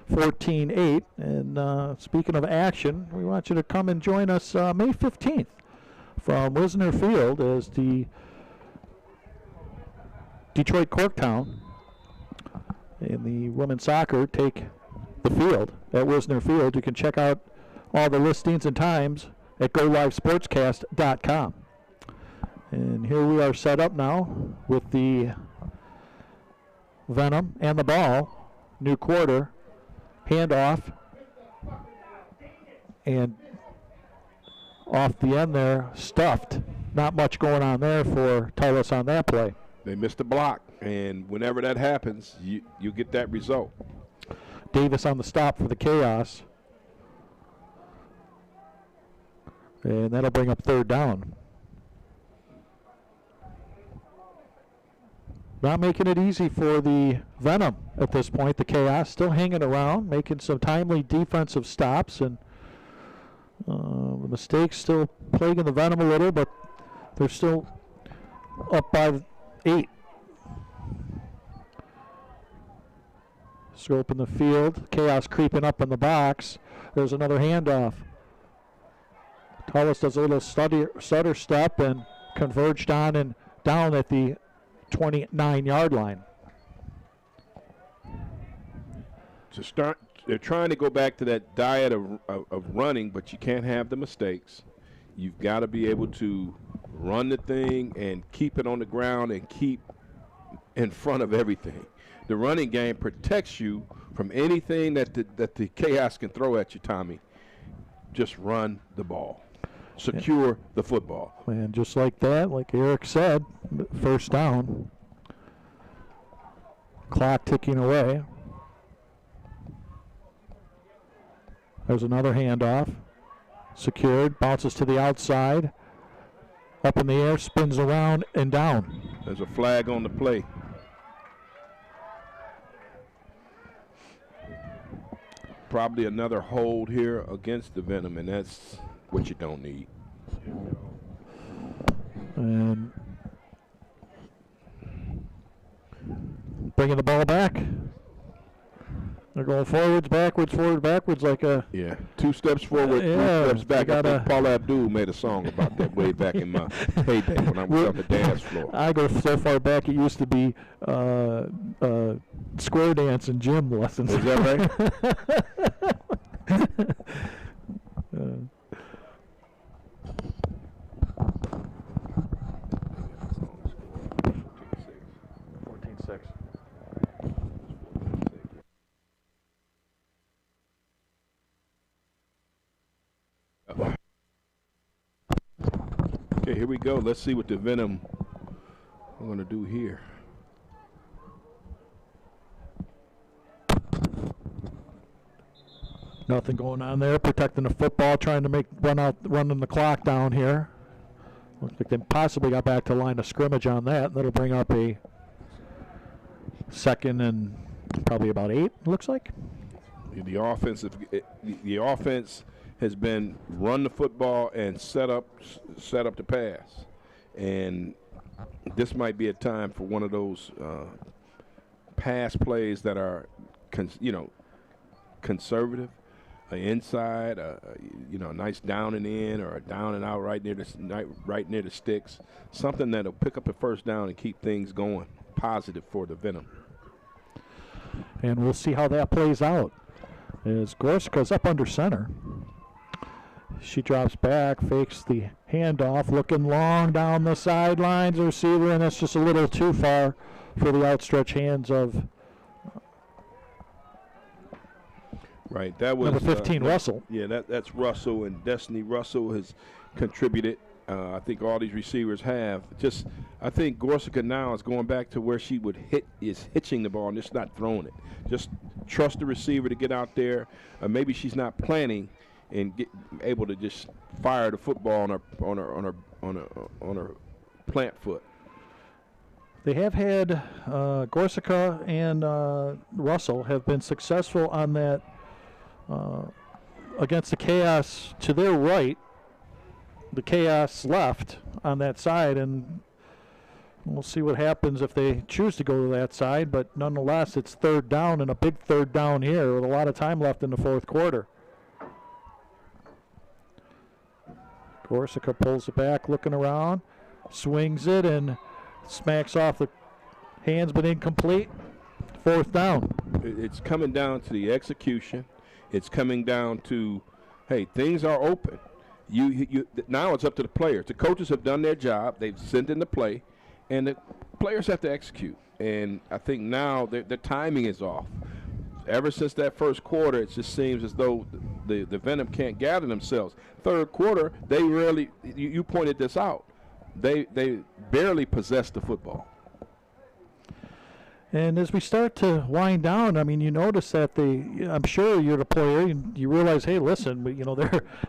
A: 14-8. And speaking of action, we want you to come and join us May 15th from Wisner Field as the Detroit Corktown and the women's soccer take the field at Wisner Field. You can check out all the listings and times at GoLiveSportscast.com. And here we are set up now with the Venom and the ball. New quarter, handoff, and off the end there, stuffed. Not much going on there for Tullis on that play.
B: They missed the block, and whenever that happens, you get that result.
A: Davis on the stop for the Chaos. And that'll bring up third down. Not making it easy for the Venom at this point. The Chaos still hanging around, making some timely defensive stops, and mistakes still plaguing the Venom a little, but they're still up by 8. Scope in the field. Chaos creeping up in the box. There's another handoff. Tullis does a little stutter step and converged on and down at the 29-yard line.
B: To start, they're trying to go back to that diet of running, but you can't have the mistakes. You've got to be able to run the thing and keep it on the ground and keep in front of everything. The running game protects you from anything that the Chaos can throw at you, Tommy. Just run the ball. Secure the football.
A: And just like that, like Eric said, first down. Clock ticking away. There's another handoff. Secured, bounces to the outside. Up in the air, spins around and down.
B: There's a flag on the play. Probably another hold here against the Venom, and that's what you don't need.
A: And bringing the ball back. They're going forwards, backwards, like a...
B: Yeah, 2 steps forward, 3 steps back. I think Paul Abdul made a song about that way back in my heyday when I was on the dance floor.
A: I go so far back, it used to be square dance and gym lessons.
B: Is that right? Okay, here we go. Let's see what the Venom are going to do here.
A: Nothing going on there. Protecting the football, trying to running the clock down here. Looks like they possibly got back to line of scrimmage on that. That'll bring up a second and probably about 8. Looks like.
B: The offense has been run the football and set up the pass, and this might be a time for one of those pass plays that are, conservative. Inside, a nice down and in, or a down and out right near the sticks, something that'll pick up a first down and keep things going positive for the Venom.
A: And we'll see how that plays out. As Gorsuch's up under center, she drops back, fakes the handoff, looking long down the sidelines, the receiver, and that's just a little too far for the outstretched hands of.
B: Right, that was
A: number 15, Russell.
B: Yeah, that's Russell, and Destiny Russell has contributed. I think all these receivers have. I think Gorsuch now is going back to where she is hitching the ball and just not throwing it. Just trust the receiver to get out there. Maybe she's not planning and able to just fire the football on her plant foot.
A: They have had Gorsuch and Russell have been successful on that. Against the chaos to their right, the chaos left on that side, and we'll see what happens if they choose to go to that side, but nonetheless it's third down, and a big third down here with a lot of time left in the fourth quarter. Gorsuch pulls it back, looking around, swings it, and smacks off the hands, but incomplete. Fourth down.
B: It's coming down to the execution. It's coming down to, hey, things are open. Now it's up to the players. The coaches have done their job. They've sent in the play, and the players have to execute. And I think now the timing is off. Ever since that first quarter, it just seems as though the Venom can't gather themselves. Third quarter, they really, you pointed this out, they barely possess the football.
A: And as we start to wind down, I mean, you notice that I'm sure you're the player, and you realize, hey, listen,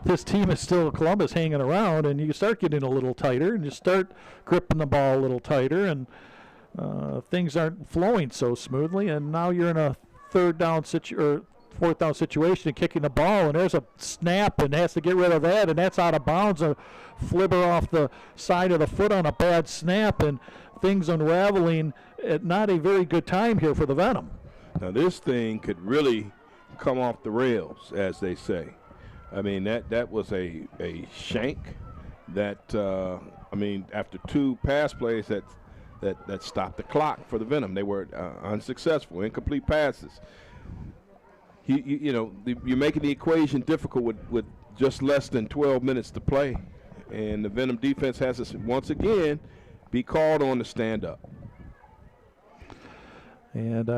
A: this team is still Columbus hanging around, and you start getting a little tighter, and you start gripping the ball a little tighter, and things aren't flowing so smoothly, and now you're in a fourth down situation and kicking the ball, and there's a snap and has to get rid of that, and that's out of bounds, a flibber off the side of the foot on a bad snap, and things unraveling at not a very good time here for the Venom.
B: Now this thing could really come off the rails, as they say. I mean, that was a shank that, after 2 pass plays that stopped the clock for the Venom. They were unsuccessful, incomplete passes. You're making the equation difficult with just less than 12 minutes to play. And the Venom defense has to, once again, be called on to stand up.
A: And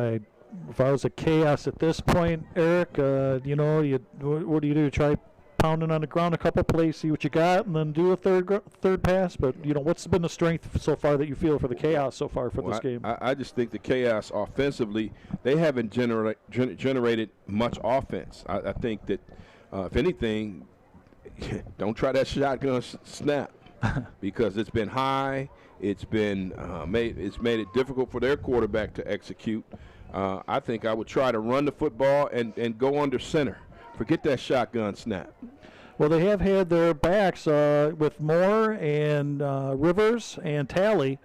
A: if I was a chaos at this point, Eric, what do you do? Try pounding on the ground a couple plays, see what you got, and then do a third pass. But what's been the strength so far that you feel for the chaos so far for this game?
B: I just think the chaos offensively, they haven't generated much offense. I think that if anything, don't try that shotgun snap because it's been high. It's been made it difficult for their quarterback to execute. I think I would try to run the football and go under center. Forget that shotgun snap.
A: Well, they have had their backs with Moore and Rivers and Talley.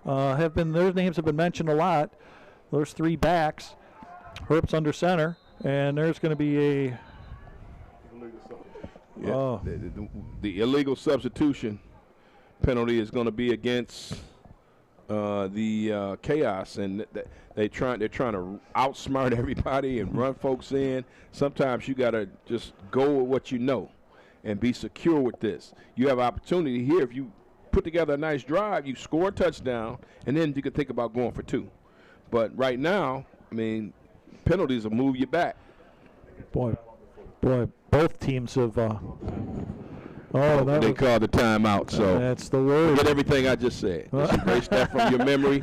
A: Their names have been mentioned a lot. Those 3 backs. Herb's under center, and there's going to be a
B: the illegal substitution penalty is going to be against the chaos, and they're trying to outsmart everybody and run folks in. Sometimes you got to just go with what you know and be secure with this. You have opportunity here. If you put together a nice drive, you score a touchdown, and then you can think about going for 2. But right now, penalties will move you back.
A: Boy, both teams have Oh,
B: when they call the timeout. So
A: that's the word.
B: Forget everything I just said. Just erase that from your memory.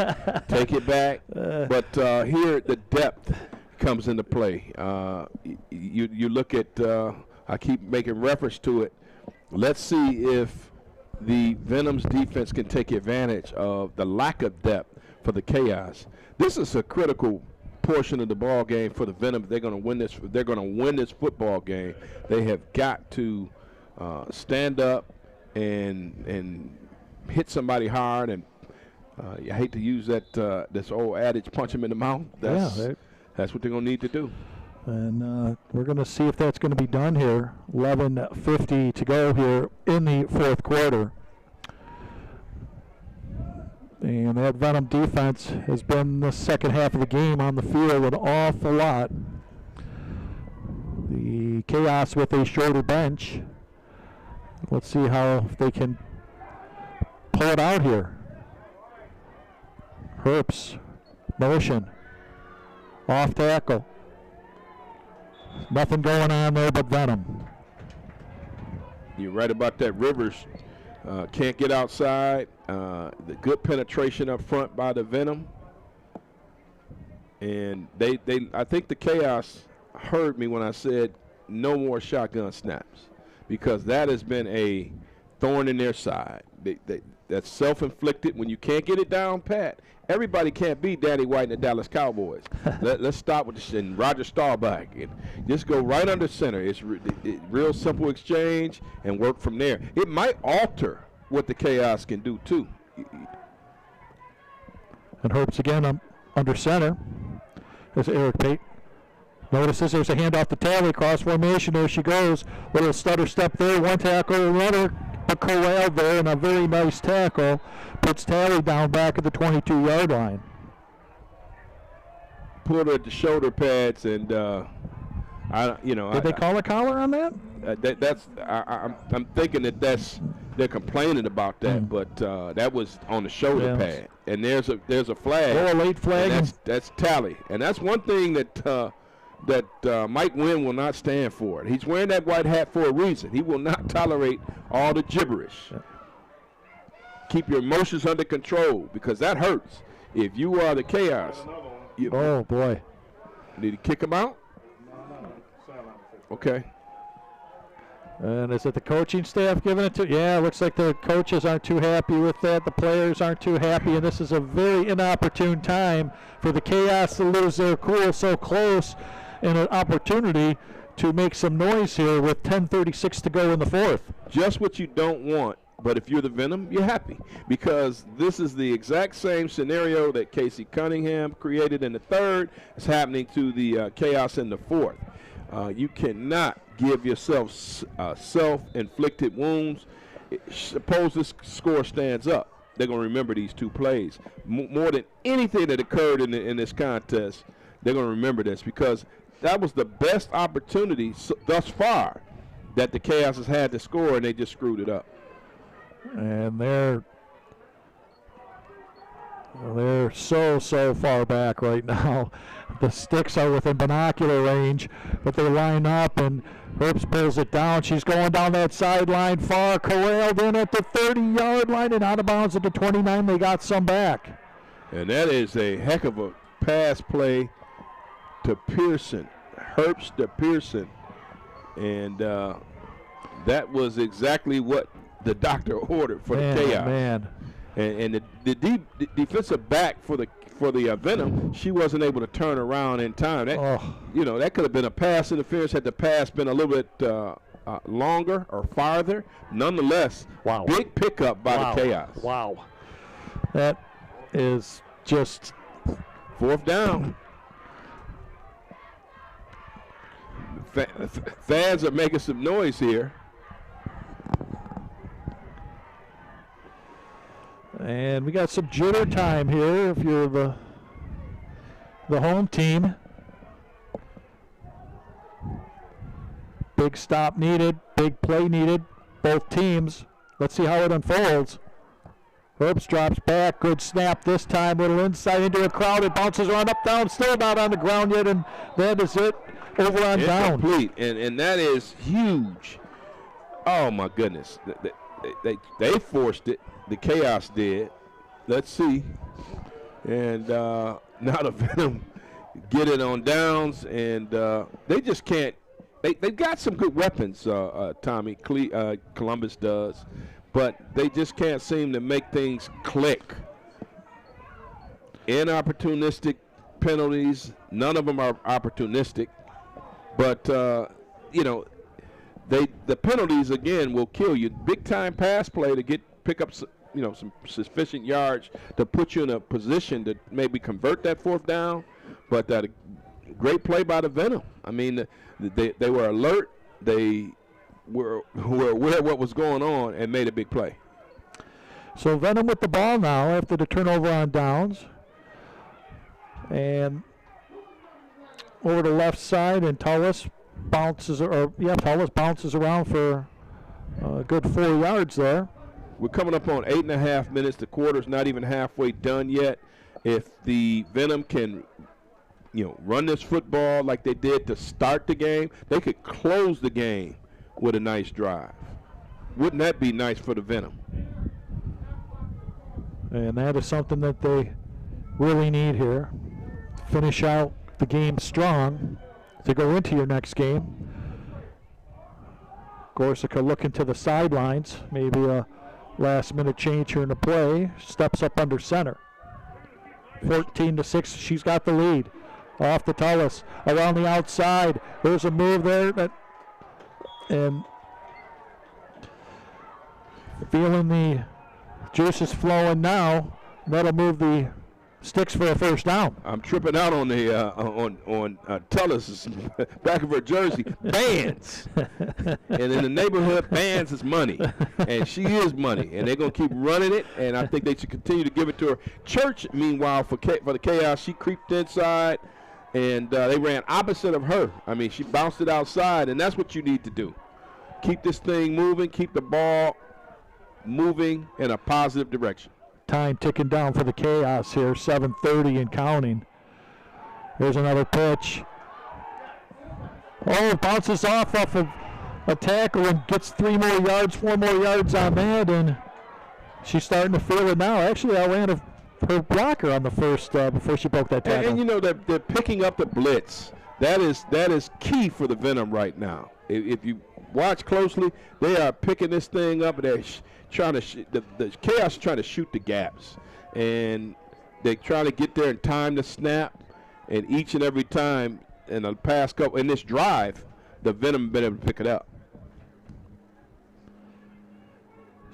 B: Take it back. But here, the depth comes into play. You look at. I keep making reference to it. Let's see if the Venom's defense can take advantage of the lack of depth for the Chaos. This is a critical portion of the ball game for the Venom. They're going to win this. They're going to win this football game. They have got to stand up and hit somebody hard. And I hate to use that this old adage, punch them in the mouth. That's what they're going to need to do.
A: And we're going to see if that's going to be done here. 11:50 to go here in the fourth quarter. And that Venom defense has been the second half of the game on the field an awful lot. The Chaos with a shorter bench. Let's see how they can pull it out here. Herbst, motion, off tackle. Nothing going on there but Venom.
B: You're right about that. Rivers can't get outside. The good penetration up front by the Venom. And I think the Chaos heard me when I said no more shotgun snaps, because that has been a thorn in their side. That's self-inflicted. When you can't get it down pat, everybody can't be Danny White and the Dallas Cowboys. Let's stop with this and Roger Staubach and just go right under center. It's real simple exchange and work from there. It might alter what the Chaos can do too.
A: And Herbst again under center. There's Eric Pate. Notices there's a handoff to Talley, cross formation. There she goes. Little stutter step there. One tackle, runner. But corralled there, and a very nice tackle puts Talley down back at the 22-yard line.
B: Put her at the shoulder pads, and
A: Did they call a collar on that?
B: I'm thinking they're complaining about that, but that was on the shoulder pad, and there's a flag.
A: Oh, a late flag.
B: That's Talley, and that's one thing that Mike Wynn will not stand for. He's wearing that white hat for a reason. He will not tolerate all the gibberish. Keep your emotions under control, because that hurts. If you are the Chaos,
A: oh boy,
B: need to kick him out. Okay.
A: And is it the coaching staff giving it to? Yeah, it looks like the coaches aren't too happy with that. The players aren't too happy, and this is a very inopportune time for the Chaos to lose their cool so close, and an opportunity to make some noise here with 10:36 to go in the fourth.
B: Just what you don't want, but if you're the Venom, you're happy, because this is the exact same scenario that Casey Cunningham created in the third. It's happening to the Chaos in the fourth. You cannot give yourself self-inflicted wounds. Suppose this score stands up. They're going to remember these two plays. More than anything that occurred in this contest, they're going to remember this, because that was the best opportunity thus far that the Chaos has had to score, and they just screwed it up.
A: And they're so far back right now. The sticks are within binocular range, but they line up, and Herbst pulls it down. She's going down that sideline far, corralled in at the 30-yard line and out of bounds at the 29. They got some back.
B: And that is a heck of a pass play to Pearson, Herbst to Pearson. And that was exactly what the doctor ordered for the Chaos.
A: Man.
B: And the defensive back for the Venom, she wasn't able to turn around in time. That could have been a pass interference had the pass been a little bit longer or farther. Nonetheless, big pickup by the Chaos.
A: Wow. That is just
B: fourth down. Fans are making some noise here.
A: And we got some jitter time here if you're the home team. Big stop needed, big play needed, both teams. Let's see how it unfolds. Herbst drops back, good snap this time, little inside into a crowd. It bounces around up, down, still not on the ground yet, and that is it, over on down.
B: Incomplete, and that is huge. Oh, my goodness. They forced it. The Chaos did. Let's see. And now the Venom get it on downs, and they just can't. They've got some good weapons, Tommy. Columbus does. But they just can't seem to make things click. Inopportunistic penalties. None of them are opportunistic. But, the penalties, again, will kill you. Big-time pass play to pick up some sufficient yards to put you in a position to maybe convert that fourth down. But that great play by the Venom. I mean, they were alert. They were aware of what was going on and made a big play.
A: So Venom with the ball now after the turnover on downs. And over the left side, and Tullis bounces around for a good 4 yards there.
B: We're coming up on 8.5 minutes. The quarter's not even halfway done yet. If the Venom can, run this football like they did to start the game, they could close the game with a nice drive. Wouldn't that be nice for the Venom?
A: And that is something that they really need here. Finish out the game strong to go into your next game. Gorsica looking to the sidelines. Maybe a last-minute change here in the play. Steps up under center. 14-6. She's got the lead. Off the Tullis. Around the outside. There's a move there. And feeling the juices flowing now. That'll move the sticks for a first down.
B: I'm tripping out on the on Tullis' back of her jersey. Bands. And in the neighborhood, bands is money. And she is money. And they're going to keep running it. And I think they should continue to give it to her. Church, meanwhile, for the Chaos, she creeped inside. And they ran opposite of her. I mean, she bounced it outside. And that's what you need to do. Keep this thing moving. Keep the ball moving in a positive direction.
A: Time ticking down for the Chaos here, 7:30 and counting. Here's another pitch. Oh, it bounces off of a tackle and gets 4 more yards on that, and she's starting to feel it now. Actually, I ran her blocker on the first before she broke that tackle.
B: And they're picking up the blitz. That is key for the Venom right now. If you watch closely, they are picking this thing up, and they're trying to the Chaos is trying to shoot the gaps, and they're trying to get there in time to snap. And each and every time in the past couple in this drive, the Venom been able to pick it up.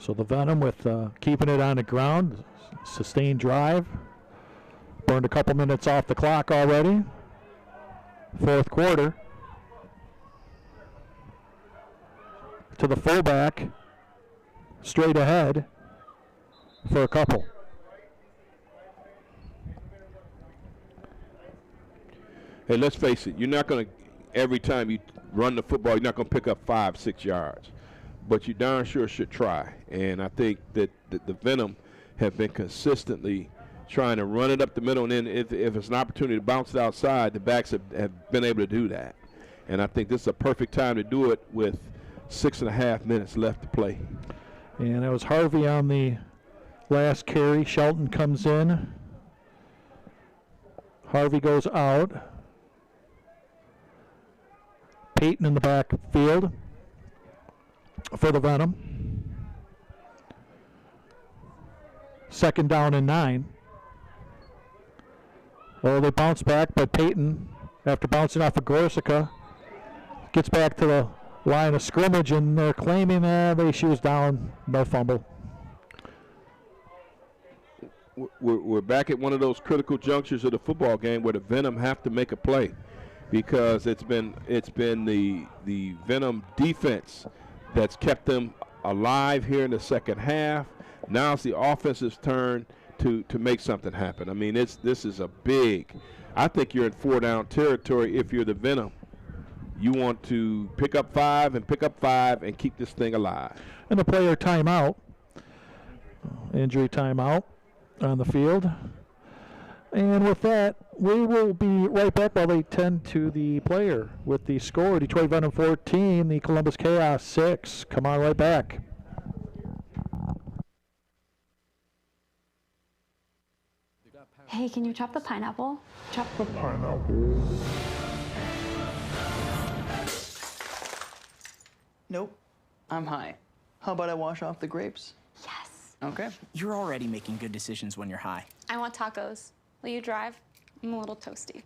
A: So the Venom with keeping it on the ground, sustained drive, burned a couple minutes off the clock already. Fourth quarter. To the fullback. Straight ahead for a couple.
B: Hey, let's face it. You're not going to, every time you run the football, you're not going to pick up 5-6 yards. But you darn sure should try. And I think that the Venom have been consistently trying to run it up the middle. And then if it's an opportunity to bounce it outside, the backs have been able to do that. And I think this is a perfect time to do it with 6.5 minutes left to play.
A: And that was Harvey on the last carry. Shelton comes in. Harvey goes out. Peyton in the backfield for the Venom. 2nd down and 9. Oh, they bounce back, but Peyton, after bouncing off of Gorsica, gets back to the line of scrimmage, and they're claiming she was down, no fumble.
B: We're back at one of those critical junctures of the football game where the Venom have to make a play, because it's been the Venom defense that's kept them alive here in the second half. Now it's the offense's turn to make something happen. I mean, this is a big. I think you're in 4-down territory if you're the Venom. You want to pick up 5 and keep this thing alive.
A: And a player timeout, injury timeout on the field. And with that, we will be right back while they tend to the player with the score. Detroit Venom 14, the Columbus Chaos 6. Come on right back.
L: Hey, can you chop the pineapple?
A: Chop the pineapple.
O: Nope. I'm high. How about I wash off the grapes?
N: Yes.
O: Okay.
M: You're already making good decisions when you're high.
N: I want tacos. Will you drive? I'm a little toasty.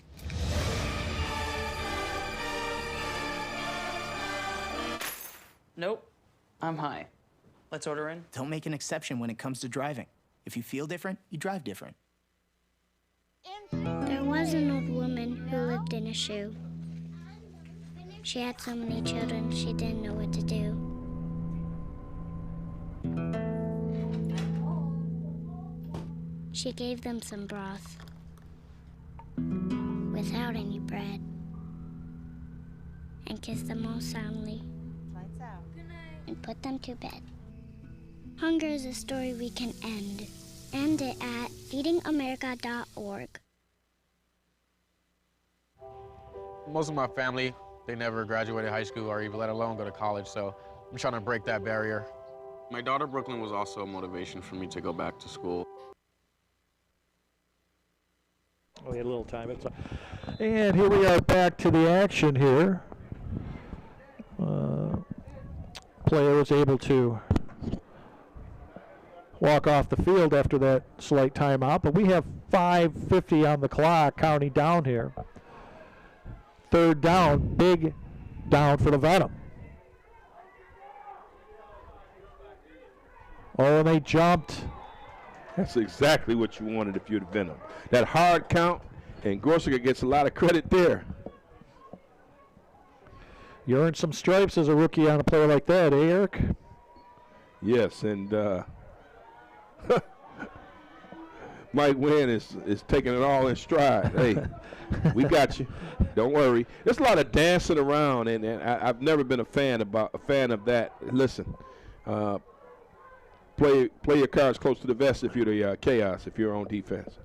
O: Nope. I'm high. Let's order in.
M: Don't make an exception when it comes to driving. If you feel different, you drive different.
K: There was an old woman who lived in a shoe. She had so many children, she didn't know what to do. She gave them some broth without any bread and kissed them all soundly and put them to bed. Hunger is a story we can end. End it at feedingamerica.org.
F: Most of my family, they never graduated high school or even let alone go to college, so I'm trying to break that barrier.
G: My daughter Brooklyn was also a motivation for me to go back to school.
A: We had a little time. And here we are back to the action here. Player was able to walk off the field after that slight timeout, but we have 5:50 on the clock counting down here. Third down, big down for the Venom. Oh, and they jumped.
B: That's exactly what you wanted if you're the Venom. That hard count, and Gorsica gets a lot of credit there.
A: You earned some stripes as a rookie on a player like that, eh, Eric?
B: Yes, and Mike Wynn is taking it all in stride. Hey, we got you. Don't worry. There's a lot of dancing around, and I've never been a fan of that. Listen, play your cards close to the vest if you're the Chaos, if you're on defense.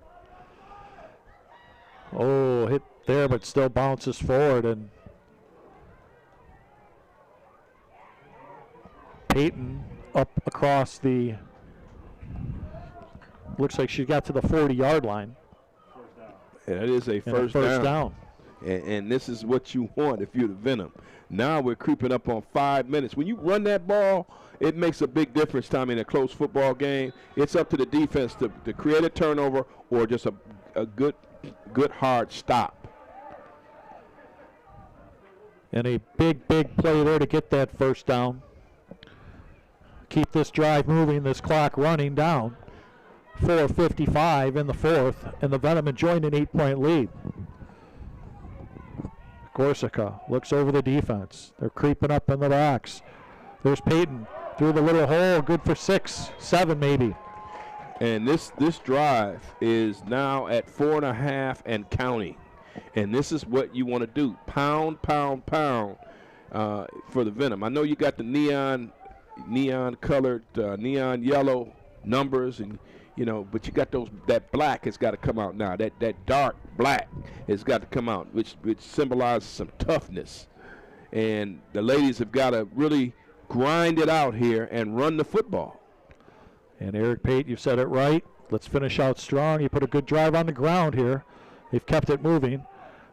A: Oh, hit there, but still bounces forward, and Peyton up across the, looks like she got to the 40-yard line.
B: Yeah, that is a first down. And this is what you want if you're the Venom. Now we're creeping up on 5 minutes. When you run that ball, it makes a big difference, Tommy, in a close football game. It's up to the defense to create a turnover or just a good hard stop.
A: And a big play there to get that first down. Keep this drive moving, this clock running down. 4:55 in the fourth, and the Venom enjoying an 8-point lead. Gorsica looks over the defense. They're creeping up in the box. There's Peyton through the little hole, good for 6, 7 maybe.
B: And this drive is now at 4.5 and counting. And this is what you want to do. Pound for the Venom. I know you got the neon colored, neon yellow numbers, and but you got that black has got to come out now. That dark black has got to come out, which symbolizes some toughness. And the ladies have got to really grind it out here and run the football.
A: And Eric Pate, you said it right. Let's finish out strong. You put a good drive on the ground here. They've kept it moving.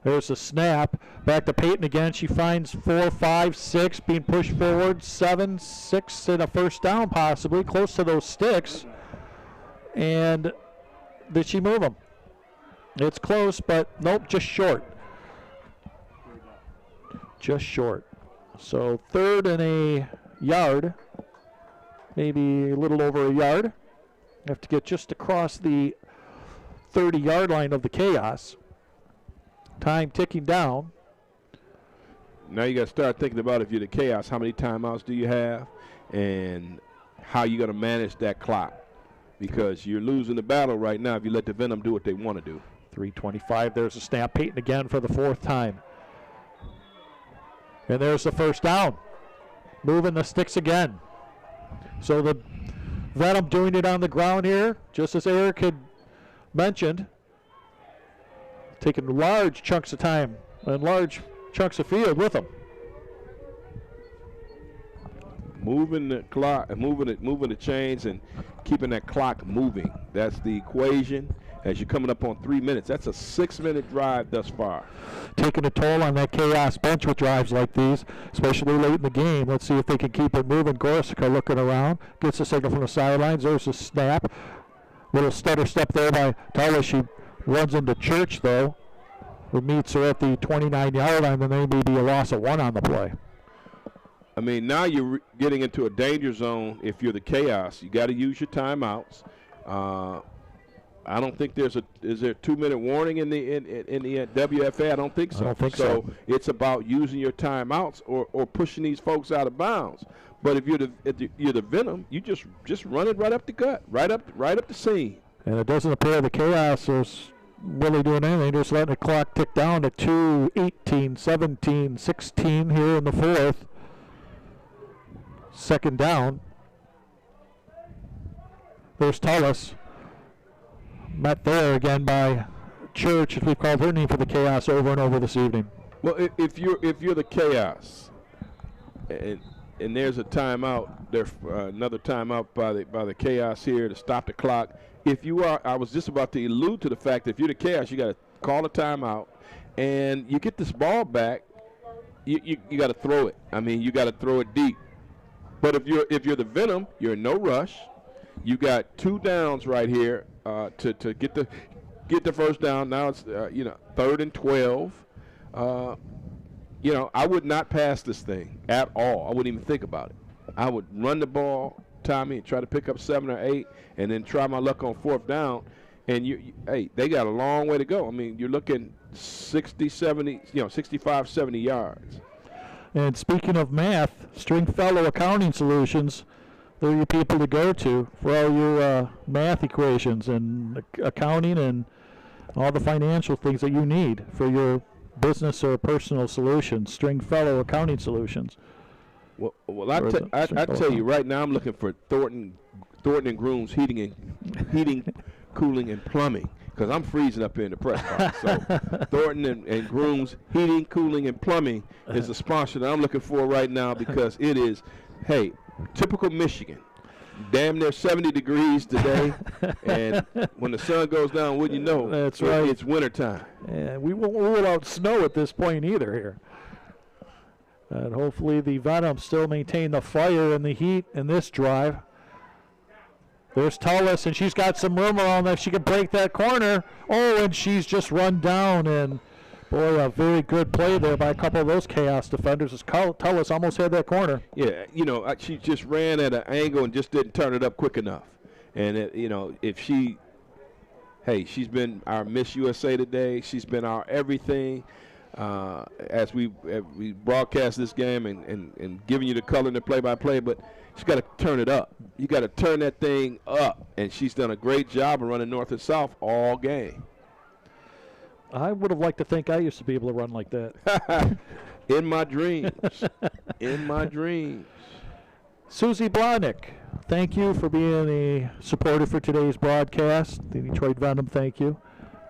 A: There's a snap. Back to Peyton again. She finds 4, 5, 6 being pushed forward. 7, 6 and a first down possibly. Close to those sticks. And did she move them? It's close, but nope, just short. Just short. So 3rd and a yard. Maybe a little over a yard. Have to get just across the 30-yard line of the Chaos. Time ticking down.
B: Now you got to start thinking about, if you're the Chaos, how many timeouts do you have and how you going to manage that clock, because you're losing the battle right now if you let the Venom do what they want to do.
A: 3:25. There's a snap. Peyton again for the 4th time. And there's the first down. Moving the sticks again. So the Venom doing it on the ground here, just as Eric had mentioned. taking large chunks of time and large chunks of field with them.
B: Moving the clock, moving the chains, and keeping that clock moving. That's the equation. As you're coming up on 3 minutes, that's a 6-minute drive thus far.
A: Taking a toll on that chaos bench with drives like these, especially late in the game. Let's see if they can keep it moving. Gorsica looking around, gets a signal from the sidelines. There's a snap. Little stutter step there by Tyler. She runs into Church, though, who meets her at the 29-yard line, and there may be a loss of 1 on the play.
B: I mean, now you're getting into a danger zone if you're the chaos. You got to use your timeouts. I don't think is there a 2-minute warning in the WFA? I don't think so.
A: I don't think so.
B: So it's about using your timeouts or pushing these folks out of bounds. But if you're the Venom, you just run it right up the gut, right up the seam.
A: And it doesn't appear the chaos is really doing anything. Just letting the clock tick down to 2:18, 17, 16 here in the fourth. Second down. There's Tullis. Met there again by Church, as we've called her name for the chaos over and over this evening.
B: Well, if you're the chaos, and there's a timeout, there's another timeout by the chaos here to stop the clock. If you are, I was just about to allude to the fact that if you're the chaos, you got to call a timeout, and you get this ball back, you got to throw it. I mean, you got to throw it deep. But if you're the Venom, you're in no rush. You got 2 downs right here to get the first down. Now it's 3rd and 12. I would not pass this thing at all. I wouldn't even think about it. I would run the ball, Tommy, and try to pick up 7 or 8, and then try my luck on 4th down. And they got a long way to go. I mean, you're looking 60, 70, 65, 70 yards.
A: And speaking of math, Stringfellow Accounting Solutions, they're your people to go to for all your math equations and accounting and all the financial things that you need for your business or personal solutions. Stringfellow Accounting Solutions.
B: Well, I tell you right now, I'm looking for Thornton and Groom's heating, cooling, and plumbing, because I'm freezing up here in the press box. So Thornton and Groom's heating, cooling, and plumbing is a sponsor that I'm looking for right now, because it is, hey, typical Michigan. Damn near 70 degrees today, and when the sun goes down, wouldn't you know?
A: That's right.
B: It's wintertime.
A: Yeah, we won't rule out snow at this point either here. And hopefully the Venom still maintain the fire and the heat in this drive. There's Tullis, and she's got some room around there. She can break that corner. Oh, and she's just run down. And, boy, a very good play there by a couple of those chaos defenders as Tullis almost had that corner.
B: Yeah, she just ran at an angle and just didn't turn it up quick enough. And, if she's been our Miss USA today. She's been our everything. As we broadcast this game and giving you the color and the play-by-play, but she's got to turn it up. You got to turn that thing up, and she's done a great job of running north and south all game.
A: I would have liked to think I used to be able to run like that.
B: In my dreams. In my dreams.
A: Susie Blahnik, thank you for being a supporter for today's broadcast. The Detroit Venom, thank you.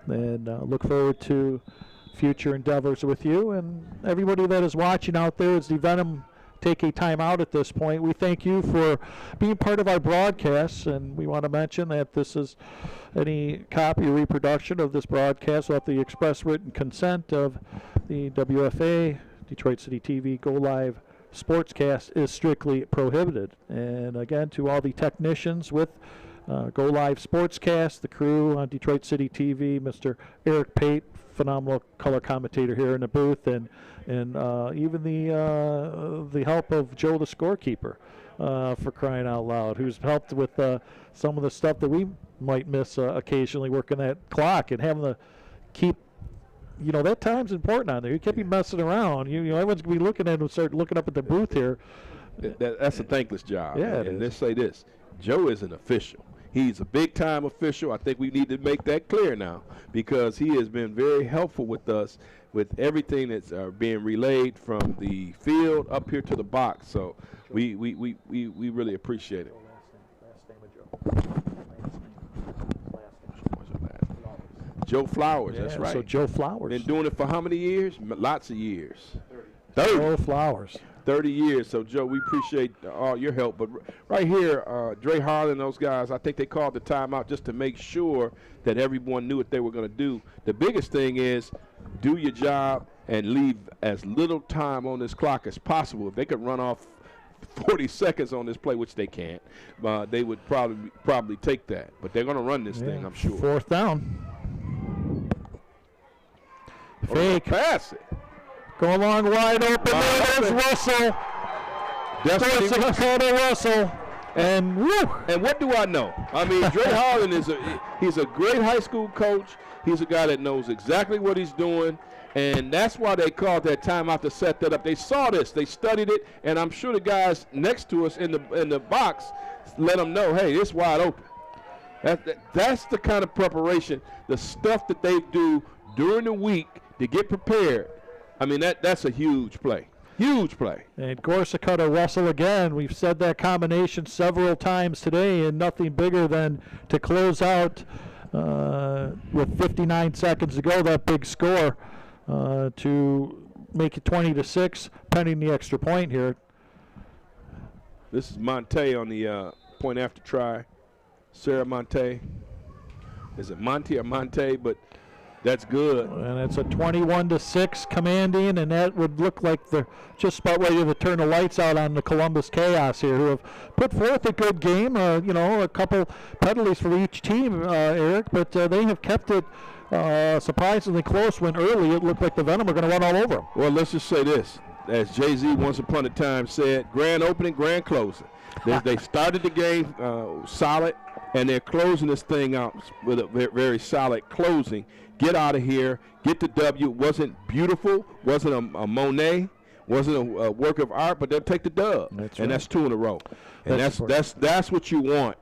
A: And look forward to future endeavors with you. And everybody that is watching out there, as the Venom take a time out at this point, we thank you for being part of our broadcasts, and we want to mention that this is any copy or reproduction of this broadcast without the express written consent of the WFA, Detroit City TV Go Live Sportscast, is strictly prohibited. And again, to all the technicians with Go Live Sportscast, the crew on Detroit City TV, Mr. Eric Pate, phenomenal color commentator here in the booth, and even the help of Joe the scorekeeper, for crying out loud, who's helped with some of the stuff that we might miss occasionally, working that clock and having to keep, that time's important on there. You can't be messing around. Everyone's going to be looking at and start looking up at the booth here.
B: That's a thankless job.
A: Yeah,
B: and let's say this, Joe is an official. He's a big-time official. I think we need to make that clear now, because he has been very helpful with us with everything that's being relayed from the field up here to the box. So we really appreciate it. Joe Flowers, that's right.
A: So Joe Flowers.
B: Been doing it for how many years? Lots of years. 30.
A: Joe Flowers.
B: 30 years. So, Joe, we appreciate all your help. But right here, Dre Harlan and those guys, I think they called the timeout just to make sure that everyone knew what they were going to do. The biggest thing is do your job and leave as little time on this clock as possible. If they could run off 40 seconds on this play, which they can't, they would probably take that. But they're going to run this thing, I'm sure.
A: 4th down. Fake.
B: Pass it.
A: Go along wide open. There's Russell. Dakota Russell. And woo.
B: And what do I know? I mean, Dre Harlan he's a great high school coach. He's a guy that knows exactly what he's doing. And that's why they called that timeout to set that up. They saw this, they studied it, and I'm sure the guys next to us in the box let them know, hey, it's wide open. That's the kind of preparation, the stuff that they do during the week to get prepared. I mean, that's a huge play. Huge play.
A: And Gorsakota Russell again. We've said that combination several times today, and nothing bigger than to close out with 59 seconds to go, that big score to make it 20-6, pending the extra point here.
B: This is Monte on the point after try. Sarah Monte. Is it Monte or Monte? But that's good.
A: And it's a 21-6 commanding, and that would look like they're just about ready to turn the lights out on the Columbus Chaos here, who have put forth a good game. A couple penalties for each team, Eric, but they have kept it surprisingly close when early it looked like the Venom were going to run all over them.
B: Well, let's just say this. As Jay-Z once upon a time said, grand opening, grand closing. They started the game solid, and they're closing this thing out with a very solid closing. Get out of here, get the W. Wasn't beautiful, wasn't a Monet, wasn't a work of art, but they'll take the dub. That's 2 in a row. And that's what you want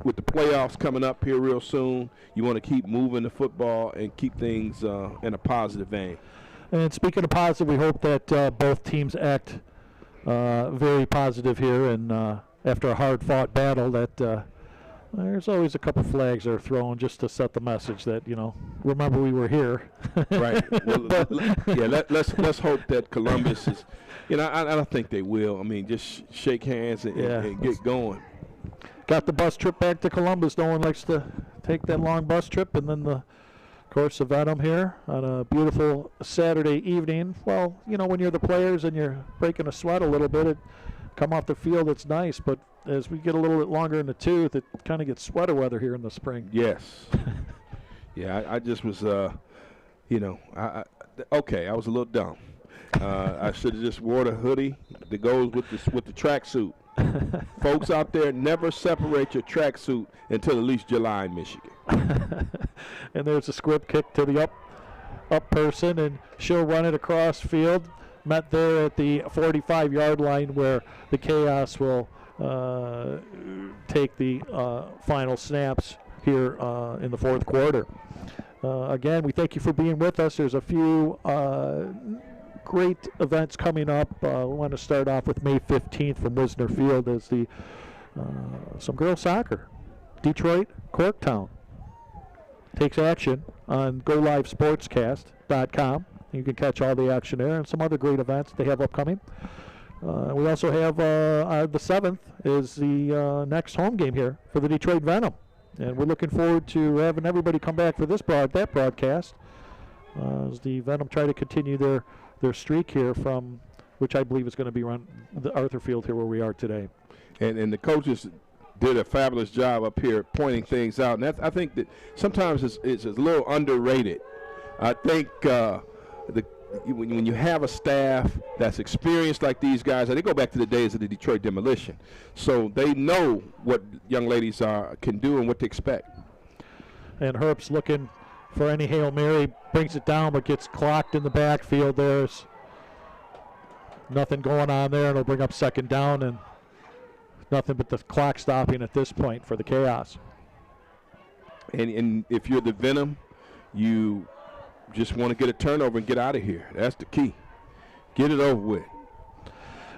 B: with the playoffs coming up here real soon. You want to keep moving the football and keep things in a positive vein.
A: And speaking of positive, we hope that both teams act very positive here, and after a hard-fought battle, that there's always a couple flags that are thrown just to set the message that, remember we were here.
B: Right. Well, let's hope that Columbus is, I don't think they will. I mean, just shake hands and get going.
A: Got the bus trip back to Columbus. No one likes to take that long bus trip, and then of course, the Venom here on a beautiful Saturday evening. Well, when you're the players and you're breaking a sweat a little bit, come off the field, it's nice. But as we get a little bit longer in the tooth, it kind of gets sweater weather here in the spring.
B: Yes. Yeah, I just was, I was a little dumb. I should have just wore the hoodie that goes with the tracksuit. Folks out there, never separate your tracksuit until at least July in Michigan.
A: And there's a squib kick to the up person, and she'll run it across field. Met there at the 45-yard line where the Chaos will take the final snaps here in the fourth quarter. Again, we thank you for being with us. There's a few great events coming up. We want to start off with May 15th from Wisner Field as the some girls soccer. Detroit Corktown takes action on GoLiveSportsCast.com. You can catch all the action there and some other great events they have upcoming. We also have the 7th is the next home game here for the Detroit Venom. And we're looking forward to having everybody come back for that broadcast as the Venom try to continue their streak here from, which I believe is going to be around the Arthur Field here where we are today.
B: And the coaches did a fabulous job up here pointing things out. And I think that sometimes it's a little underrated. I think when you have a staff that's experienced like these guys, and they go back to the days of the Detroit Demolition, so they know what young ladies can do and what to expect.
A: And Herbst looking for any Hail Mary, brings it down but gets clocked in the backfield. There's nothing going on there, and it'll bring up second down, and nothing but the clock stopping at this point for the Chaos.
B: And if you're the Venom, you just want to get a turnover and get out of here. That's the key. Get it over with.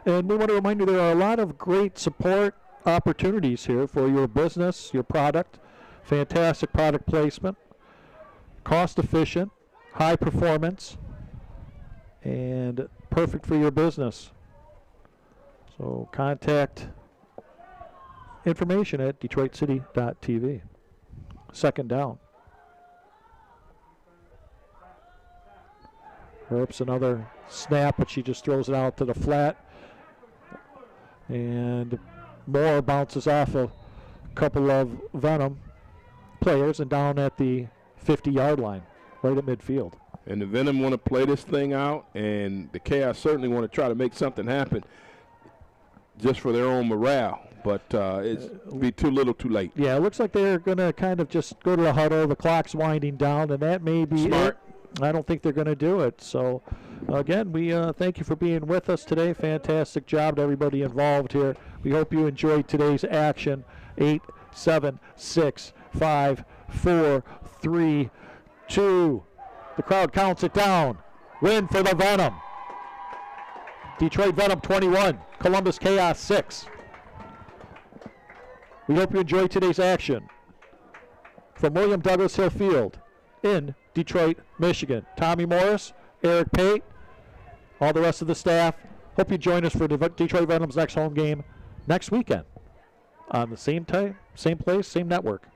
A: And we want to remind you there are a lot of great support opportunities here for your business, your product. Fantastic product placement. cost efficient, high performance, and perfect for your business. So contact information at DetroitCity.tv. Second down. Earps another snap, but she just throws it out to the flat. And Moore bounces off a couple of Venom players and down at the 50-yard line, right at midfield.
B: And the Venom want to play this thing out, and the Chaos certainly want to try to make something happen just for their own morale. But it'll be too little too late.
A: Yeah, it looks like they're going to kind of just go to the huddle. The clock's winding down, and that may be
B: Smart.
A: it. I don't think they're going to do it. So, again, we thank you for being with us today. Fantastic job to everybody involved here. We hope you enjoyed today's action. 8, 7, 6, 5, 4, 3, 2. The crowd counts it down. Win for the Venom. Detroit Venom 21, Columbus Chaos 6. We hope you enjoyed today's action. From William Douglas Hill Field in Detroit, Michigan. Tommy Morris, Eric Pate, all the rest of the staff. Hope you join us for Detroit Venom's next home game next weekend on the same time, same place, same network.